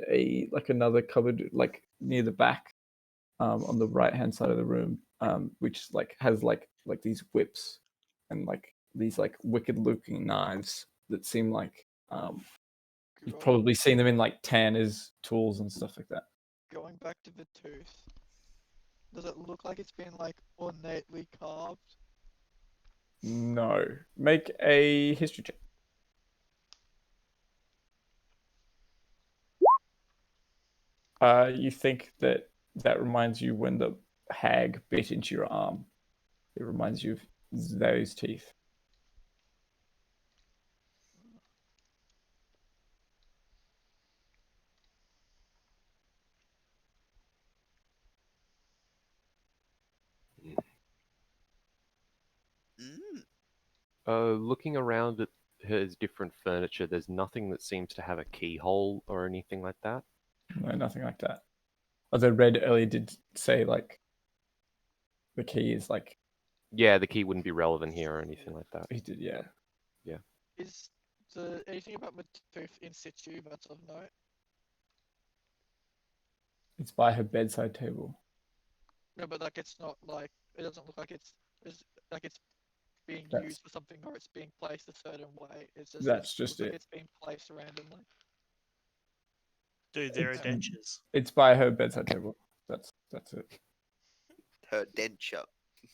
another cupboard like near the back, on the right hand side of the room, which like has like these whips and like these like wicked looking knives that seem like you've probably seen them in like Tanner's tools and stuff like that. Going back to the tooth, does it look like it's been like ornately carved? No. Make a history check. You think that reminds you when the hag bit into your arm. It reminds you of those teeth. Looking around at his different furniture, there's nothing that seems to have a keyhole or anything like that. No, nothing like that. Although Red earlier did say like the key is like Yeah, the key wouldn't be relevant here or anything like that. he did, yeah. Yeah. Is there anything about the tooth in situ that's of note? It's by her bedside table. No, but like it's not like it doesn't look like it's being That's- used for something or it's being placed a certain way. It's just That's looks just like it. it's being placed randomly. Dude, there are It's- dentures. It's by her bedside table. That's it. Her denture.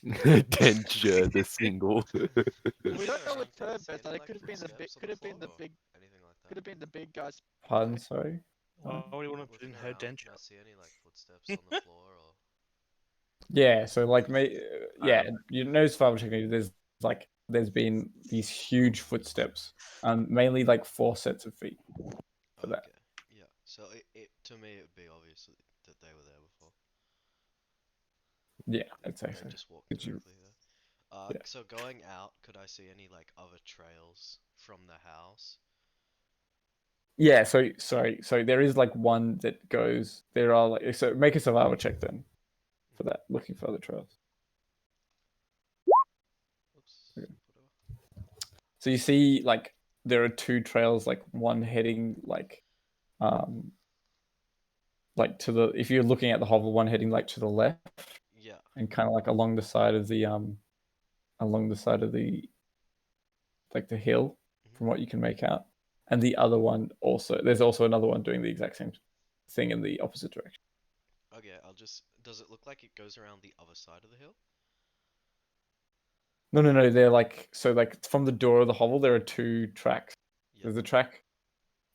Denture, the single. We don't know around, what can I third see bed. any, It could have been the big. footsteps on Could have been the floor or big. anything like that? Could have been the big guy's. Pardon, sorry. Why would you want to put in Looking her around, can denture? I see any like footsteps on the floor or? Yeah, so like yeah, Um, you know, survival technique. There's been these huge footsteps, mainly like 4 sets of feet for that. Okay, yeah. So it to me it'd be obvious that they were there before. Yeah, I'd say They so. just walked Could you- directly there. yeah. So going out, could I see any like other trails from the house? Yeah, so sorry, so there is like one that goes. There are like so make a survival check then for that. Looking for other trails. Oops. Okay. Whatever. So you see like there are 2 trails, like one heading like to the if you're looking at the hovel, one heading like to the left Yeah. and kind of like along the side of the like the hill from what you can make out. And the other one also there's also another one doing the exact same thing in the opposite direction. Okay, I'll just. Does it look like it goes around the other side of the hill? No, they're like so like from the door of the hovel there are 2 tracks. Yeah. There's a track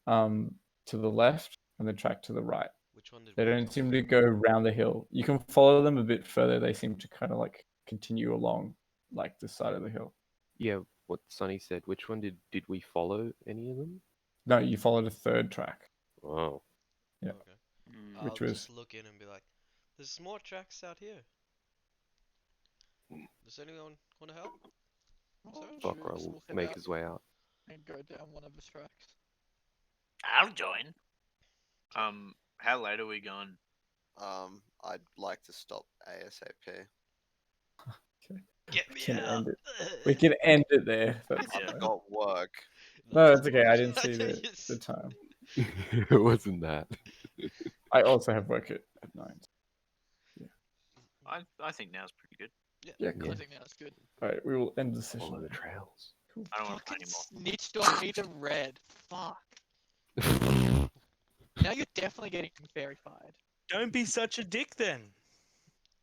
to the left and the track to the right. Which one did They we don't come seem from? to go around the hill. You can follow them a bit further. They seem to kind of like continue along like the side of the hill. Yeah, what Sonny said. Which one did we follow? Any of them? No, you followed a 3rd track, Oh. Yeah. Okay. Mm. I'll which was just look in and be like, "There's more tracks out here. Does anyone want to help?" Oh, Buckra Jules will will head make out his way out. and go down one of the tracks. I'll join. How late are we going? I'd like to stop ASAP. Get me can out. end it. We can end it there. That's Yeah. fine. Got work. No, it's okay. I didn't I see know the you time. It wasn't that. I also have work at 9. I think now's pretty good. Yeah, cool. Closing now is good. All right, we will end the session. Follow the trails. I don't want to play Fucking anymore. snitched on me to red. Fuck. Now you're definitely getting verified. Don't be such a dick then.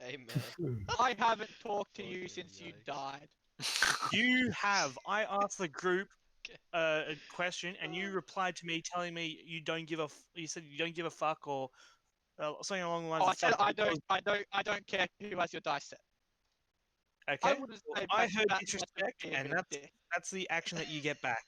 Amen. I haven't talked to you Fucking since you yikes. died. You have. I asked the group Okay. a question, and you replied to me telling me you don't give a. You said you don't give a fuck or something along the lines Oh, I of said fuck because- I don't care who has your dice set. Okay. wouldn't well, say I that- heard that much of disrespect, being a and bit of a dick. that's the action that you get back.